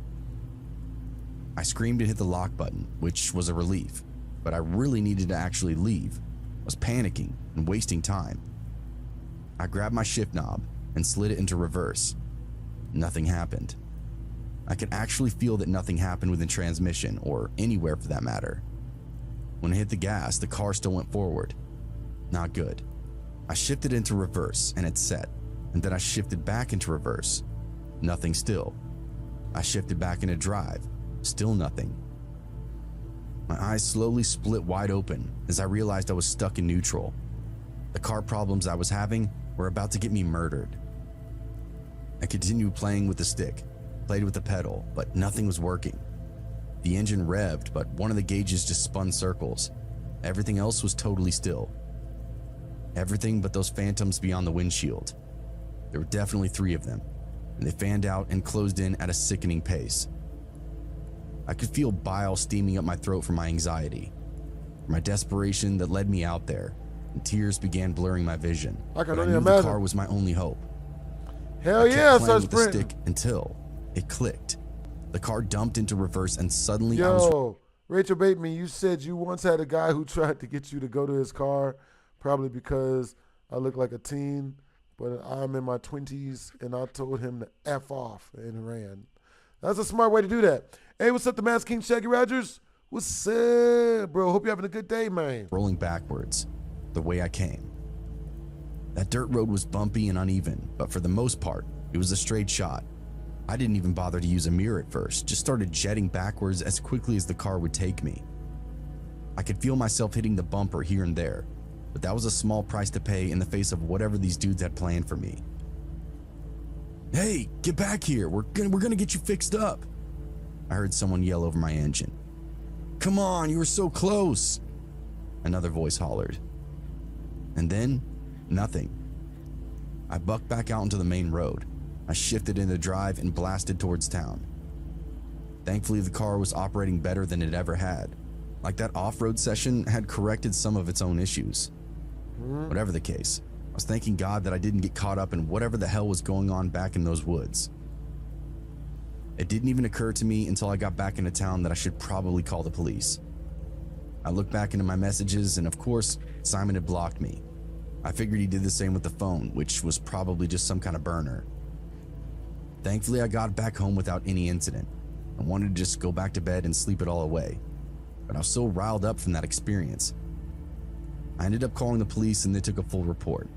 I screamed and hit the lock button, which was a relief, but I really needed to actually leave. I was panicking and wasting time. I grabbed my shift knob and slid it into reverse. Nothing happened. I could actually feel that nothing happened within transmission, or anywhere for that matter. When I hit the gas, the car still went forward. Not good. I shifted into reverse and it set, and then I shifted back into reverse. Nothing still. I shifted back into drive. Still nothing. My eyes slowly split wide open as I realized I was stuck in neutral. The car problems I was having were about to get me murdered. I continued playing with the stick, played with the pedal, but nothing was working. The engine revved, but one of the gauges just spun circles. Everything else was totally still. Everything but those phantoms beyond the windshield. There were definitely 3 of them, and they fanned out and closed in at a sickening pace. I could feel bile steaming up my throat from my anxiety, from my desperation that led me out there, and tears began blurring my vision. I can But only knew imagine. the car was my only hope. Hell I kept yeah, playing starts with the sprinting. stick until it clicked. The car dumped into reverse, and suddenly I was Yo, Rachel Bateman, you said you once had a guy who tried to get you to go to his car, probably because I look like a teen, but I'm in my 20s, and I told him to F off and ran. That's a smart way to do that. Hey, what's up, the Masked King Shaggy Rogers? What's up, bro? Hope you're having a good day, man. rolling backwards, the way I came. That dirt road was bumpy and uneven, but for the most part, it was a straight shot. I didn't even bother to use a mirror at first, just started jetting backwards as quickly as the car would take me. I could feel myself hitting the bumper here and there, but that was a small price to pay in the face of whatever these dudes had planned for me. Hey, get back here, we're gonna get you fixed up. I heard someone yell over my engine. Come on, you were so close. Another voice hollered. And then, nothing. I bucked back out into the main road. I shifted into drive and blasted towards town. Thankfully, the car was operating better than it ever had. Like that off-road session had corrected some of its own issues. Whatever the case, I was thanking God that I didn't get caught up in whatever the hell was going on back in those woods. It didn't even occur to me until I got back into town that I should probably call the police. I looked back into my messages, and of course, Simon had blocked me. I figured he did the same with the phone, which was probably just some kind of burner. Thankfully, I got back home without any incident. I wanted to just go back to bed and sleep it all away, but I was so riled up from that experience. I ended up calling the police, and they took a full report.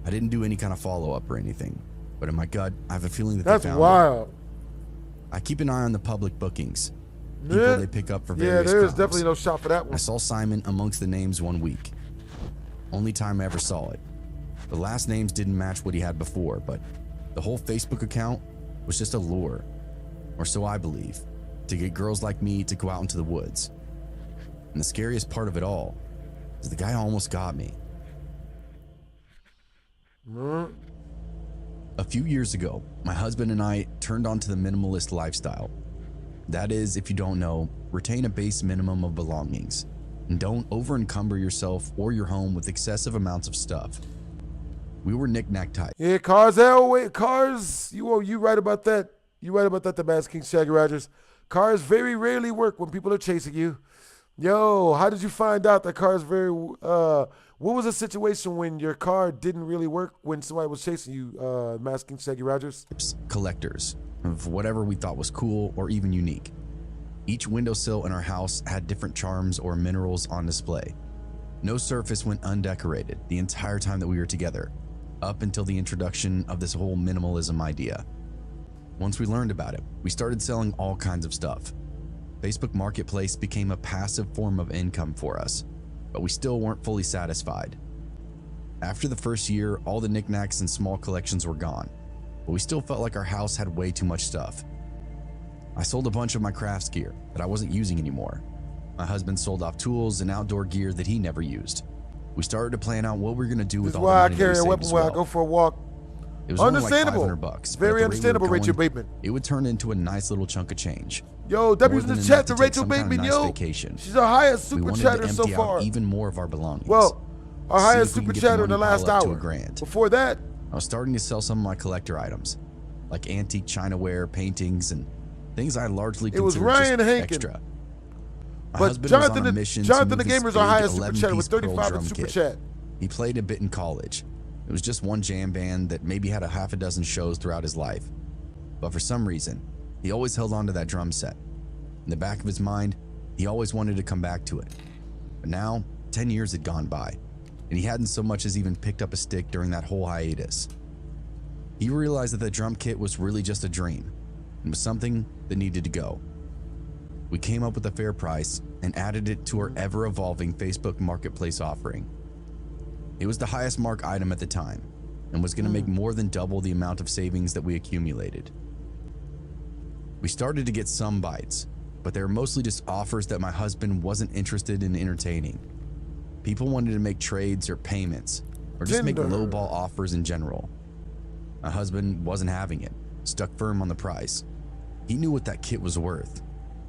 I didn't do any kind of follow-up or anything, but in my gut, I have a feeling that That's they found wild. it. I keep an eye on the public bookings, people they pick up for Yeah, various there's crimes. definitely no shot for that one. I saw Simon amongst the names one week. Only time I ever saw it. The last names didn't match what he had before, but the whole Facebook account was just a lure, or so I believe, to get girls like me to go out into the woods. And the scariest part of it all is the guy almost got me. A few years ago, my husband and I turned onto the minimalist lifestyle. That is, if you don't know, retain a base minimum of belongings, and don't over-encumber yourself or your home with excessive amounts of stuff. We were knick-knack type. Yeah, cars, you right about that. You right about that, the Masked King Shaggy Rogers. Cars very rarely work when people are chasing you. Yo, how did you find out that cars what was the situation when your car didn't really work when somebody was chasing you, Masked King Shaggy Rogers? Collectors of whatever we thought was cool or even unique. Each windowsill in our house had different charms or minerals on display. No surface went undecorated the entire time that we were together, up until the introduction of this whole minimalism idea. Once we learned about it, we started selling all kinds of stuff. Facebook Marketplace became a passive form of income for us, but we still weren't fully satisfied. After the first year, all the knickknacks and small collections were gone, but we still felt like our house had way too much stuff. I sold a bunch of my crafts gear that I wasn't using anymore. My husband sold off tools and outdoor gear that he never used. We started to plan out what we were going to do with all the money that we saved as well. This is why I carry a weapon when I go for a walk. It was only like Understandable. $500, but at Very the rate we were understandable, going, Rachel Bateman. It would turn into a nice little chunk of change. Yo, W's in More the than chat enough to take Rachel some kind of Bateman, nice yo. vacation. She's our highest We super wanted chatter to so empty out far. even more of our belongings. Well, our See highest if we can super get the chatter in the money last pile up to hour. $1,000. Before that, I was starting to sell some of my collector items, like antique chinaware, paintings, and things I largely it was considered Ryan just Hankin. extra. My But husband was on Jonathan a the mission to Jonathan the move his Gamer is our big highest super chatter with 11-piece pearl 35 in drum super kit. chat. He played a bit in college. It was just one jam band that maybe had a half a dozen shows throughout his life. But for some reason, he always held on to that drum set. In the back of his mind, he always wanted to come back to it. But now, 10 years had gone by, and he hadn't so much as even picked up a stick during that whole hiatus. He realized that the drum kit was really just a dream and was something that needed to go. We came up with a fair price and added it to our ever-evolving Facebook Marketplace offering. It was the highest mark item at the time and was going to make more than double the amount of savings that we accumulated. We started to get some bites, but they were mostly just offers that my husband wasn't interested in entertaining. People wanted to make trades or payments, or just make lowball offers in general. My husband wasn't having it, stuck firm on the price. He knew what that kit was worth,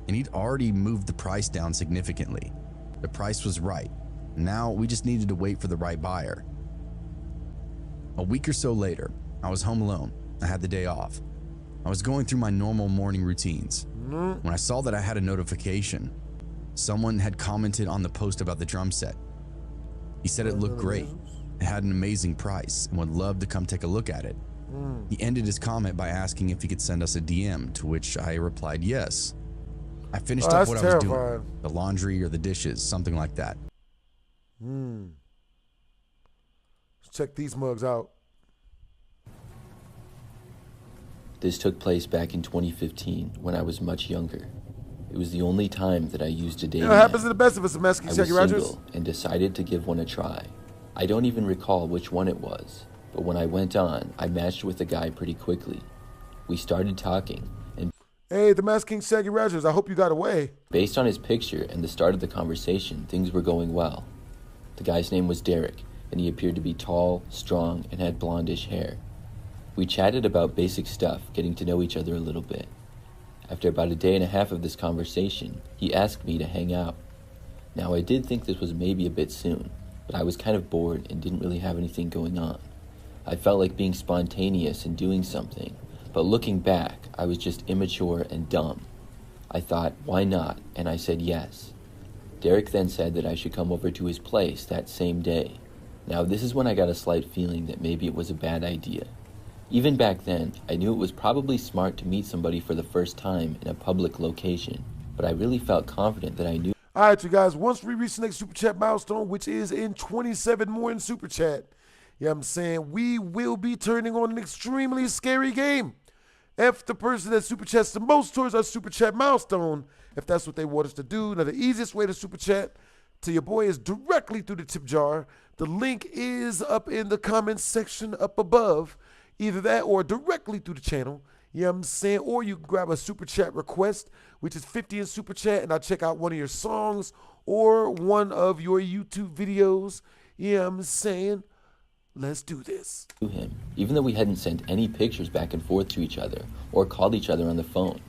and he'd already moved the price down significantly. The price was right. Now we just needed to wait for the right buyer. A week or so later, I was home alone. I had the day off. I was going through my normal morning routines when I saw that I had a notification. Someone had commented on the post about the drum set. He said it looked great. It had an amazing price and would love to come take a look at it. He ended his comment by asking if he could send us a DM, to which I replied yes. I finished up what I was doing, the laundry or the dishes, something like that. Let's check these mugs out. This took place back in 2015 when I was much younger. It was the only time that I used a dating app. It happens to the best of us, a Mesky Shaggy Rogers. I was single and decided to give one a try. I don't even recall which one it was, but when I went on, I matched with a guy pretty quickly. We started talking, and hey, the Masked King Shaggy Rogers, I hope you got away. Based on his picture and the start of the conversation, things were going well. The guy's name was Derek, and he appeared to be tall, strong, and had blondish hair. We chatted about basic stuff, getting to know each other a little bit. After about a day and a half of this conversation, he asked me to hang out. Now, I did think this was maybe a bit soon, but I was kind of bored and didn't really have anything going on. I felt like being spontaneous and doing something, but looking back, I was just immature and dumb. I thought, why not? And I said yes. Derek then said that I should come over to his place that same day. Now, this is when I got a slight feeling that maybe it was a bad idea. Even back then, I knew it was probably smart to meet somebody for the first time in a public location, but I really felt confident that I knew. All right, you guys, once we reach the next Super Chat milestone, which is in 27 more in Super Chat, you know what I'm saying, we will be turning on an extremely scary game. If the person that Super Chats the most towards our Super Chat milestone, if that's what they want us to do. Now, the easiest way to Super Chat to your boy is directly through the tip jar. The link is up in the comments section up above. Either that or directly through the channel, you know what I'm saying? Or you can grab a Super Chat request, which is 50 in Super Chat, and I'll check out one of your songs or one of your YouTube videos. You know what I'm saying? Let's do this. Him, even though we hadn't sent any pictures back and forth to each other or called each other on the phone.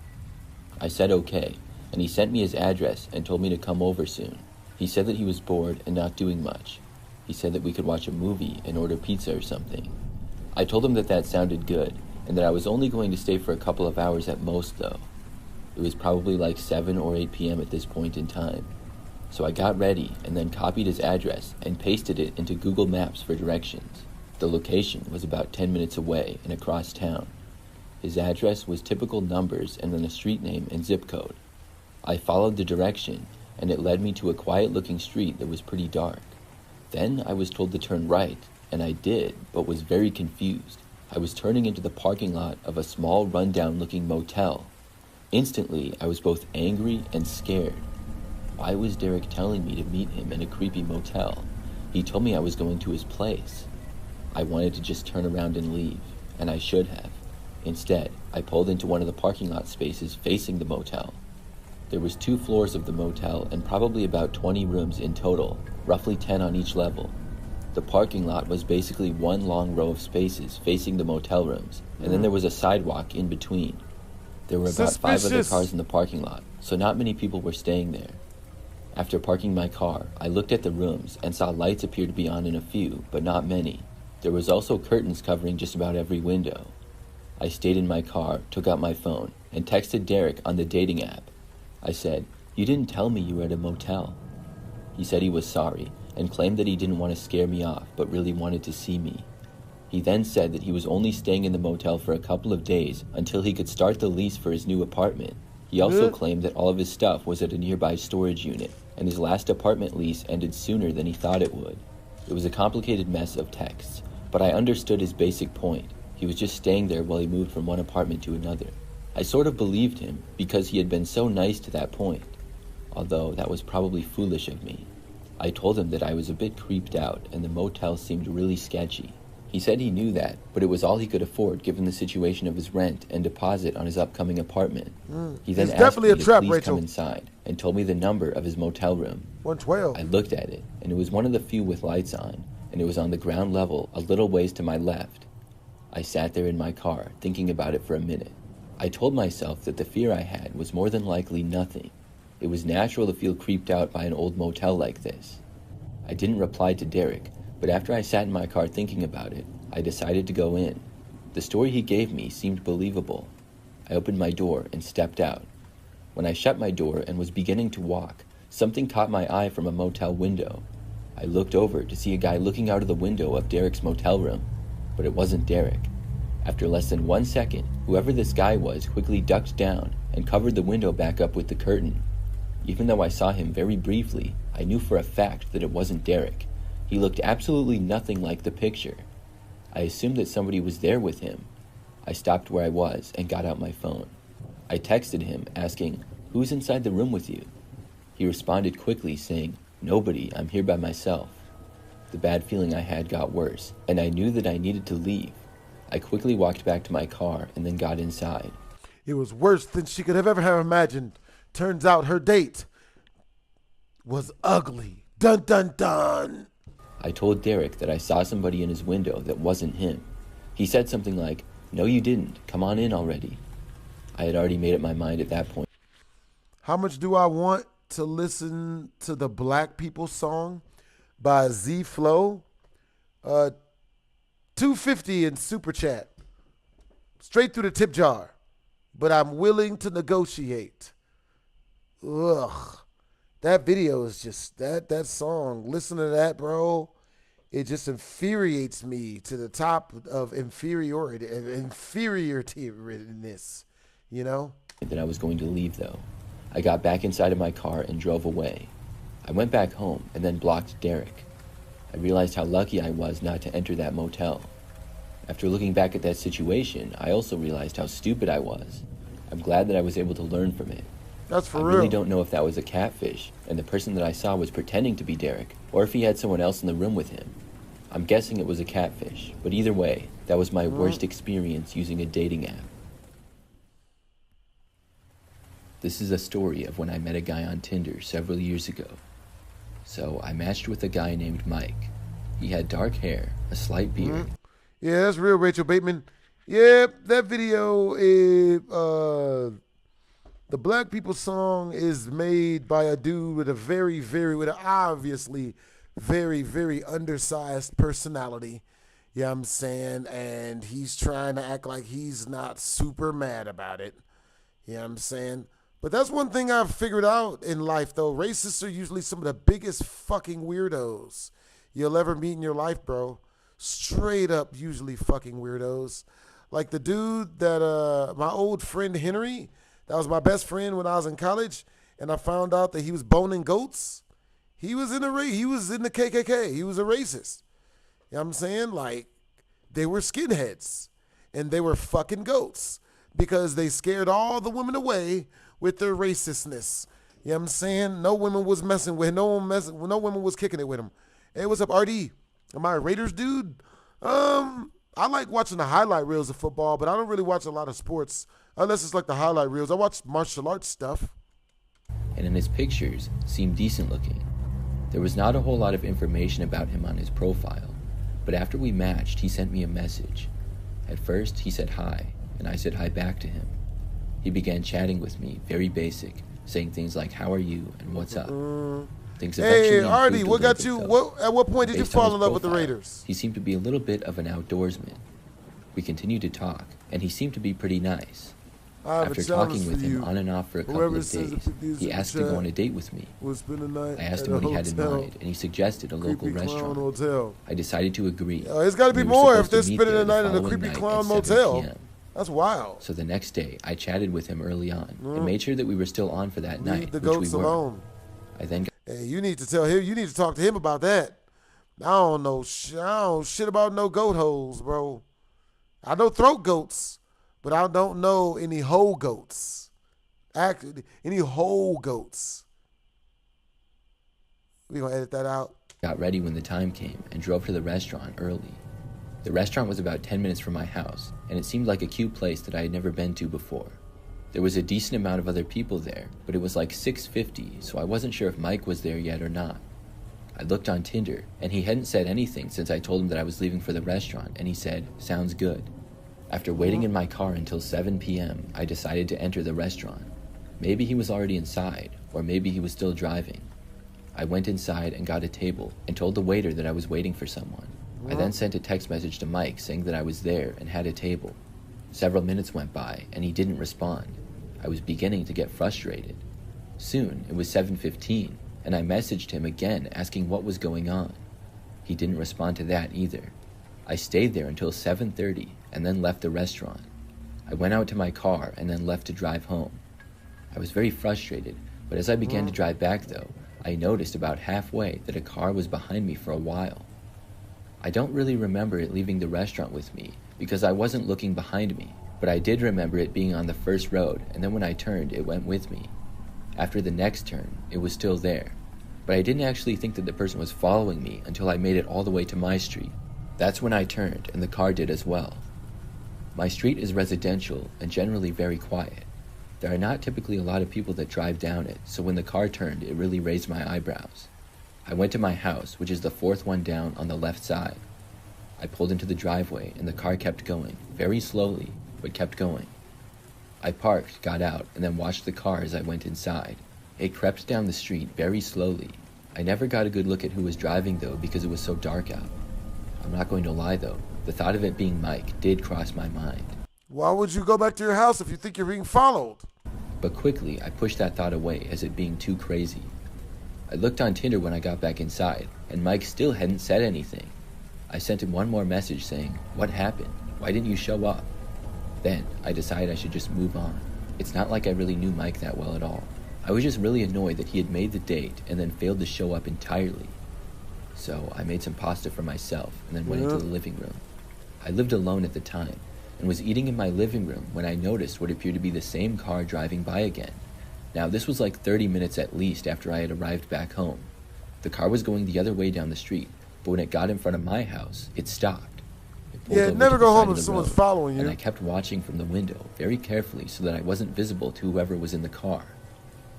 I said okay, and he sent me his address and told me to come over soon. He said that he was bored and not doing much. He said that we could watch a movie and order pizza or something. I told him that that sounded good, and that I was only going to stay for a couple of hours at most, though. It was probably like 7 or 8 p.m. at this point in time. So I got ready and then copied his address and pasted it into Google Maps for directions. The location was about 10 minutes away and across town. His address was typical numbers and then a street name and zip code. I followed the direction, and it led me to a quiet-looking street that was pretty dark. Then I was told to turn right, and I did, but was very confused. I was turning into the parking lot of a small, rundown-looking motel. Instantly, I was both angry and scared. Why was Derek telling me to meet him in a creepy motel? He told me I was going to his place. I wanted to just turn around and leave, and I should have. Instead, I pulled into one of the parking lot spaces facing the motel. There was 2 floors of the motel and probably about 20 rooms in total, roughly 10 on each level. The parking lot was basically one long row of spaces facing the motel rooms, and then there was a sidewalk in between. There were about 5 other cars in the parking lot, so not many people were staying there. After parking my car, I looked at the rooms and saw lights appear to be on in a few, but not many. There was also curtains covering just about every window. I stayed in my car, took out my phone, and texted Derek on the dating app. I said, "You didn't tell me you were at a motel." He said he was sorry, and claimed that he didn't want to scare me off, but really wanted to see me. He then said that he was only staying in the motel for a couple of days until he could start the lease for his new apartment. He also claimed that all of his stuff was at a nearby storage unit, and his last apartment lease ended sooner than he thought it would. It was a complicated mess of texts, but I understood his basic point. He was just staying there while he moved from one apartment to another. I sort of believed him because he had been so nice to that point, although that was probably foolish of me. I told him that I was a bit creeped out and the motel seemed really sketchy. He said he knew that, but it was all he could afford given the situation of his rent and deposit on his upcoming apartment. He then It's asked definitely me a to trap, please Rachel. come inside and told me the number of his motel room. 112. I looked at it, and it was one of the few with lights on, and it was on the ground level a little ways to my left. I sat there in my car, thinking about it for a minute. I told myself that the fear I had was more than likely nothing. It was natural to feel creeped out by an old motel like this. I didn't reply to Derek, but after I sat in my car thinking about it, I decided to go in. The story he gave me seemed believable. I opened my door and stepped out. When I shut my door and was beginning to walk, something caught my eye from a motel window. I looked over to see a guy looking out of the window of Derek's motel room, but it wasn't Derek. After less than 1 second, whoever this guy was quickly ducked down and covered the window back up with the curtain. Even though I saw him very briefly, I knew for a fact that it wasn't Derek. He looked absolutely nothing like the picture. I assumed that somebody was there with him. I stopped where I was and got out my phone. I texted him asking, "Who's inside the room with you?" He responded quickly saying, "Nobody, I'm here by myself." The bad feeling I had got worse, and I knew that I needed to leave. I quickly walked back to my car and then got inside. It was worse than she could have ever have imagined. Turns out her date was ugly. Dun dun dun. I told Derek that I saw somebody in his window that wasn't him. He said something like, "No, you didn't. Come on in already." I had already made up my mind at that point. How much do I want to listen to the Black People song by Z Flow? $2.50 in super chat. Straight through the tip jar. But I'm willing to negotiate. Ugh. That video is just that song. Listen to that, bro. It just infuriates me to the top of inferiority-ness, you know? That I was going to leave though. I got back inside of my car and drove away. I went back home and then blocked Derek. I realized how lucky I was not to enter that motel. After looking back at that situation, I also realized how stupid I was. I'm glad that I was able to learn from it. That's for real. real. I really don't know if that was a catfish and the person that I saw was pretending to be Derek, or if he had someone else in the room with him. I'm guessing it was a catfish, but either way, that was my worst experience using a dating app. This is a story of when I met a guy on Tinder several years ago. So I matched with a guy named Mike. He had dark hair, a slight beard. Yeah, that's real, Rachel Bateman. Yeah, that video is the Black People song is made by a dude with with an obviously very undersized personality. You know what I'm saying? And he's trying to act like he's not super mad about it. You know what I'm saying? But that's one thing I've figured out in life, though. Racists are usually some of the biggest fucking weirdos you'll ever meet in your life, bro. Straight up, usually fucking weirdos. Like the dude that, my old friend Henry, that was my best friend when I was in college, and I found out that he was boning goats. He was in the KKK. He was a racist. You know what I'm saying? Like, they were skinheads, and they were fucking goats because they scared all the women away with their racistness. You know what I'm saying? No women was messing with him. No women was kicking it with him. Hey, what's up, RD? Am I a Raiders dude? I like watching the highlight reels of football, but I don't really watch a lot of sports unless it's like the highlight reels. I watch martial arts stuff. And in his pictures, seemed decent looking. There was not a whole lot of information about him on his profile, but after we matched, he sent me a message. At first, he said hi, and I said hi back to him. He began chatting with me, very basic, saying things like, "How are you?" and "What's up?" Things Hey, eventually Artie, improved a what little got bit, you? though. At what point did you Based on fall his in love with the profile, Raiders? He seemed to be a little bit of an outdoorsman. We continued to talk, and he seemed to be pretty nice. After talking with him on and off for a couple of days, he asked to go on a date with me. I asked him what he had in mind, and he suggested a local restaurant. I decided to agree. It's got to be We were more if supposed they're to meet spending there the night in a following creepy night clown at 7 motel. p.m. That's wild. So the next day, I chatted with him early on and made sure that we were still on for that night, the which we goats were. alone. I then got Hey, you need to tell him. You need to talk to him about that. I don't know shit about no goat holes, bro. I know throat goats, but I don't know any whole goats. Actually, any whole goats. We're going to edit that out. Got ready when the time came and drove to the restaurant early. The restaurant was about 10 minutes from my house, and it seemed like a cute place that I had never been to before. There was a decent amount of other people there, but it was like 6:50, so I wasn't sure if Mike was there yet or not. I looked on Tinder, and he hadn't said anything since I told him that I was leaving for the restaurant, and he said, "Sounds good." After waiting in my car until 7 p.m., I decided to enter the restaurant. Maybe he was already inside, or maybe he was still driving. I went inside and got a table and told the waiter that I was waiting for someone. I then sent a text message to Mike saying that I was there and had a table. Several minutes went by and he didn't respond. I was beginning to get frustrated. Soon, it was 7:15, and I messaged him again asking what was going on. He didn't respond to that either. I stayed there until 7:30 and then left the restaurant. I went out to my car and then left to drive home. I was very frustrated, but as I began to drive back though, I noticed about halfway that a car was behind me for a while. I don't really remember it leaving the restaurant with me because I wasn't looking behind me, but I did remember it being on the first road, and then when I turned, it went with me. After the next turn, it was still there, but I didn't actually think that the person was following me until I made it all the way to my street. That's when I turned, and the car did as well. My street is residential and generally very quiet. There are not typically a lot of people that drive down it, so when the car turned, it really raised my eyebrows. I went to my house, which is the fourth one down on the left side. I pulled into the driveway, and the car kept going, very slowly, but kept going. I parked, got out, and then watched the car as I went inside. It crept down the street very slowly. I never got a good look at who was driving, though, because it was so dark out. I'm not going to lie, though. The thought of it being Mike did cross my mind. Why would you go back to your house if you think you're being followed? But quickly, I pushed that thought away as it being too crazy. I looked on Tinder when I got back inside, and Mike still hadn't said anything. I sent him one more message saying, "What happened? Why didn't you show up?" Then, I decided I should just move on. It's not like I really knew Mike that well at all. I was just really annoyed that he had made the date and then failed to show up entirely. So, I made some pasta for myself and then went into the living room. I lived alone at the time, and was eating in my living room when I noticed what appeared to be the same car driving by again. Now, this was like 30 minutes at least after I had arrived back home. The car was going the other way down the street, but when it got in front of my house, it stopped. It pulled over never to the go side home of if the someone's road, following you. And I kept watching from the window very carefully so that I wasn't visible to whoever was in the car.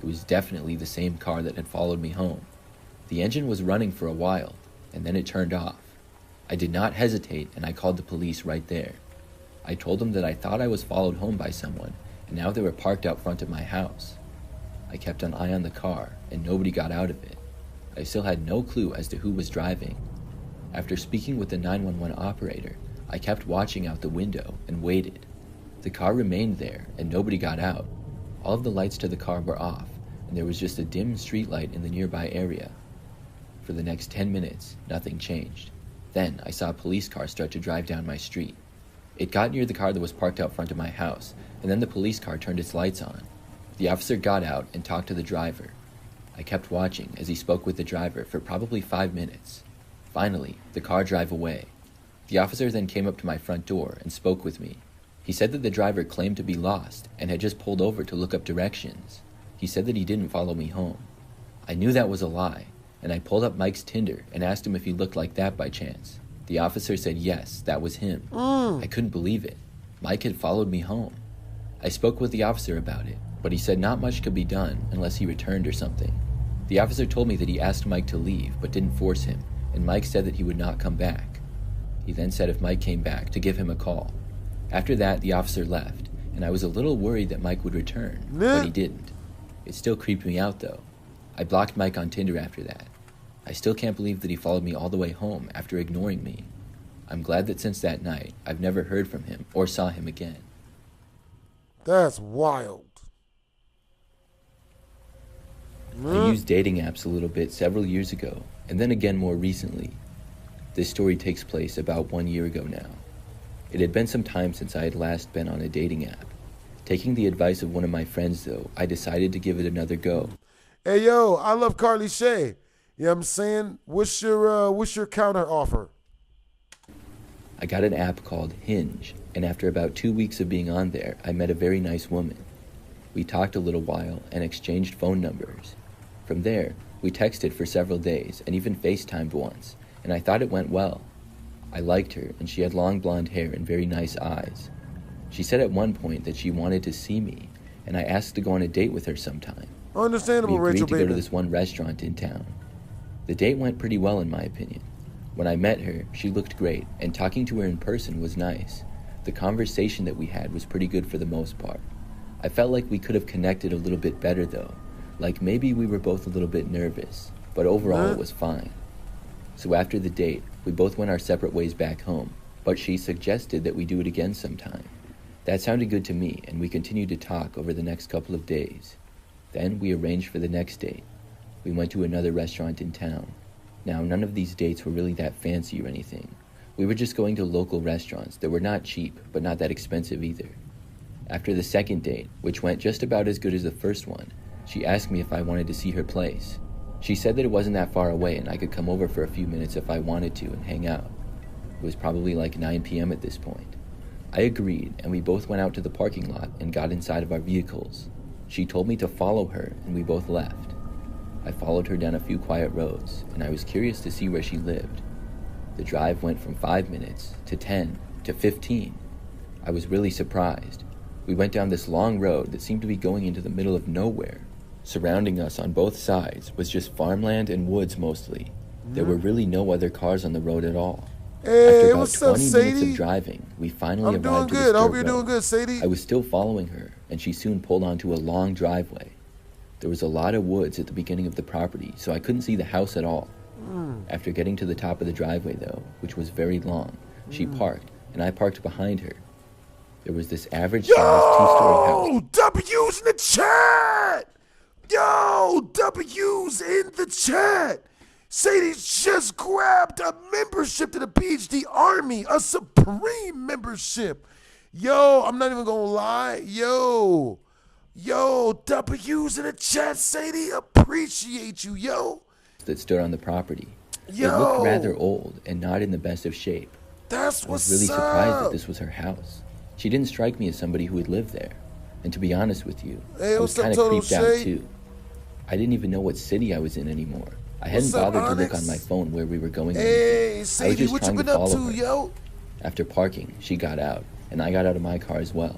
It was definitely the same car that had followed me home. The engine was running for a while, and then it turned off. I did not hesitate, and I called the police right there. I told them that I thought I was followed home by someone, and now they were parked out front of my house. I kept an eye on the car, and nobody got out of it. I still had no clue as to who was driving. After speaking with the 911 operator, I kept watching out the window and waited. The car remained there, and nobody got out. All of the lights to the car were off, and there was just a dim streetlight in the nearby area. For the next 10 minutes, nothing changed. Then I saw a police car start to drive down my street. It got near the car that was parked out front of my house, and then the police car turned its lights on. The officer got out and talked to the driver. I kept watching as he spoke with the driver for probably 5 minutes. Finally, the car drove away. The officer then came up to my front door and spoke with me. He said that the driver claimed to be lost and had just pulled over to look up directions. He said that he didn't follow me home. I knew that was a lie, and I pulled up Mike's Tinder and asked him if he looked like that by chance. The officer said yes, that was him. I couldn't believe it. Mike had followed me home. I spoke with the officer about it, but he said not much could be done unless he returned or something. The officer told me that he asked Mike to leave, but didn't force him, and Mike said that he would not come back. He then said if Mike came back, to give him a call. After that, the officer left, and I was a little worried that Mike would return, but he didn't. It still creeped me out, though. I blocked Mike on Tinder after that. I still can't believe that he followed me all the way home after ignoring me. I'm glad that since that night, I've never heard from him or saw him again. That's wild. I used dating apps a little bit several years ago, and then again more recently. This story takes place about 1 year ago now. It had been some time since I had last been on a dating app. Taking the advice of one of my friends, though, I decided to give it another go. Hey, yo, I love Carly Shay. You know what I'm saying? What's your counter offer? I got an app called Hinge, and after about 2 weeks of being on there, I met a very nice woman. We talked a little while and exchanged phone numbers. From there, we texted for several days and even FaceTimed once, and I thought it went well. I liked her, and she had long blonde hair and very nice eyes. She said at one point that she wanted to see me, and I asked to go on a date with her sometime. Understandable, We agreed Rachel to go Bateman. to this one restaurant in town. The date went pretty well in my opinion. When I met her, she looked great, and talking to her in person was nice. The conversation that we had was pretty good for the most part. I felt like we could have connected a little bit better though. Like maybe we were both a little bit nervous, but overall it was fine. So after the date, we both went our separate ways back home, but she suggested that we do it again sometime. That sounded good to me, and we continued to talk over the next couple of days. Then we arranged for the next date. We went to another restaurant in town. Now, none of these dates were really that fancy or anything. We were just going to local restaurants that were not cheap, but not that expensive either. After the second date, which went just about as good as the first one, she asked me if I wanted to see her place. She said that it wasn't that far away and I could come over for a few minutes if I wanted to and hang out. It was probably like 9 p.m. at this point. I agreed, and we both went out to the parking lot and got inside of our vehicles. She told me to follow her, and we both left. I followed her down a few quiet roads, and I was curious to see where she lived. The drive went from 5 minutes to 10 to 15. I was really surprised. We went down this long road that seemed to be going into the middle of nowhere. Surrounding us on both sides was just farmland and woods mostly. There were really no other cars on the road at all. Hey, After about what's up, 20 minutes Sadie? of driving, we finally I'm doing arrived to good. this I hope dirt you're doing road. good, Sadie. I was still following her, and she soon pulled onto a long driveway. There was a lot of woods at the beginning of the property, so I couldn't see the house at all. After getting to the top of the driveway, though, which was very long, she parked, and I parked behind her. There was this average-sized two-story house. Yo, W's in the chat. Yo, W's in the chat. Sadie's just grabbed a membership to the PhD Army, a Supreme membership. Yo, I'm not even gonna lie. Yo, W's in the chat, Sadie. Appreciate you, yo. That stood on the property. Yo. It looked rather old and not in the best of shape. That's I was what's really surprised up. that this was her house. She didn't strike me as somebody who would live there. And to be honest with you, Hey, I was what's up, kind of Total creeped out Shade? too. I didn't even know what city I was in anymore. I hadn't What's up, bothered to look Onyx? on my phone where we were going. or Hey, anything. I was Sadie, just what you trying been to up follow to, her. yo? After parking, she got out, and I got out of my car as well.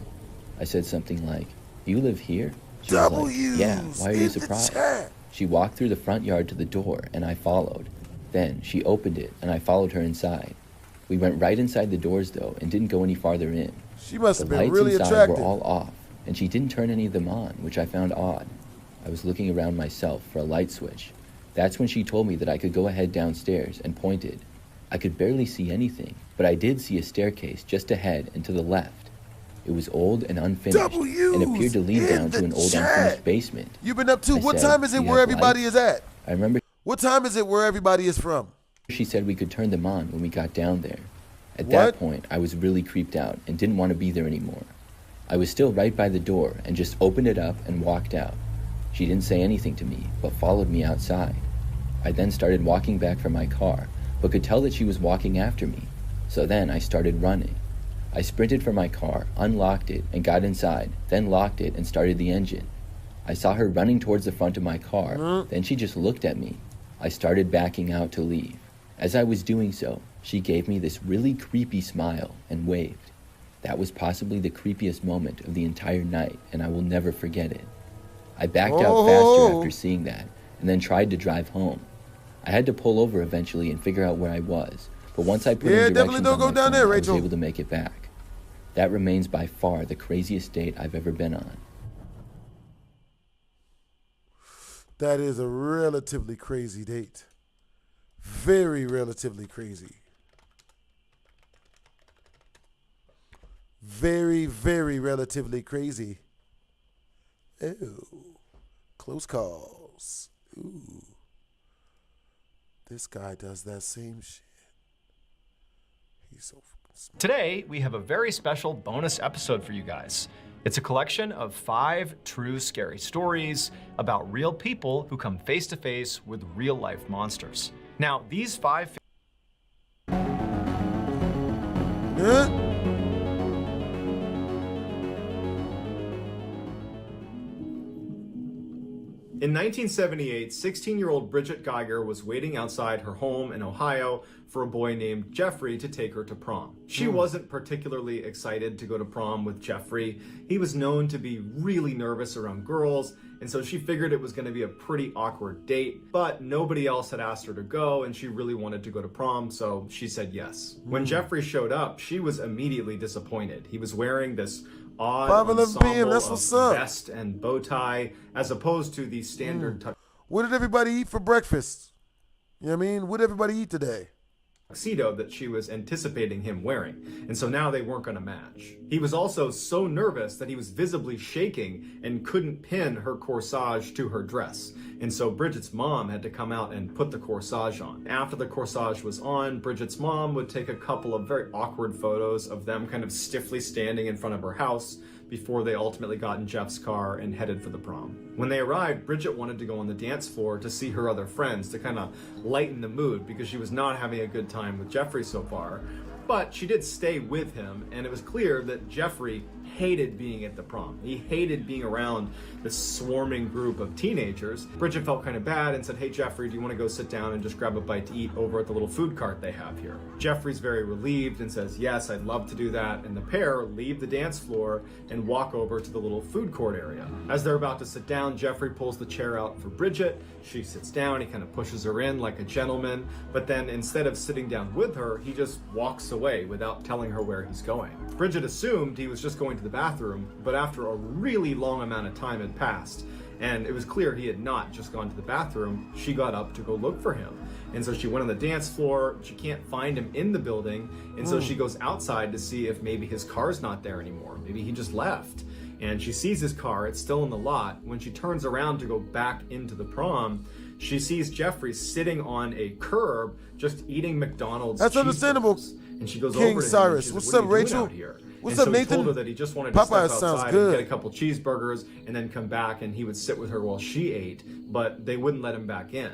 I said something like, "You live here?" She was like, "Yeah, why are you in the surprised?" chat. She walked through the front yard to the door, and I followed. Then she opened it, and I followed her inside. We went right inside the doors, though, and didn't go any farther in. She must have The been lights really inside attractive. were all off, and she didn't turn any of them on, which I found odd. I was looking around myself for a light switch. That's when she told me that I could go ahead downstairs and pointed. I could barely see anything, but I did see a staircase just ahead and to the left. It was old and unfinished, and appeared to lead down to an old chat. unfinished basement. You been up to? I What said, time is it "Do you where have everybody lights?" is at? I remember What time is it where everybody is from? she said we could turn them on when we got down there. At What? that point, I was really creeped out and didn't want to be there anymore. I was still right by the door and just opened it up and walked out. She didn't say anything to me, but followed me outside. I then started walking back from my car, but could tell that she was walking after me. So then I started running. I sprinted for my car, unlocked it, and got inside, then locked it and started the engine. I saw her running towards the front of my car, then she just looked at me. I started backing out to leave. As I was doing so, she gave me this really creepy smile and waved. That was possibly the creepiest moment of the entire night, and I will never forget it. I backed out faster after seeing that, and then tried to drive home. I had to pull over eventually and figure out where I was, but once I put Yeah, in definitely directions don't on go my down phone, there, I was Rachel. able to make it back. That remains by far the craziest date I've ever been on. That is a relatively crazy date. Very relatively crazy. Very, very relatively crazy. Ew. Close calls. Ooh. This guy does that same shit. He's so fucking smart. Today, we have a very special bonus episode for you guys. It's a collection of 5 true scary stories about real people who come face to face with real life monsters. Now, these 5 In 1978, 16-year-old Bridget Geiger was waiting outside her home in Ohio for a boy named Jeffrey to take her to prom. She wasn't particularly excited to go to prom with Jeffrey. He was known to be really nervous around girls, and so she figured it was going to be a pretty awkward date, but nobody else had asked her to go, and she really wanted to go to prom, so she said yes. When Jeffrey showed up, she was immediately disappointed. He was wearing this odd 5:11 p.m., that's ensemble what's of up. vest and bow tie, as opposed to the standard What did everybody eat for breakfast? You know what I mean? What did everybody eat today? tuxedo that she was anticipating him wearing, and so now they weren't going to match. He was also so nervous that he was visibly shaking and couldn't pin her corsage to her dress, and so Bridget's mom had to come out and put the corsage on. After the corsage was on, Bridget's mom would take a couple of very awkward photos of them kind of stiffly standing in front of her house before they ultimately got in Jeff's car and headed for the prom. When they arrived, Bridget wanted to go on the dance floor to see her other friends to kind of lighten the mood because she was not having a good time with Jeffrey so far. But she did stay with him, and it was clear that Jeffrey hated being at the prom. He hated being around this swarming group of teenagers. Bridget felt kind of bad and said, "Hey Jeffrey, do you want to go sit down and just grab a bite to eat over at the little food cart they have here?" Jeffrey's very relieved and says, "Yes, I'd love to do that." And the pair leave the dance floor and walk over to the little food court area. As they're about to sit down, Jeffrey pulls the chair out for Bridget. She sits down, he kind of pushes her in like a gentleman, but then instead of sitting down with her, he just walks away without telling her where he's going. Bridget assumed he was just going to the bathroom, but after a really long amount of time had passed, and it was clear he had not just gone to the bathroom, she got up to go look for him. And so she went on the dance floor, she can't find him in the building, and so she goes outside to see if maybe his car's not there anymore. Maybe he just left. And she sees his car, it's still in the lot. When she turns around to go back into the prom, she sees Jeffrey sitting on a curb just eating McDonald's. That's understandable. And she goes King over to Cyrus. him and she's What's like, up, "What are you doing Rachel? out here?" What's and up, so Nathan? He told her that he just wanted to Popeye step sounds outside good. and get a couple cheeseburgers and then come back, and he would sit with her while she ate, but they wouldn't let him back in.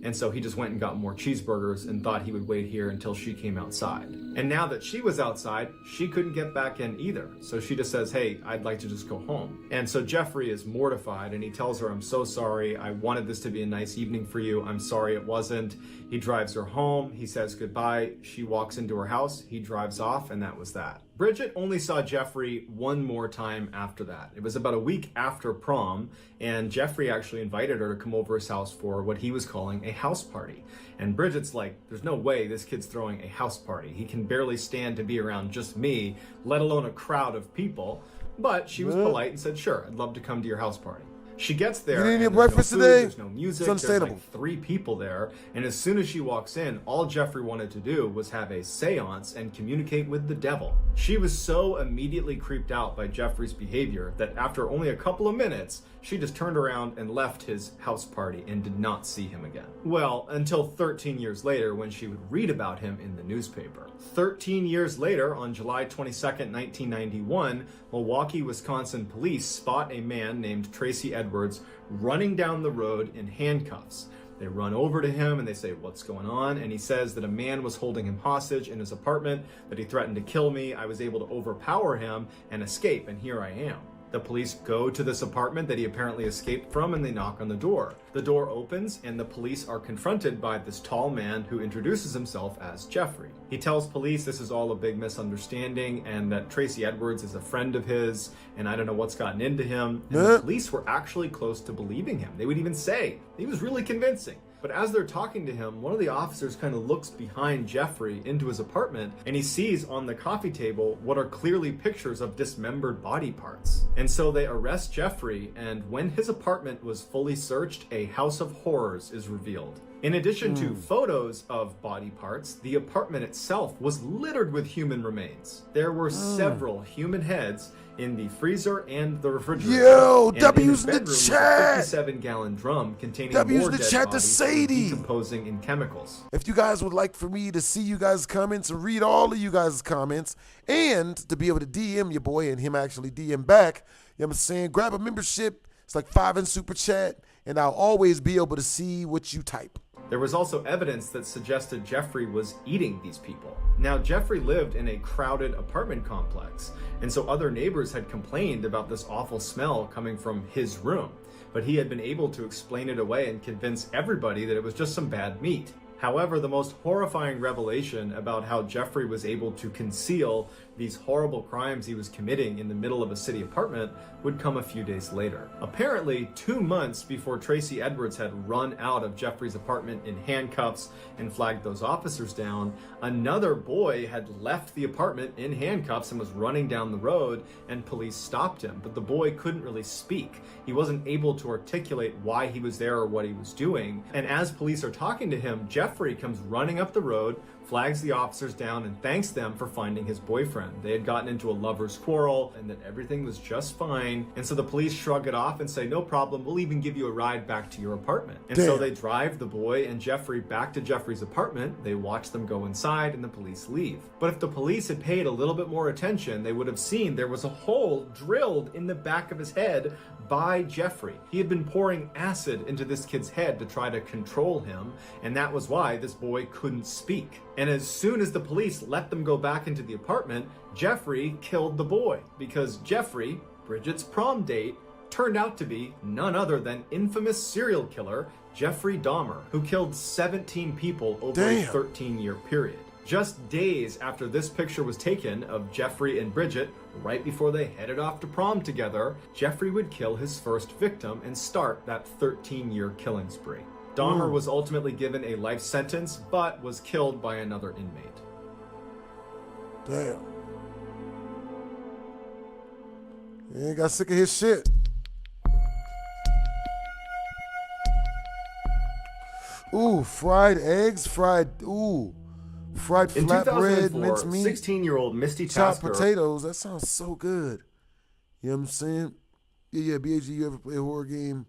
And so he just went and got more cheeseburgers and thought he would wait here until she came outside. And now that she was outside, she couldn't get back in either. So she just says, "Hey, I'd like to just go home." And so Jeffrey is mortified and he tells her, "I'm so sorry. I wanted this to be a nice evening for you. I'm sorry it wasn't." He drives her home. He says goodbye. She walks into her house. He drives off, and that was that. Bridget only saw Jeffrey one more time after that. It was about a week after prom, and Jeffrey actually invited her to come over his house for what he was calling a house party. And Bridget's like, "There's no way this kid's throwing a house party. He can barely stand to be around just me, let alone a crowd of people." But she was polite and said, "Sure, I'd love to come to your house party." She gets there, You didn't and eat there's breakfast no food, today? there's no music, It's there's understandable. like 3 people there, and as soon as she walks in, all Jeffrey wanted to do was have a seance and communicate with the devil. She was so immediately creeped out by Jeffrey's behavior that after only a couple of minutes, she just turned around and left his house party and did not see him again. Well, until 13 years later when she would read about him in the newspaper. 13 years later, on July 22nd, 1991, Milwaukee, Wisconsin police spot a man named Tracy Edwards running down the road in handcuffs. They run over to him and they say, "What's going on?" And he says that a man was holding him hostage in his apartment, that he threatened to kill me. I was able to overpower him and escape, and here I am. The police go to this apartment that he apparently escaped from, and they knock on the door. The door opens, and the police are confronted by this tall man who introduces himself as Jeffrey. He tells police this is all a big misunderstanding and that Tracy Edwards is a friend of his, and I don't know what's gotten into him. And the police were actually close to believing him. They would even say he was really convincing. But as they're talking to him, one of the officers kind of looks behind Jeffrey into his apartment, and he sees on the coffee table what are clearly pictures of dismembered body parts. And so they arrest Jeffrey, and when his apartment was fully searched, a house of horrors is revealed. In addition to photos of body parts, the apartment itself was littered with human remains. There were several human heads in the freezer and the refrigerator. Yo, and W's in in the bedroom was chat. a 57-gallon drum containing W's more in the dead chat to bodies Sadie. decomposing in chemicals. If you guys would like for me to see you guys' comments and read all of you guys' comments and to be able to DM your boy and him actually DM back, you know what I'm saying? Grab a membership. It's like $5 in super chat, and I'll always be able to see what you type. There was also evidence that suggested Jeffrey was eating these people. Now, Jeffrey lived in a crowded apartment complex, and so other neighbors had complained about this awful smell coming from his room. but he had been able to explain it away and convince everybody that it was just some bad meat. However, the most horrifying revelation about how Jeffrey was able to conceal these horrible crimes he was committing in the middle of a city apartment would come a few days later. Apparently, 2 months before Tracy Edwards had run out of Jeffrey's apartment in handcuffs and flagged those officers down, another boy had left the apartment in handcuffs and was running down the road, and police stopped him. But the boy couldn't really speak. He wasn't able to articulate why he was there or what he was doing. And as police are talking to him, Jeffrey comes running up the road, flags the officers down, and thanks them for finding his boyfriend. They had gotten into a lover's quarrel and that everything was just fine. And so the police shrug it off and say, no problem, we'll even give you a ride back to your apartment. And so they drive the boy and Jeffrey back to Jeffrey's apartment. They watch them go inside and the police leave. But if the police had paid a little bit more attention, they would have seen there was a hole drilled in the back of his head by Jeffrey. He had been pouring acid into this kid's head to try to control him, and that was why this boy couldn't speak. And as soon as the police let them go back into the apartment, Jeffrey killed the boy, because Jeffrey, Bridget's prom date, turned out to be none other than infamous serial killer Jeffrey Dahmer, who killed 17 people over a 13-year period. Just days after this picture was taken of Jeffrey and Bridget, right before they headed off to prom together, Jeffrey would kill his first victim and start that 13-year killing spree. Dahmer was ultimately given a life sentence, but was killed by another inmate. Damn. He ain't got sick of his shit. Ooh, fried eggs, fried In flatbread, 2004, mincemeat, 16-year-old Misty chopped Tasker. potatoes. That sounds so good. You know what I'm saying? Yeah, BAG, you ever play a horror game?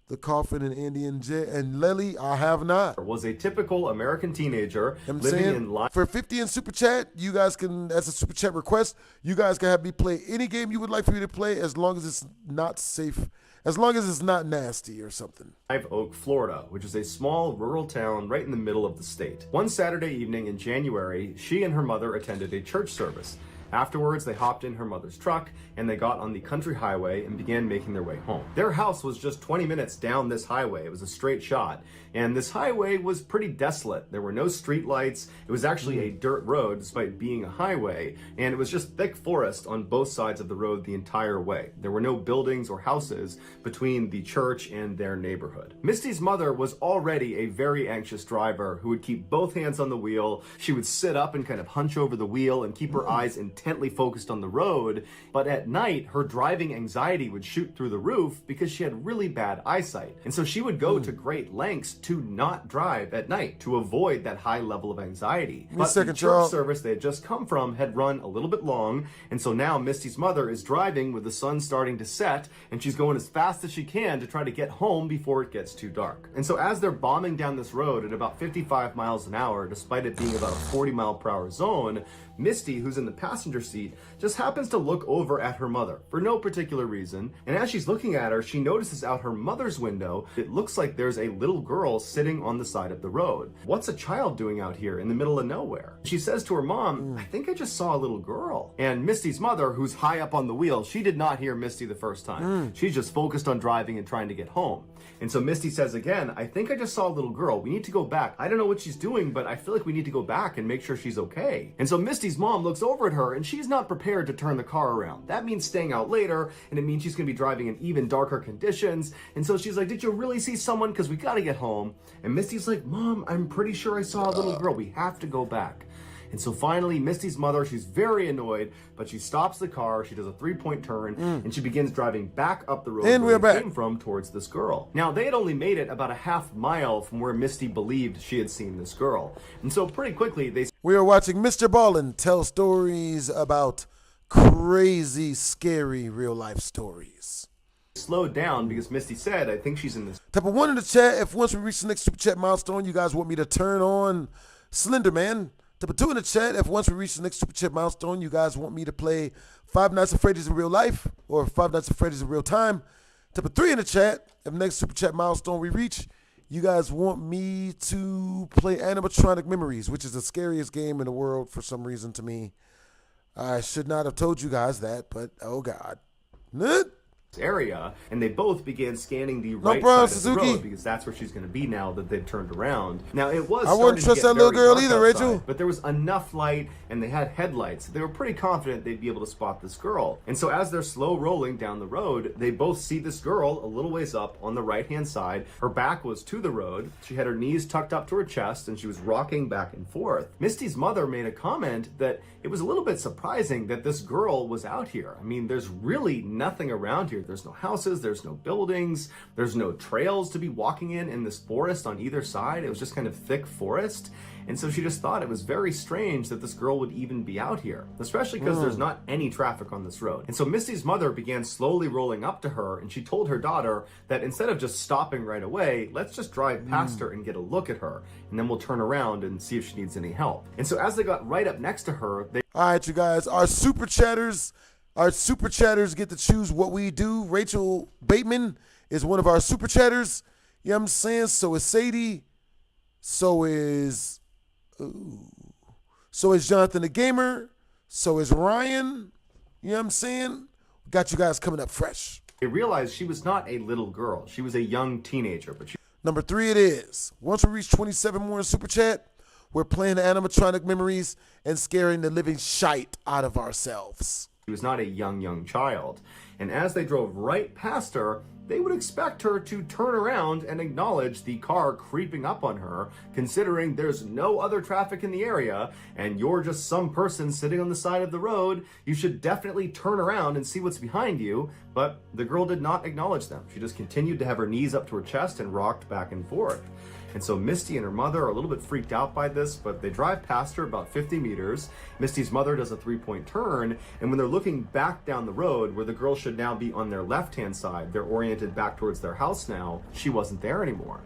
The Coffin and Indian Jet and Lily, I have not. Was a typical American teenager I'm living saying, in life. for 50 in Super Chat, you guys can, as a Super Chat request, you guys can have me play any game you would like for me to play as long as it's not safe, as long as it's not nasty or something. Live Oak, Florida, which is a small rural town right in the middle of the state. One Saturday evening in January, she and her mother attended a church service. Afterwards, they hopped in her mother's truck and they got on the country highway and began making their way home. Their house was just 20 minutes down this highway. It was a straight shot. And this highway was pretty desolate. There were no street lights. It was actually a dirt road despite being a highway. And it was just thick forest on both sides of the road the entire way. There were no buildings or houses between the church and their neighborhood. Misty's mother was already a very anxious driver who would keep both hands on the wheel. She would sit up and kind of hunch over the wheel and keep her eyes intently focused on the road. But at night, her driving anxiety would shoot through the roof because she had really bad eyesight. And so she would go to great lengths to not drive at night to avoid that high level of anxiety. But the church service they had just come from had run a little bit long, and so now Misty's mother is driving with the sun starting to set, and she's going as fast as she can to try to get home before it gets too dark. And so as they're bombing down this road at about 55 miles an hour, despite it being about a 40-mile-per-hour zone, Misty, who's in the passenger seat, just happens to look over at her mother for no particular reason. And as she's looking at her, she notices out her mother's window, it looks like there's a little girl sitting on the side of the road. What's a child doing out here in the middle of nowhere? She says to her mom, I think I just saw a little girl. And Misty's mother, who's high up on the wheel, she did not hear Misty the first time. She's just focused on driving and trying to get home. And so Misty says again, I think I just saw a little girl. We need to go back. I don't know what she's doing, but I feel like we need to go back and make sure she's okay. And so Misty's mom looks over at her and she's not prepared to turn the car around. That means staying out later, and it means she's gonna be driving in even darker conditions. And so she's like, did you really see someone? Because we gotta get home. And Misty's like, Mom, I'm pretty sure I saw a little girl. We have to go back. And so finally, Misty's mother, she's very annoyed, but she stops the car, she does a 3-point turn, and she begins driving back up the road And where we're back. they came from towards this girl. Now, they had only made it about a half mile from where Misty believed she had seen this girl. And so pretty quickly, they... We are watching Mr. Ballin tell stories about crazy, scary real-life stories. slowed down because Misty said, I think she's in this... Type of 1 in the chat if once we reach the next Super Chat milestone, you guys want me to turn on Slender Man. Type of 2 in the chat if once we reach the next Super Chat milestone, you guys want me to play Five Nights at Freddy's in real life or Five Nights at Freddy's in real time. Type of 3 in the chat if next Super Chat milestone we reach, you guys want me to play Animatronic Memories, which is the scariest game in the world for some reason to me. I should not have told you guys that, but oh God. area, and they both began scanning the right problem, side of Suzuki. the road because that's where she's going to be now that they've turned around. Now it was I wouldn't starting to trust get that little very girl dark either, outside, Rachel. but there was enough light and they had headlights. They were pretty confident they'd be able to spot this girl. And so as they're slow rolling down the road, they both see this girl a little ways up on the right hand side. Her back was to the road. She had her knees tucked up to her chest and she was rocking back and forth. Misty's mother made a comment that it was a little bit surprising that this girl was out here. I mean, there's really nothing around here. There's no houses, there's no buildings, there's no trails to be walking in this forest on either side. It was just kind of thick forest. And so she just thought it was very strange that this girl would even be out here, especially because there's not any traffic on this road. And so Misty's mother began slowly rolling up to her, and she told her daughter that instead of just stopping right away, let's just drive past her and get a look at her, and then we'll turn around and see if she needs any help. And so as they got right up next to her, they... All right, you guys, our super chatters get to choose what we do. Rachel Bateman is one of our super chatters. You know what I'm saying? So is Sadie. So is Jonathan the Gamer. So is Ryan. You know what I'm saying? Got you guys coming up fresh. They realized she was not a little girl. She was a young teenager, but she... Number 3 it is. Once we reach 27 more in Super Chat, we're playing the animatronic memories and scaring the living shite out of ourselves. She was not a young child. And as they drove right past her, they would expect her to turn around and acknowledge the car creeping up on her, considering there's no other traffic in the area and you're just some person sitting on the side of the road. You should definitely turn around and see what's behind you. But the girl did not acknowledge them. She just continued to have her knees up to her chest and rocked back and forth. And so Misty and her mother are a little bit freaked out by this, but they drive past her about 50 meters. Misty's mother does a 3-point turn, and when they're looking back down the road, where the girl should now be on their left-hand side, they're oriented back towards their house now, she wasn't there anymore.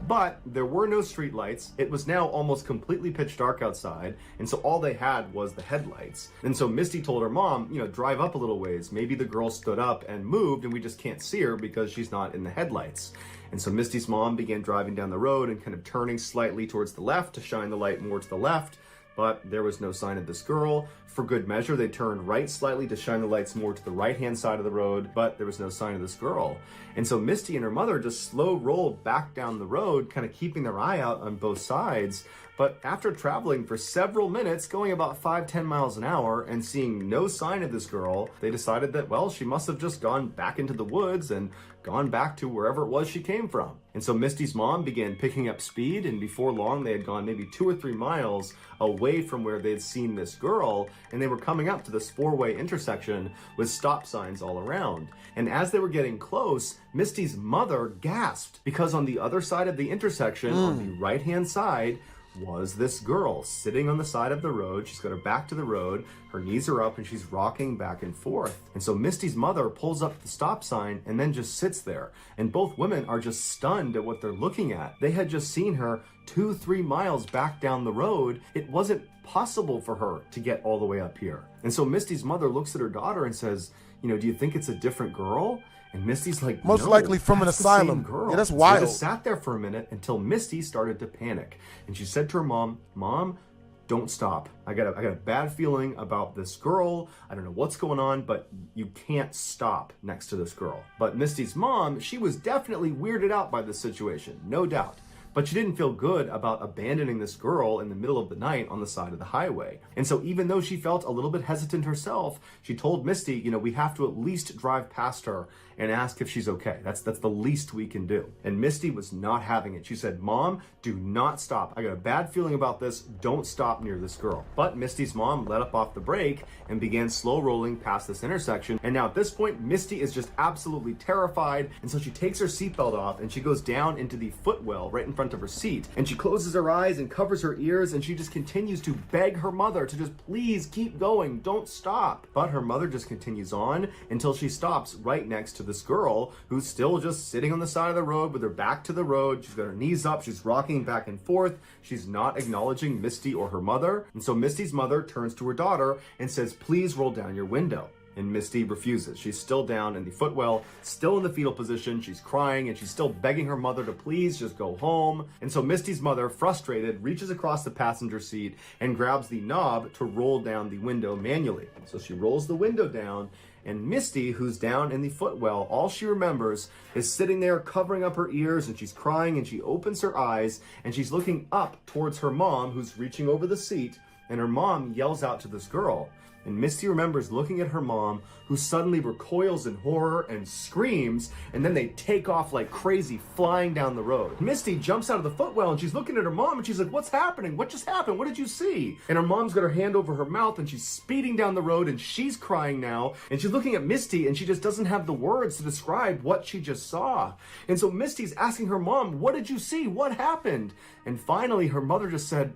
But there were no street lights. It was now almost completely pitch dark outside, and so all they had was the headlights. And so Misty told her mom, drive up a little ways. Maybe the girl stood up and moved and we just can't see her because she's not in the headlights. And so Misty's mom began driving down the road and kind of turning slightly towards the left to shine the light more to the left, but there was no sign of this girl. For good measure, they turned right slightly to shine the lights more to the right-hand side of the road, but there was no sign of this girl. And so Misty and her mother just slow rolled back down the road, kind of keeping their eye out on both sides. But after traveling for several minutes, going about 5-10 miles an hour, and seeing no sign of this girl, they decided that, well, she must have just gone back into the woods and gone back to wherever it was she came from. And so Misty's mom began picking up speed, and before long they had gone maybe 2 or 3 miles away from where they'd seen this girl, and they were coming up to this 4-way intersection with stop signs all around. And as they were getting close, Misty's mother gasped, because on the other side of the intersection, on the right-hand side, was this girl sitting on the side of the road. She's got her back to the road, her knees are up, and she's rocking back and forth. And so Misty's mother pulls up the stop sign and then just sits there. And both women are just stunned at what they're looking at. They had just seen her 2-3 miles back down the road. It wasn't possible for her to get all the way up here. And so Misty's mother looks at her daughter and says, do you think it's a different girl? And Misty's like, most no, likely from an that's the asylum. same girl. Yeah, that's So wild. they just sat there for a minute until Misty started to panic. And she said to her mom, Mom, don't stop. I got a bad feeling about this girl. I don't know what's going on, but you can't stop next to this girl. But Misty's mom, she was definitely weirded out by this situation, no doubt. But she didn't feel good about abandoning this girl in the middle of the night on the side of the highway. And so even though she felt a little bit hesitant herself, she told Misty, we have to at least drive past her and ask if she's okay. That's the least we can do. And Misty was not having it. She said, Mom, do not stop. I got a bad feeling about this. Don't stop near this girl. But Misty's mom let up off the brake and began slow rolling past this intersection. And now at this point, Misty is just absolutely terrified. And so she takes her seatbelt off and she goes down into the footwell right in front of her seat. And she closes her eyes and covers her ears, and she just continues to beg her mother to just please keep going. Don't stop. But her mother just continues on until she stops right next to this girl who's still just sitting on the side of the road with her back to the road. She's got her knees up. She's rocking back and forth. She's not acknowledging Misty or her mother. And so Misty's mother turns to her daughter and says, please roll down your window. And Misty refuses. She's still down in the footwell, still in the fetal position. She's crying and she's still begging her mother to please just go home. And so Misty's mother, frustrated, reaches across the passenger seat and grabs the knob to roll down the window manually. So she rolls the window down, And Misty, who's down in the footwell, all she remembers is sitting there covering up her ears, and she's crying, and she opens her eyes and she's looking up towards her mom, who's reaching over the seat, and her mom yells out to this girl. And Misty remembers looking at her mom, who suddenly recoils in horror and screams, and then they take off like crazy, flying down the road. Misty jumps out of the footwell, and she's looking at her mom, and she's like, what's happening? What just happened? What did you see? And her mom's got her hand over her mouth, and she's speeding down the road, and she's crying now, and she's looking at Misty, and she just doesn't have the words to describe what she just saw. And so Misty's asking her mom, what did you see? What happened? And finally, her mother just said,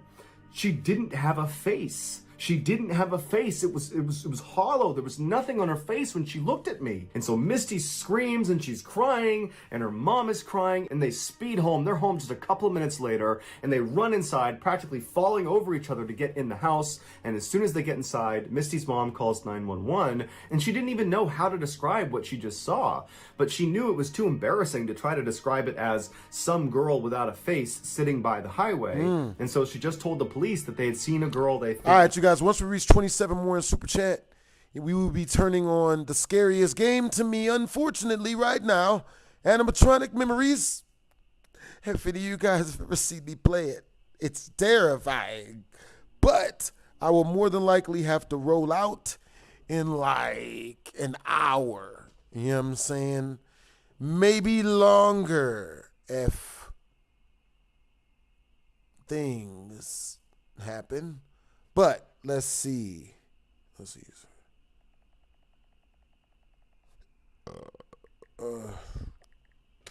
she didn't have a face. She didn't have a face. It was hollow. There was nothing on her face when she looked at me. And so Misty screams and she's crying and her mom is crying and they speed home. They're home just a couple of minutes later and they run inside, practically falling over each other to get in the house. And as soon as they get inside, Misty's mom calls 911 and she didn't even know how to describe what she just saw. But she knew it was too embarrassing to try to describe it as some girl without a face sitting by the highway. And so she just told the police that they had seen a girl they think. All right, you guys, once we reach 27 more in Super Chat, we will be turning on the scariest game to me, unfortunately, right now, Animatronic Memories. If any of you guys have ever seen me play it, it's terrifying. But I will more than likely have to roll out in like an hour. You know what I'm saying? Maybe longer if things happen. But let's see.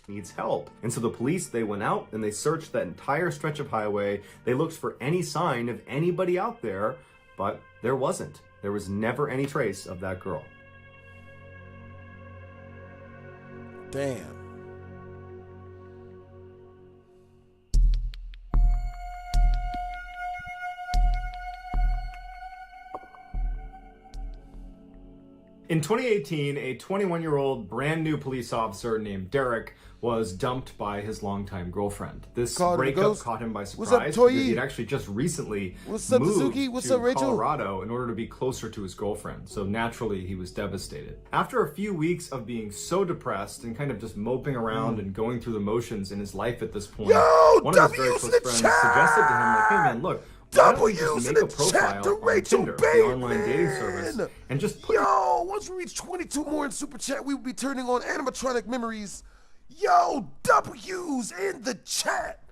Needs help. And so the police, they went out and they searched that entire stretch of highway. They looked for any sign of anybody out there, but there wasn't. There was never any trace of that girl. Damn. In 2018, a 21-year-old brand new police officer named Derek was dumped by his longtime girlfriend. This breakup caught him by surprise. What's up, Toyi? Because he'd actually just recently What's up, moved Suzuki? What's to up, Rachel? Colorado in order to be closer to his girlfriend. So naturally, he was devastated. After a few weeks of being so depressed and kind of just moping around and going through the motions in his life at this point, one of his very close friends suggested to him, like, hey man, look, why don't you just make a profile on Tinder, the online dating service, and just put once we reach 22 more in Super Chat, we will be turning on Animatronic Memories. Yo, W's in the chat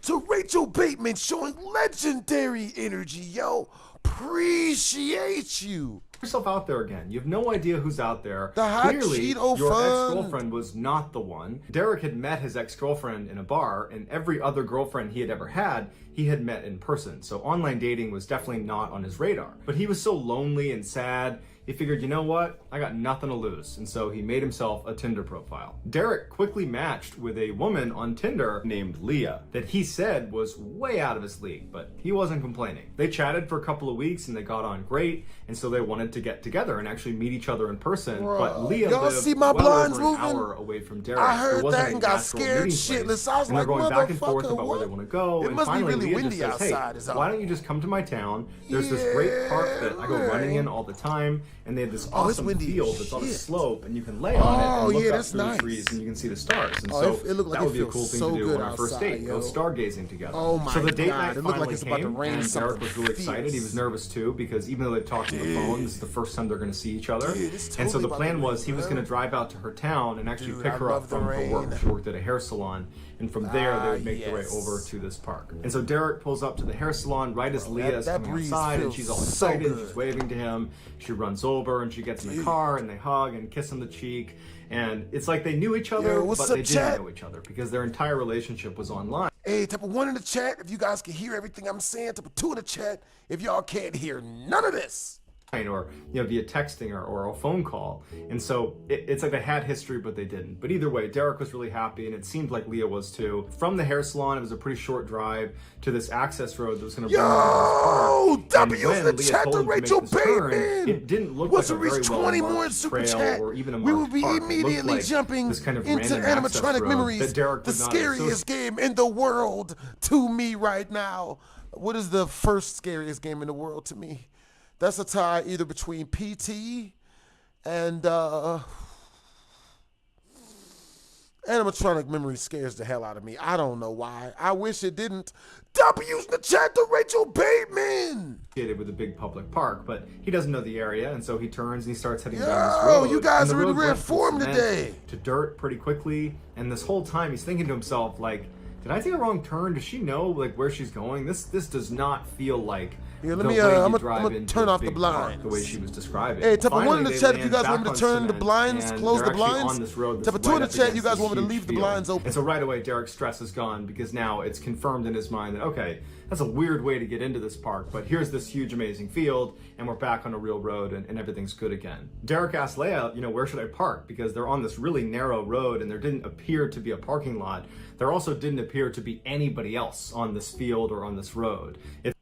to Rachel Bateman showing legendary energy. Yo, appreciate you. Yourself out there again. You have no idea who's out there. The hot Clearly, Cheeto your fun. ex-girlfriend was not the one. Derek had met his ex-girlfriend in a bar, and every other girlfriend he had ever had, he had met in person. So online dating was definitely not on his radar. But he was so lonely and sad, he figured, you know what? I got nothing to lose. And so he made himself a Tinder profile. Derek quickly matched with a woman on Tinder named Leah that he said was way out of his league, but he wasn't complaining. They chatted for a couple of weeks and they got on great. And so they wanted to get together and actually meet each other in person. Bruh, but Leah y'all lived see my well blinds over an moving? hour away from Derek. I heard There wasn't that a and got natural scared meeting shitless. place. I was And they're like, going back and forth motherfucker, about where they what? want to go. It And must be finally, really Leah windy just says, outside, hey, is all. why don't you just come to my town? There's this great park that I go running in all the time, and they have this it's awesome windy field as that's on a shit. slope, and you can lay on it and look up that's through nice. the trees, and you can see the stars. And Oh, so it looked like that it would be a feels cool thing so to do good on our first outside, date, yo. go stargazing together. Oh my so the date God, night it looked like finally it's about to came, rain and something Derek was really excited. He was nervous too, because even though they talked on the phone, this is the first time they're going to see each other. Dude, it's And so totally the about plan to was rain, he was bro. going to drive out to her town and actually Dude, pick I her up love the from her work. rain. She worked at a hair salon, and from there they would make their way over to this park. And so Derek pulls up to the hair salon right as Leah is that coming breeze outside, and feels she's all so excited. good. She's waving to him. She runs over and she gets in the car, and they hug and kiss on the cheek. And it's like they knew each other, Yo, what's but up, they chat? didn't know each other because their entire relationship was online. Hey, type of 1 in the chat if you guys can hear everything I'm saying. Type of 2 in the chat if y'all can't hear none of this. Or via texting or a phone call. And so it's like they had history, but they didn't. But either way, Derek was really happy, and it seemed like Leah was too. From the hair salon, it was a pretty short drive to this access road that was going to bring them to this park. W's in the chat to Rachel Bateman. It didn't look Once like a we very reach well 20 more in marked Super trail Chat, or even a we will marked be park. It looked immediately like jumping this kind of into random access Animatronic road Memories, that Derek the would not scariest associate. game in the world to me right now. What is the first scariest game in the world to me? That's a tie either between PT And animatronic memory scares the hell out of me. I don't know why. I wish it didn't. W's in the chat to Rachel Bateman. With a big public park, but he doesn't know the area, and so he turns and he starts heading down this Yo, road. you guys And the are in road rare went from form cement today. To dirt pretty quickly, and this whole time he's thinking to himself, like, did I take a wrong turn? Does she know like where she's going? This does not feel like Here, let the me, way I'm you gonna drive into turn a off the big park, blinds. the way she was describing. Hey, type of one in Finally, the they chat if you land guys back want me on to turn the cement, blinds, and close they're the actually blinds. on this road Type of that's two in right the chat up you guys against want me to this leave the huge blinds field. open. And so right away, Derek's stress is gone because now it's confirmed in his mind that, okay, that's a weird way to get into this park, but here's this huge, amazing field, and we're back on a real road, and everything's good again. Derek asked Leia, where should I park? Because they're on this really narrow road, and there didn't appear to be a parking lot. There also didn't appear to be anybody else on this field or on this road.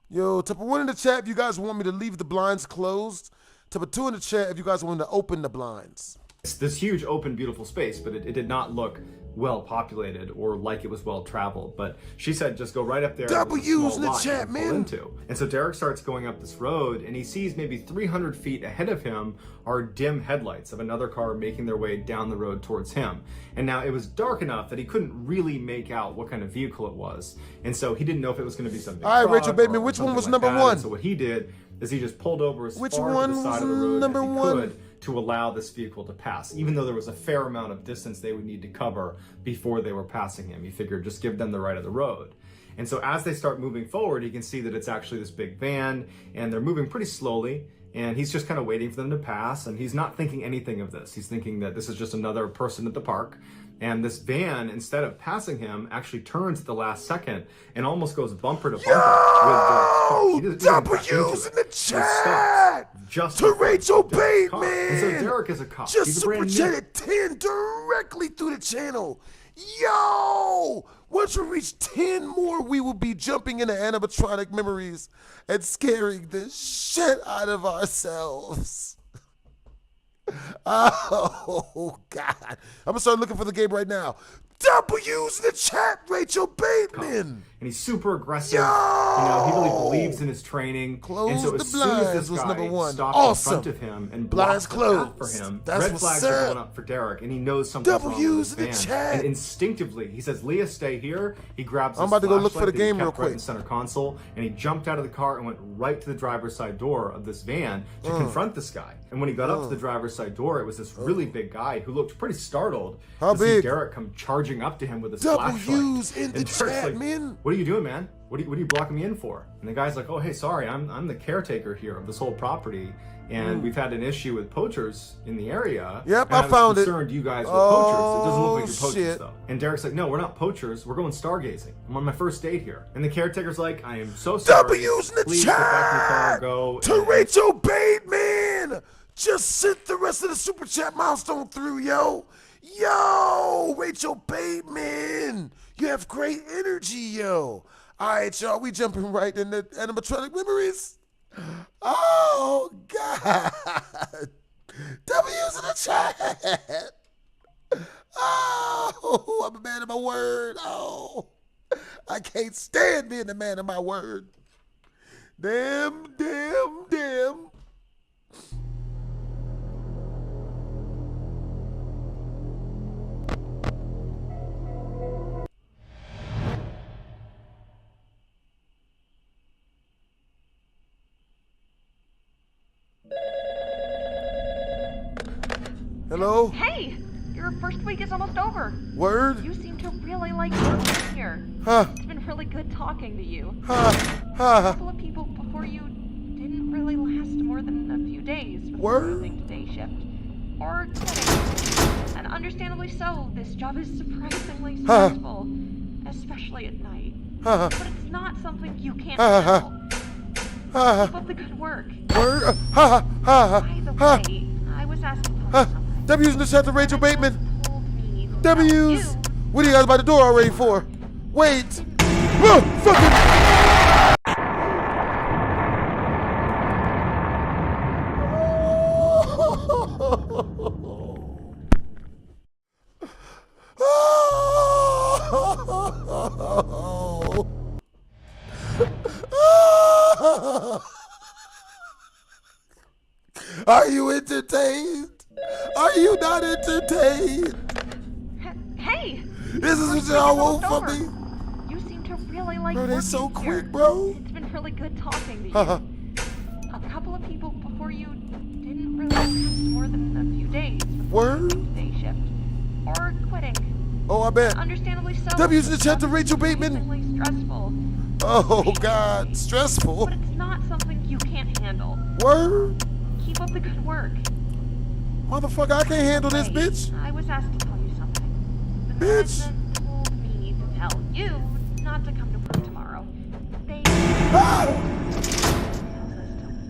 Yo, type of one in the chat if you guys want me to leave the blinds closed. Type of two in the chat if you guys want me to open the blinds. It's this huge, open, beautiful space, but it did not look well populated or like it was well traveled. But she said just go right up there. W's in the lot you chat, can pull man. Into. And so Derek starts going up this road, and he sees maybe 300 feet ahead of him are dim headlights of another car making their way down the road towards him. And now it was dark enough that he couldn't really make out what kind of vehicle it was. And so he didn't know if it was going to be something. All right, Rachel Bateman, which one was number one? So what he did is he just pulled over as Which far one to the side was of the road number as he one? could to allow this vehicle to pass, even though there was a fair amount of distance they would need to cover before they were passing him. He figured just give them the right of the road. And so as they start moving forward, he can see that it's actually this big van, and they're moving pretty slowly, and he's just kind of waiting for them to pass, and he's not thinking anything of this. He's thinking that this is just another person at the park. And this van, instead of passing him, actually turns at the last second and almost goes bumper to bumper with Derek's car. W's in the chat Just to Rachel Derek's car. Bateman. And so Derek is a cop. Just He's a super brand new. chatted 10 directly through the channel. Yo! Once we reach 10 more, we will be jumping into animatronic memories and scaring the shit out of ourselves. Oh, God. I'm going to start looking for the game right now. W's in the chat, Rachel Bateman. And he's super aggressive. He really believes in his training. Close and so the as soon as blinds this was guy number one. stops Awesome. in front of him and Blinds blocks the path for closed. him, That's red what's flags are up. going up for Derek, and he knows something's wrong with W's his in the van. chat. And instinctively, he says, Leah, stay here. He grabs I'm his about to go look for flashlight the that he game real kept right in quick. the center console, and he jumped out of the car and went right to the driver's side door of this van to confront this guy. And when he got up to the driver's side door, it was this really big guy who looked pretty startled How to big? see Derek come charging up to him with his W's flashlight. in the And Derek's chat, like, man. what are you doing, man? What are you blocking me in for? And the guy's like, oh, hey, sorry, I'm the caretaker here of this whole property, and we've had an issue with poachers in the area. Yep, and I was found it. concerned you guys were poachers. It doesn't look like you're poachers, shit. though. And Derek's like, no, we're not poachers. We're going stargazing. I'm on my first date here. And the caretaker's like, I am so sorry. W's in the Please get back in the car and go. To Rachel Bateman. Just sent the rest of the super chat milestone through, yo. Yo, Rachel Bateman. You have great energy, yo. All right, y'all, we jumping right into animatronic memories. Oh, God. W's in the chat. Oh, I'm a man of my word. Oh, I can't stand being a man of my word. Damn. Hello? Hey! Your first week is almost over. Word? You seem to really like working here. Huh. It's been really good talking to you. Huh. A couple of people before you didn't really last more than a few days before moving to day shift. Or quitting. And understandably so, this job is surprisingly stressful. Especially at night. But it's not something you can't handle. Keep up the good work. Word? By the way, I was asking for something. W's in the chat to Rachel Bateman. W's. What are you guys by the door already for? Wait. Fucking. Are you entertained? Are you not entertained? Hey! This is what y'all want from me? You seem to really like Bro, they working so here. quick, bro. It's been really good talking to you. A couple of people before you didn't really last more than a few days before taking day shift. Or quitting. Oh, I bet. Understandably so. W's in the chat to Rachel Bateman. Stressful. Oh, God. Stressful. But it's not something you can't handle. Word? Keep up the good work. Motherfucker, I can't handle this, bitch. I was asked to tell you something. The Bitch. management told me to tell you not to come to work tomorrow. They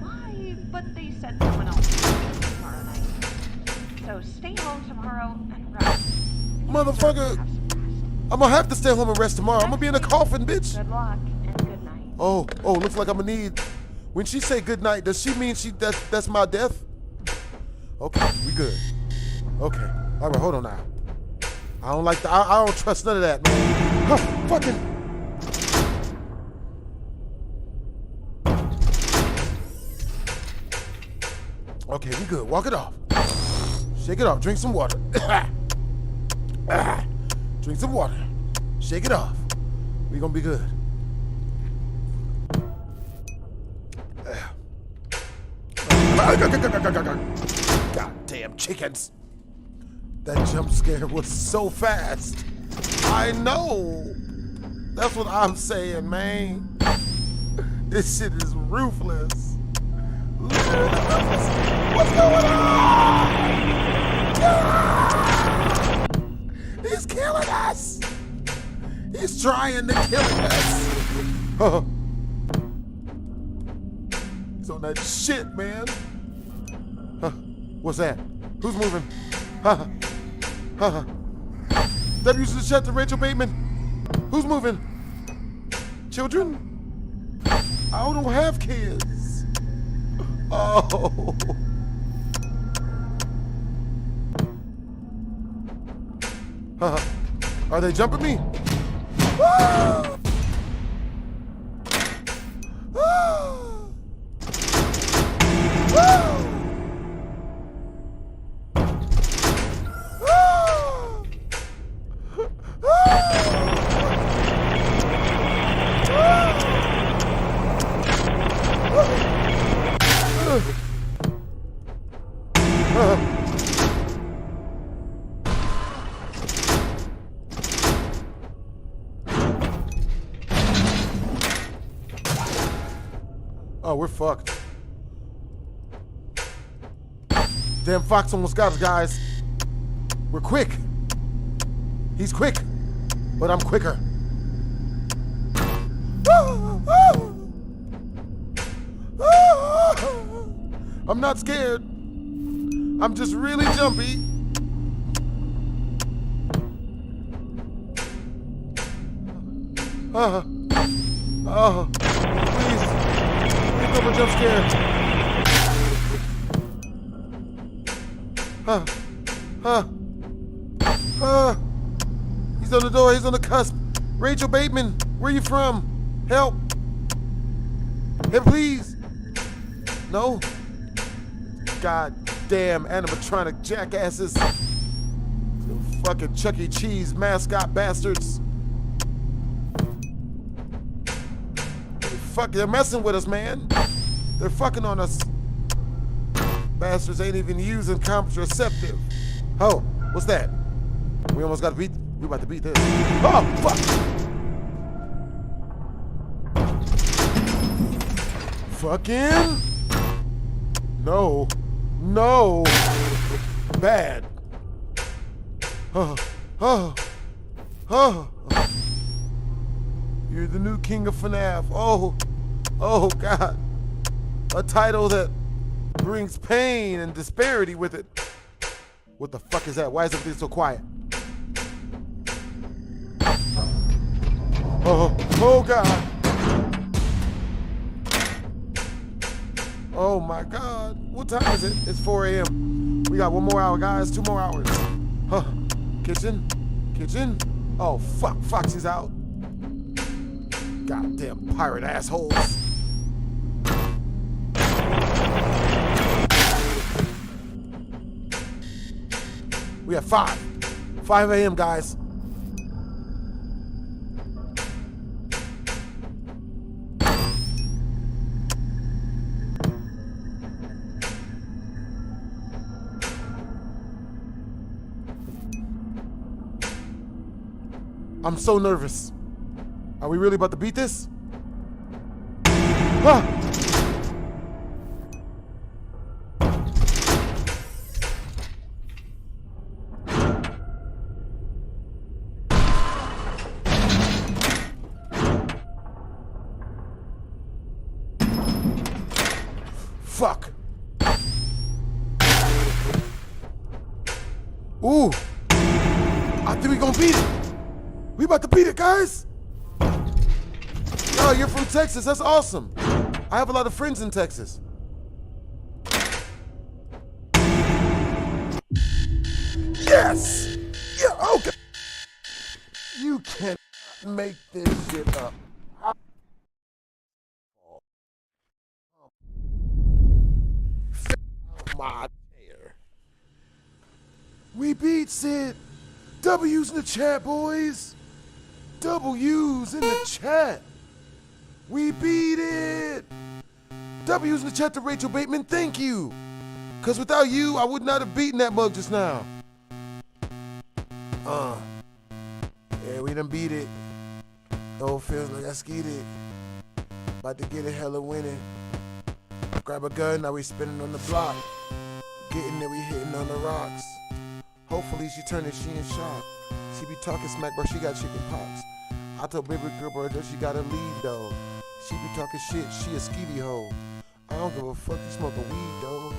why, but they said someone else will come tomorrow night. So stay home tomorrow and rest. Motherfucker. I'm gonna have to stay home and rest tomorrow. I'm gonna be in a coffin, bitch. Good luck and good night. Oh, looks like I'm gonna need. When she say good night, does she mean that's my death? Okay, we good. Okay. All right, hold on now. I don't like I don't trust none of that, man. Huh, fucking. Okay, we good. Walk it off. Shake it off. Drink some water. Drink some water. Shake it off. We gonna be good. Goddamn chickens. That jump scare was so fast. I know. That's what I'm saying, man. This shit is ruthless. What's going on? He's killing us. He's trying to kill us. He's on that shit, man. What's that? Who's moving? W's in the chat to Rachel Bateman. Who's moving? Children? I don't have kids. Oh. Are they jumping me? Ah! Ah! Ah! Oh, we're fucked. Damn Fox almost got us, guys. We're quick. He's quick, but I'm quicker. I'm not scared. I'm just really jumpy. Please. Please don't jump scare. He's on the door. He's on the cusp. Rachel Bateman, where you from? Help. Help, please. No. God damn animatronic jackasses. The fucking Chuck E. Cheese mascot bastards. They're messing with us, man. They're fucking on us. Bastards ain't even using contraceptive. Oh, what's that? We almost got to beat. We about to beat this. Oh, fuck. Fucking. No. No. Bad. You're the new king of FNAF. Oh God. A title that brings pain and disparity with it. What the fuck is that? Why is everything so quiet? Oh God. Oh my God. What time is it? It's 4 a.m. We got 1 more hour, guys. 2 more hours. Kitchen? Oh fuck, Foxy's out. Goddamn pirate assholes. We have 5. 5 a.m., guys. I'm so nervous. Are we really about to beat this? Ah! Fuck. Ooh. I think we gonna beat it. We about to beat it, guys. Yo, you're from Texas. That's awesome. I have a lot of friends in Texas. Yes. Yeah. Okay. You can't make this shit up. My chair. We beat Sid. W's in the chat, boys. W's in the chat. We beat it. W's in the chat to Rachel Bateman. Thank you. Because without you, I would not have beaten that mug just now. Yeah, we done beat it. Oh, feels like I skied it. About to get it hella winning. Grab a gun, now we spinning on the block. Getting it, we hitting on the rocks. Hopefully she turning, she in shock. She be talking smack, but she got chicken pox. I told baby girl, bro, that she gotta leave though. She be talking shit, she a skeevy hoe. I don't give a fuck, you smoking weed though.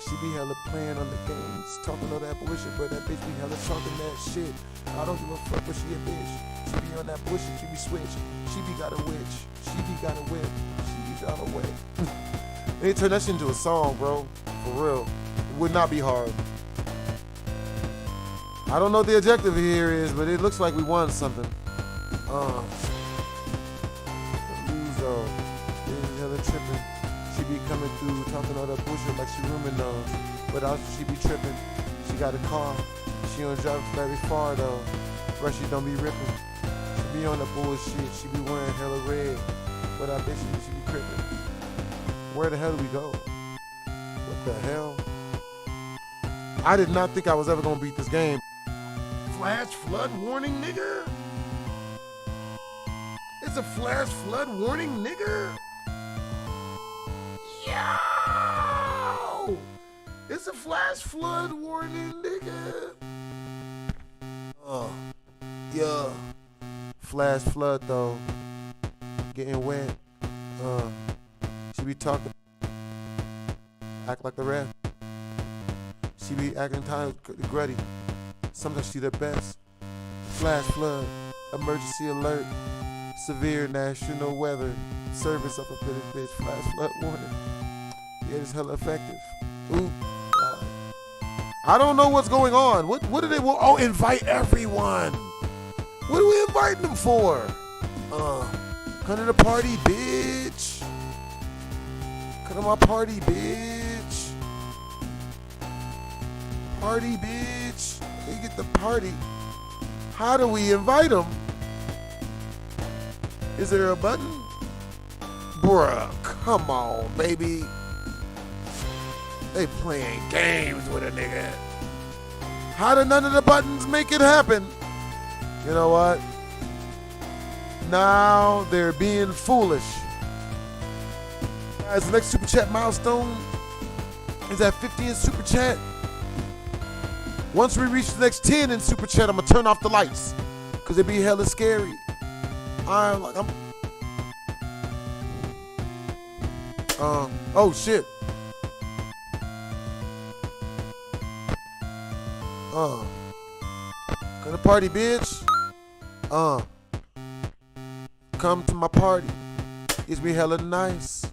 She be hella playing on the games, talking all that bullshit, but that bitch be hella talking that shit. I don't give a fuck, but she a bitch. She be on that bullshit, she be switch. She be got a witch, she be got a whip, she be got a whip. They turn that shit into a song, bro. For real. It would not be hard. I don't know what the objective here is, but it looks like we won something. Luzo. This is hella tripping. She be coming through, talking all that bullshit like she rooming though. But also she be tripping. She got a car. She don't drive very far though. But she don't be ripping. She be on the bullshit. She be wearing hella red. But I bet she be crippin'. Where the hell do we go? What the hell? I did not think I was ever gonna beat this game. Flash flood warning, nigga? It's a flash flood warning, nigga? Yo! It's a flash flood warning, nigga. Yeah. Flash flood though. Getting wet. She be talking. Act like the rest. She be acting kind of gruddy. Sometimes she the best. Flash flood. Emergency alert. Severe national weather. Service up a bitch. Flash flood warning. Yeah, it's hella effective. Ooh. I don't know what's going on. What do they want? Oh, invite everyone. What are we inviting them for? Come to the party, bitch. Come to my party, bitch. Party, bitch. They get the party. How do we invite them? Is there a button? Bruh, come on, baby. They playing games with a nigga. How do none of the buttons make it happen? You know what? Now they're being foolish. Guys, the next Super Chat milestone is at 50 in Super Chat. Once we reach the next 10 in Super Chat, I'm gonna turn off the lights. Cause it'd be hella scary. Oh shit. Gonna party, bitch. Come to my party. It's be hella nice.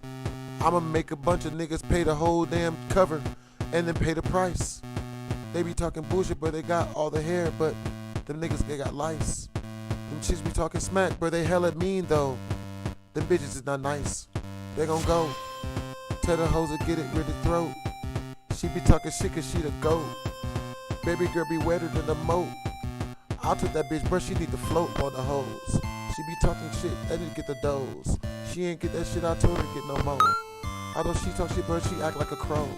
I'ma make a bunch of niggas pay the whole damn cover and then pay the price. They be talking bullshit, but they got all the hair, but them niggas, they got lice. Them chicks be talking smack, but they hella mean though. Them bitches is not nice. They gon' go. Tell the hoes to get it rid of throat. She be talking shit cause she the GOAT. Baby girl be wetter than the moat. I'll take that bitch, bruh. She need to float on the hose. She be talking shit. That didn't get the dose. She ain't get that shit. I told her to get no more. Although she talk shit, bruh, she act like a crow.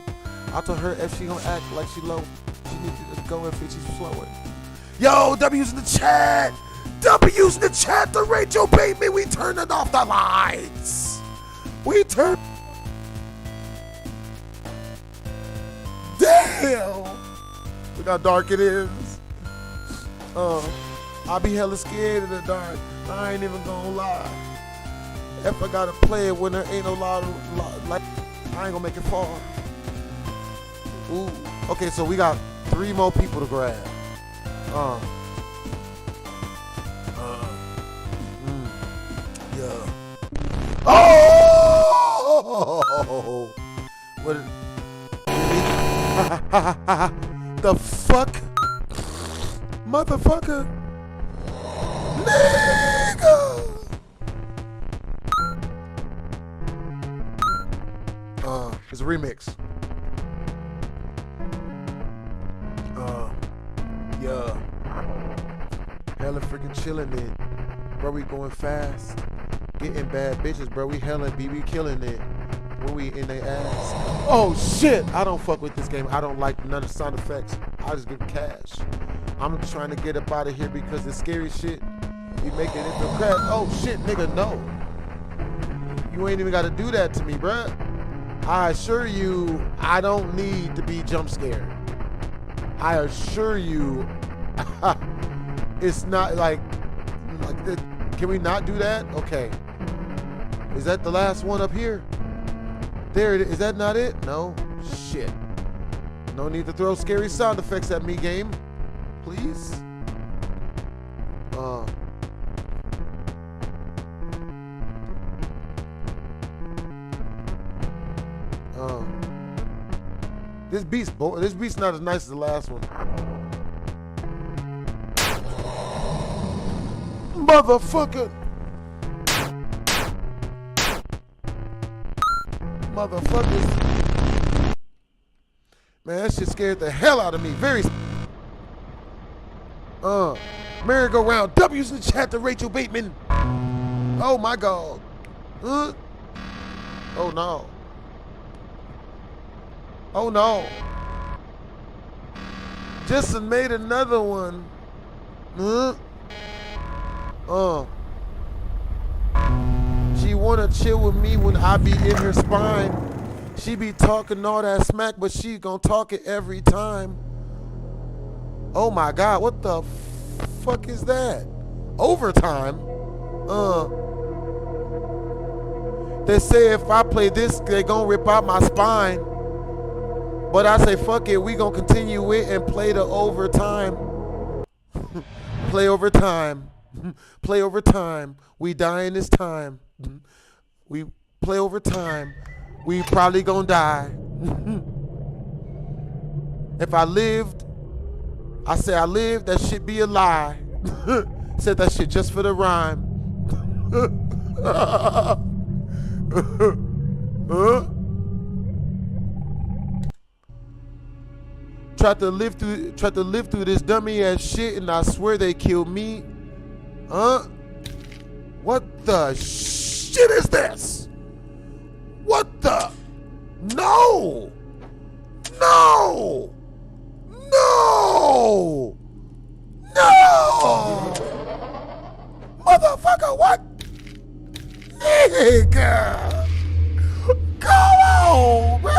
I told her if she gon' act like she low, she need to just go if she's flowing. Yo, W's in the chat. W's in the chat. The Rachel Bateman. We turning off the lights. We turn. Damn. Look how dark it is. I be hella scared in the dark. I ain't even gonna lie. If I gotta play it when there ain't no lot of like, I ain't gonna make it far. Ooh. Okay, so we got 3 more people to grab. Yeah. Oh! What? The fuck? Motherfucker. Nigga. It's a remix. Yeah. Hella freaking chilling it. Bro, we going fast. Getting bad bitches, bro. We hella we killing it. When we in their ass. Oh shit! I don't fuck with this game. I don't like none of the sound effects. I just give cash. I'm trying to get up out of here because the scary shit we make it into a crash. Oh shit, nigga, no. You ain't even gotta do that to me, bruh. I assure you, I don't need to be jump scared. I assure you, it's not like can we not do that? Okay. Is that the last one up here? There it is. Is that not it? No? Shit. No need to throw scary sound effects at me, game. Please? This beat's not as nice as the last one. Motherfucker! Motherfuckers. Man, that shit scared the hell out of me. Very. Merry-go-round. W's in the chat to Rachel Bateman. Oh my God. Oh no. Oh no. Just made another one. She wanna chill with me when I be in her spine. She be talking all that smack, but she gon' talk it every time. Oh my God, what the fuck is that? Overtime? They say if I play this, they gon' rip out my spine. But I say, fuck it, we gon' continue it and play the overtime. Play overtime. Play overtime. We die in this time. We play overtime. We probably gonna die. If I lived, I say I lived, that shit be a lie. Said that shit just for the rhyme. Tried to live through this dummy ass shit, and I swear they killed me. What the shit is this? What the? No! No! No! No! Motherfucker, what? Nigga! Go on, bro!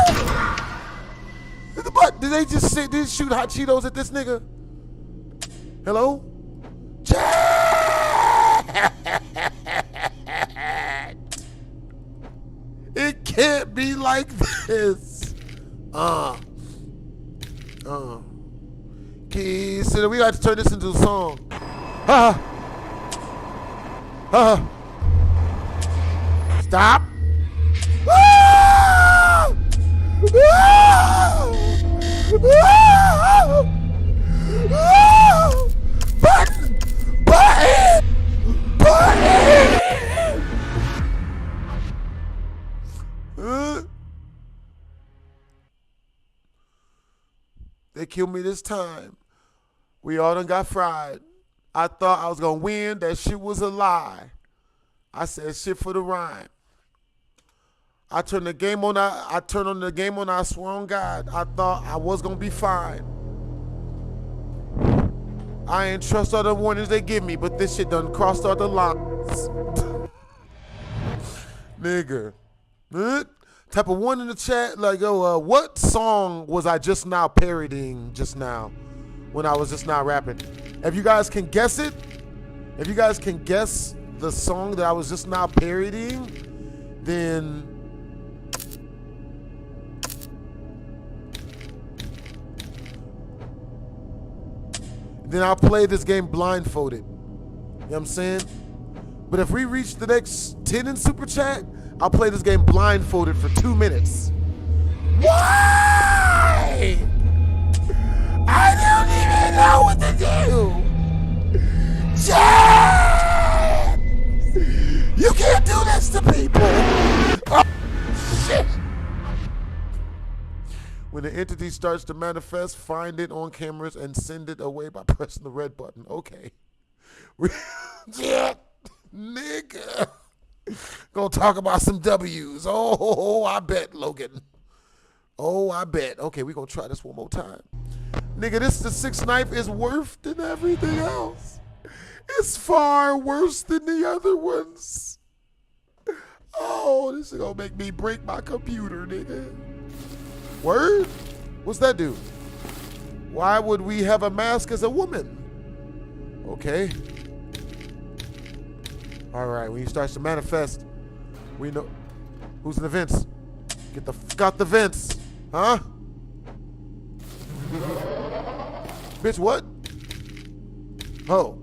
But did they just shoot hot Cheetos at this nigga? Hello? Chat! It can't be like this. Keys, so we got to turn this into a song. Stop. Button! They killed me this time. We all done got fried. I thought I was gonna win. That shit was a lie. I said shit for the rhyme. I turned the game on. I turned on the game on. I swear on God, I thought I was gonna be fine. I ain't trust all the warnings they give me, but this shit done crossed all the lines. Nigga. Type of one in the chat, like, yo, what song was I just now parodying just now when I was just now rapping? If you guys can guess it, if you guys can guess the song that I was just now parodying, then I'll play this game blindfolded. You know what I'm saying? But if we reach the next 10 in Super Chat, I'll play this game blindfolded for 2 minutes. Why? I don't even know what to do. Chad! You can't do this to people. Oh, shit. When the entity starts to manifest, find it on cameras and send it away by pressing the red button. Okay. Yeah, nigga. Gonna talk about some W's. Oh, I bet, Logan. Oh, I bet. Okay, we gonna try this one more time. Nigga, the 6 knife is worse than everything else. It's far worse than the other ones. Oh, this is gonna make me break my computer, nigga. Word? What's that do? Why would we have a mask as a woman? Okay. All right, when he starts to manifest, we know who's in the vents. Get the fuck out the vents, huh? Bitch, what? Oh.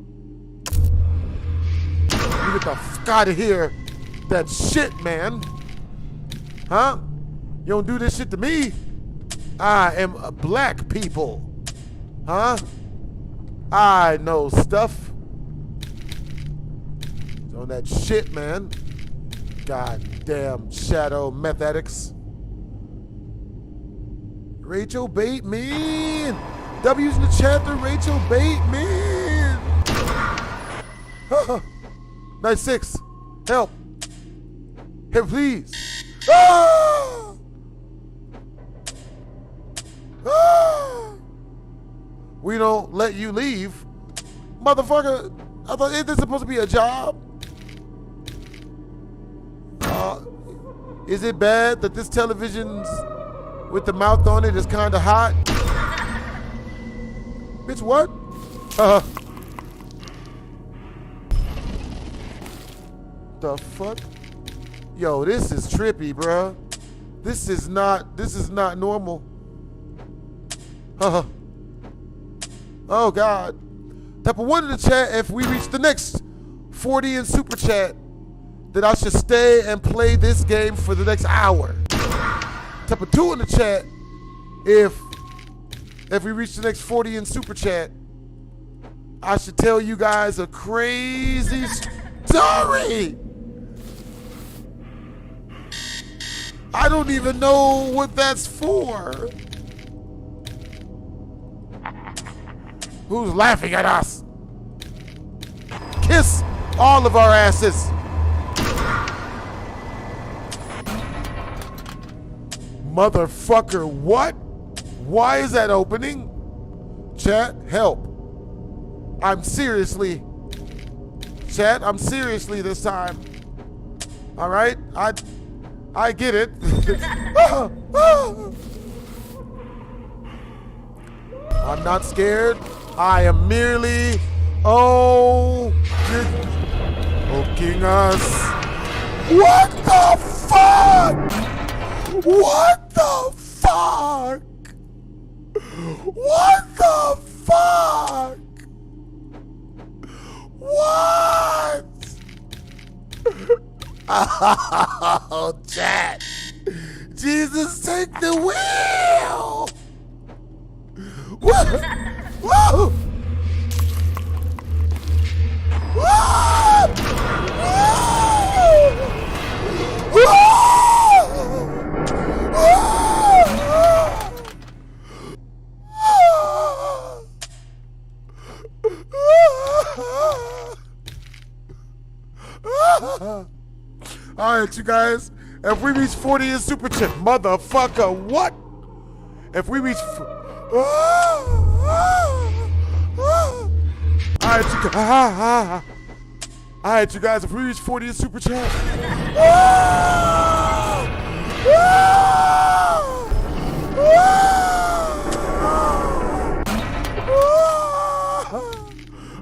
You get the fuck out of here. That shit, man. Huh? You don't do this shit to me. I am a black people. Huh? I know stuff. On that shit, man. Goddamn shadow meth addicts. Rachel Bateman. W's in the chat to Rachel Bateman. 96. Help. Help, please. Ah! Ah! We don't let you leave. Motherfucker, I thought, isn't this supposed to be a job? Is it bad that this television's with the mouth on it is kind of hot? Bitch, what? The fuck? Yo, this is trippy, bruh. This is not normal. Oh God. Type of one in the chat if we reach the next 40 in Super Chat that I should stay and play this game for the next hour. Type of 2 in the chat if we reach the next 40 in Super Chat, I should tell you guys a crazy story. I don't even know what that's for. Who's laughing at us? Kiss all of our asses. Motherfucker, what? Why is that opening? Chat, help. I'm seriously. Chat, I'm seriously this time. All right? I get it. I'm not scared. I am merely, you're poking us. What the fuck? What the fuck? What the fuck? What? Oh, chat. Jesus, take the wheel. What? Whoa! Whoa! Whoa! All right, you guys. If we reach 40 in super chat, motherfucker, what? If we reach, all right, you guys. If we reach 40 in super chat,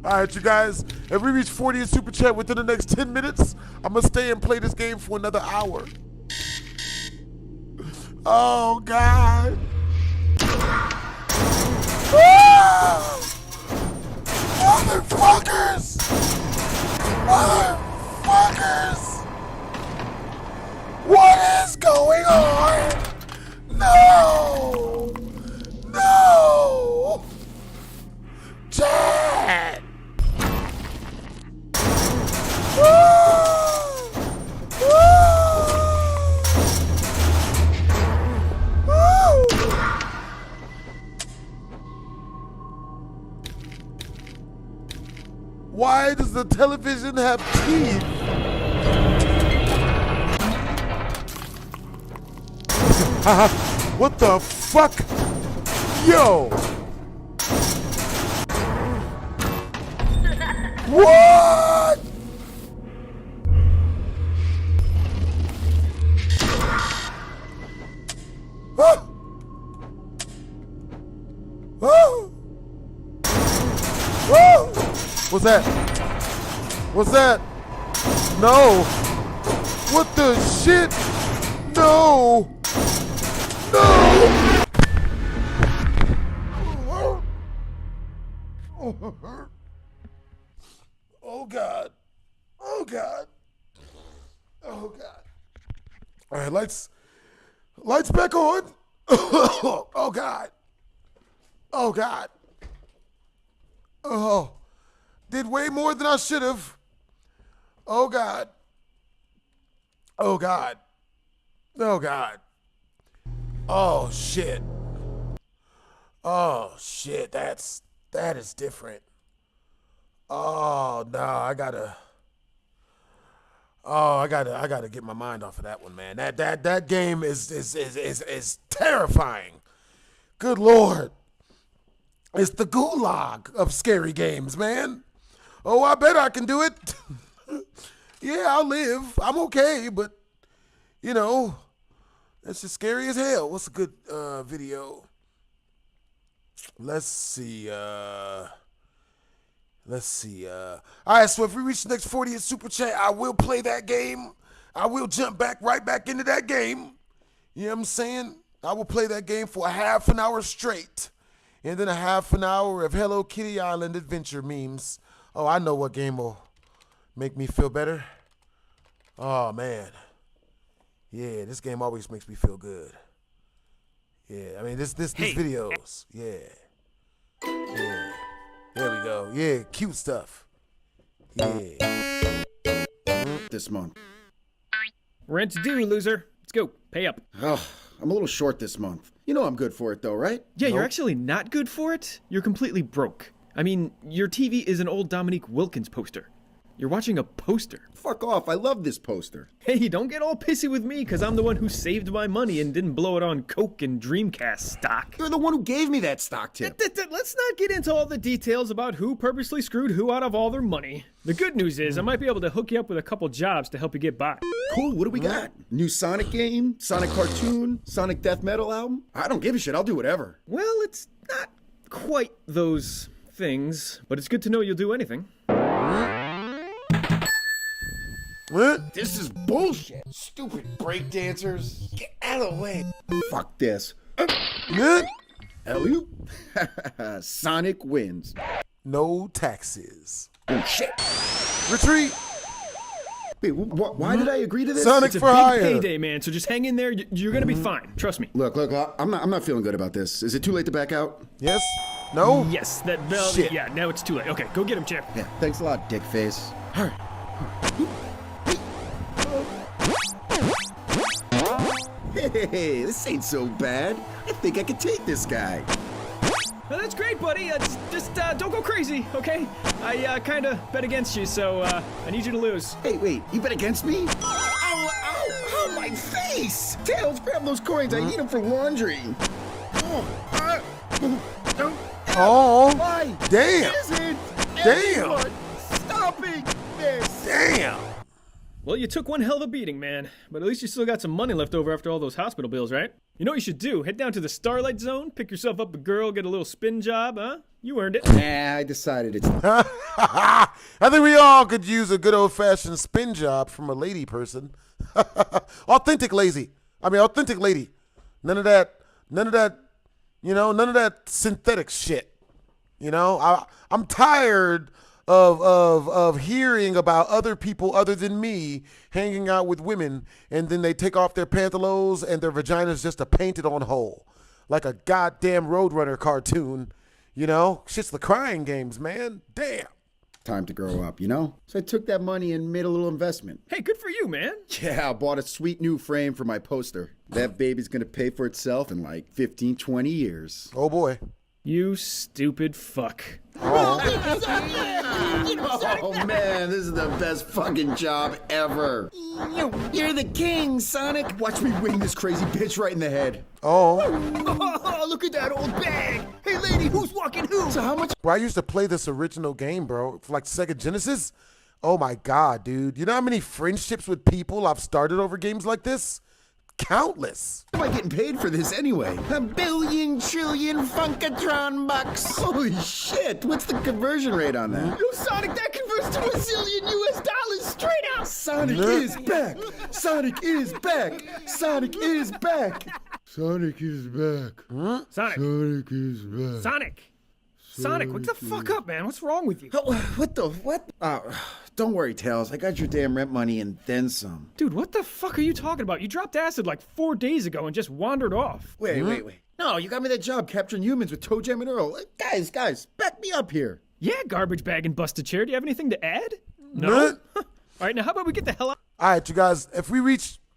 all right, you guys. If we reach 40 in super chat within the next 10 minutes, I'm gonna stay and play this game for another hour. Oh God. Motherfuckers! Motherfuckers! What is going on? No! No! Chad! Why does the television have teeth? What the fuck? Yo! What? Oh! Oh! Oh! What's that? What's that? No! What the shit? No! No! Oh God. Oh God. Oh God. All right, lights back on. Oh God. Oh God. Oh. Did way more than I should have. Oh God. Oh God. Oh God. Oh shit. Oh shit. That is different. Oh no, I gotta get my mind off of that one, man. That game is terrifying. Good Lord. It's the gulag of scary games, man. Oh, I bet I can do it. Yeah, I'll live. I'm okay, but you know, that's just scary as hell. What's a good video? Let's see. All right, so if we reach the next 40 in super chat, I will play that game. I will jump right back into that game. You know what I'm saying? I will play that game for a half an hour straight. And then a half an hour of Hello Kitty Island adventure memes. Oh, I know what game will make me feel better. Oh, man. Yeah, this game always makes me feel good. Yeah, I mean, these videos. Yeah. Yeah. There we go. Yeah, cute stuff. Yeah. This month. Rent's due, loser. Let's go. Pay up. Oh, I'm a little short this month. You know I'm good for it though, right? Yeah, you're actually not good for it. You're completely broke. I mean, your TV is an old Dominique Wilkins poster. You're watching a poster. Fuck off, I love this poster. Hey, don't get all pissy with me, because I'm the one who saved my money and didn't blow it on Coke and Dreamcast stock. You're the one who gave me that stock tip. Let's not get into all the details about who purposely screwed who out of all their money. The good news is I might be able to hook you up with a couple jobs to help you get by. Cool, what do we got? New Sonic game? Sonic cartoon? Sonic death metal album? I don't give a shit, I'll do whatever. Well, it's not quite those things, but it's good to know you'll do anything. What? This is bullshit. Stupid breakdancers. Get out of the way. Fuck this. Alley-oop. Sonic wins. No taxes. Oh, shit. Retreat. Wait, why did I agree to this? Sonic It's for a big hire. payday, man, so just hang in there. You're gonna be fine. Trust me. Look, I'm not feeling good about this. Is it too late to back out? Yes? No? Yes, that bell. Shit. Yeah, now it's too late. Okay, go get him, champ. Yeah, thanks a lot, dick face. All right. Hey, this ain't so bad. I think I can take this guy. Well, that's great, buddy. Just don't go crazy, okay? I kind of bet against you, so I need you to lose. Hey, wait, you bet against me? Ow, my face! Tails, grab those coins. I need them for laundry. Oh, Why? damn. Isn't Damn. anyone stopping this? Damn. Well, you took one hell of a beating, man. But at least you still got some money left over after all those hospital bills, right? You know what you should do? Head down to the Starlight Zone, pick yourself up a girl, get a little spin job, huh? You earned it. Nah, I decided it's... I think we all could use a good old-fashioned spin job from a lady person. Authentic lady. None of that, none of that synthetic shit. You know, I'm tired of hearing about other people other than me hanging out with women, and then they take off their pantaloons and their vaginas just a painted on hole, like a goddamn Roadrunner cartoon. You know, shit's the crying games, man. Damn. Time to grow up, you know? So I took that money and made a little investment. Hey, good for you, man. Yeah, I bought a sweet new frame for my poster. That baby's gonna pay for itself in like 15, 20 years. Oh boy. You stupid fuck. Oh man, this is the best fucking job ever. You're the king, Sonic. Watch me wing this crazy bitch right in the head. Oh. Look at that old bag. Hey lady, who's walking who? So how much? Bro, I used to play this original game, bro, for like Sega Genesis. Oh my God, dude. You know how many friendships with people I've started over games like this? Countless. Am I getting paid for this anyway? A billion trillion Funkatron bucks. Holy shit, what's the conversion rate on that? Yo, Sonic, that converts to $1 zillion US straight out. Sonic is back. Sonic is back. Sonic is back. Sonic is back. Huh? Sonic. Sonic is back. Sonic, what the fuck up, man? What's wrong with you? What the what? Don't worry, Tails. I got your damn rent money and then some. Dude, what the fuck are you talking about? You dropped acid like 4 days ago and just wandered off. Wait. No, you got me that job capturing humans with Toe Jam and Earl. Guys, back me up here. Yeah, garbage bag and busted chair. Do you have anything to add? No? All right, now how about we get the hell out? All right, you guys,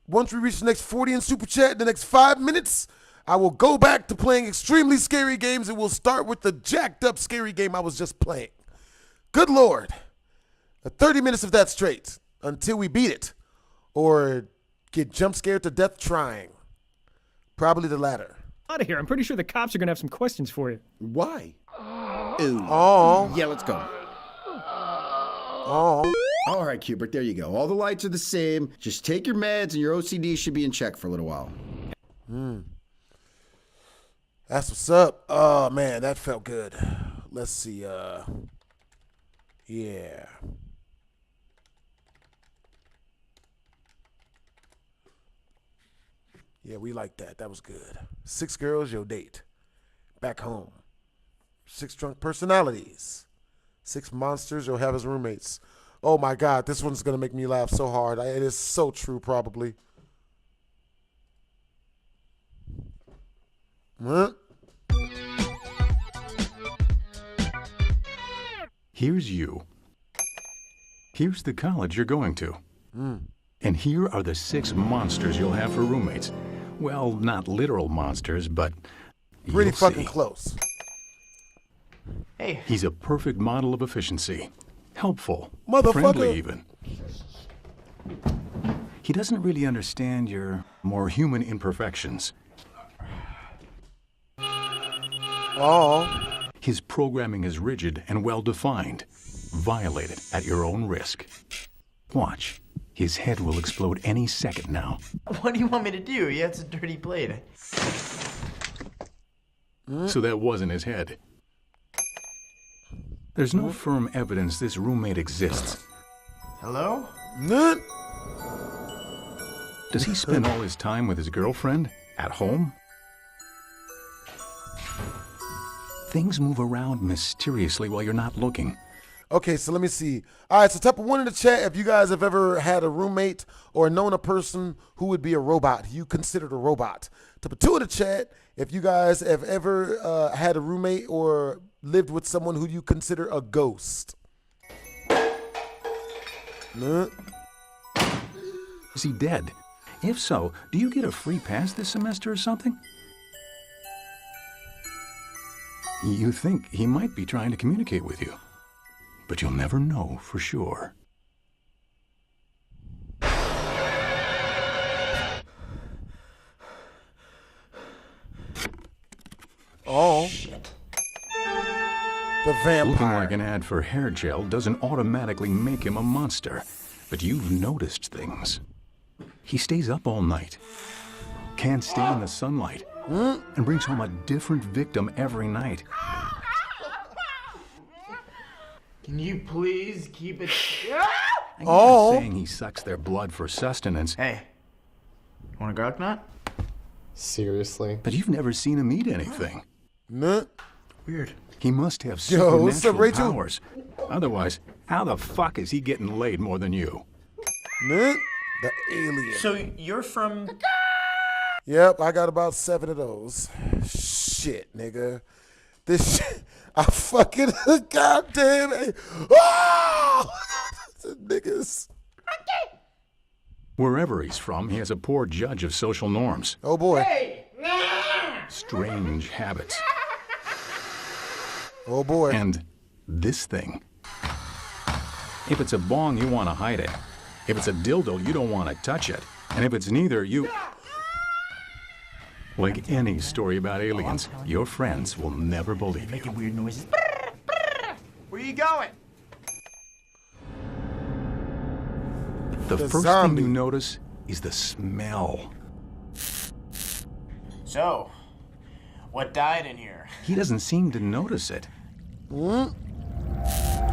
once we reach the next 40 in Super Chat in the next 5 minutes, I will go back to playing extremely scary games, and we'll start with the jacked up scary game I was just playing. Good Lord. 30 minutes of that straight until we beat it or get jump scared to death trying. Probably the latter. Out of here. I'm pretty sure the cops are going to have some questions for you. Why? Ooh. Oh. Yeah, let's go. Oh. All right, Cubert, there you go. All the lights are the same. Just take your meds and your OCD should be in check for a little while. That's what's up. Oh, man, that felt good. Let's see. Yeah. Yeah, we like that. That was good. 6 girls, your date. Back home. 6 drunk personalities. 6 monsters you'll have as roommates. Oh my God, this one's gonna make me laugh so hard. It is so true, probably. Huh? Here's you. Here's the college you're going to. And here are the 6 monsters you'll have for roommates. Well, not literal monsters, but pretty you'll fucking see. close. Hey. He's a perfect model of efficiency. Helpful. Motherfucker. Friendly, even. He doesn't really understand your more human imperfections. Oh. His programming is rigid and well-defined. Violate it at your own risk. Watch. His head will explode any second now. What do you want me to do? Yeah, it's a dirty plate. So that wasn't his head. There's no firm evidence this roommate exists. Hello? Does he spend all his time with his girlfriend? At home? Things move around mysteriously while you're not looking. Okay, so let me see. All right, so type 1 in the chat if you guys have ever had a roommate or known a person who would be a robot, you considered a robot. Type 2 in the chat if you guys have ever had a roommate or lived with someone who you consider a ghost. Is he dead? If so, do you get a free pass this semester or something? You think he might be trying to communicate with you, but you'll never know for sure. Oh. The vampire. Looking like an ad for hair gel doesn't automatically make him a monster, but you've noticed things. He stays up all night, can't stay in the sunlight, and brings home a different victim every night. Can you please keep it? I'm not saying he sucks their blood for sustenance. Hey, want a garlic knot? Seriously? But you've never seen him eat anything. Nah. Weird. He must have Yo, what's up, supernatural Rachel? powers. Otherwise, how the fuck is he getting laid more than you? Nah. The alien. So you're from? Yep, I got about 7 of those. Shit, nigga. This shit, I fucking goddamn it. Oh! Niggas. Wherever he's from, he has a poor judge of social norms. Oh boy. Strange habits. Oh boy. And this thing. If it's a bong, you want to hide it. If it's a dildo, you don't want to touch it. And if it's neither, you... Like any story about aliens, your friends will never believe you. Making weird noises. Where you going? The first zombie. thing you notice is the smell. So, what died in here? He doesn't seem to notice it.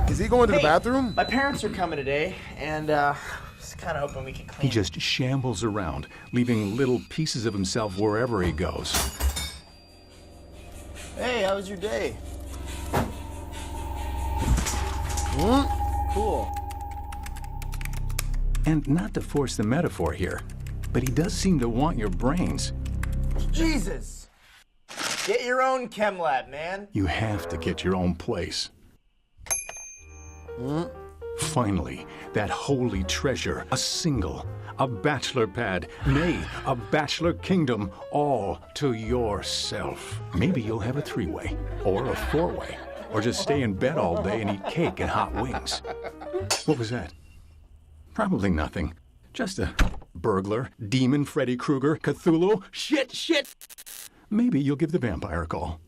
Is he going to the Hey, bathroom? My parents are coming today, and just kind of hoping we can clean. He just shambles around, leaving little pieces of himself wherever he goes. Hey, how was your day? Cool. And not to force the metaphor here, but he does seem to want your brains. Jesus! Get your own chem lab, man. You have to get your own place. Finally, that holy treasure, a single, a bachelor pad, nay, a bachelor kingdom, all to yourself. Maybe you'll have a 3-way, or a 4-way, or just stay in bed all day and eat cake and hot wings. What was that? Probably nothing. Just a burglar, demon Freddy Krueger, Cthulhu, shit. Maybe you'll give the vampire a call.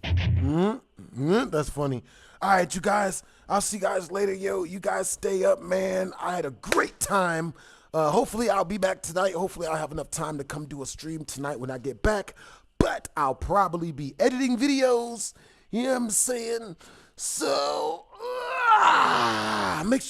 That's funny. All right, you guys. I'll see you guys later. Yo, you guys stay up, man. I had a great time. Hopefully, I'll be back tonight. Hopefully, I'll have enough time to come do a stream tonight when I get back. But I'll probably be editing videos. You know what I'm saying? So, make sure.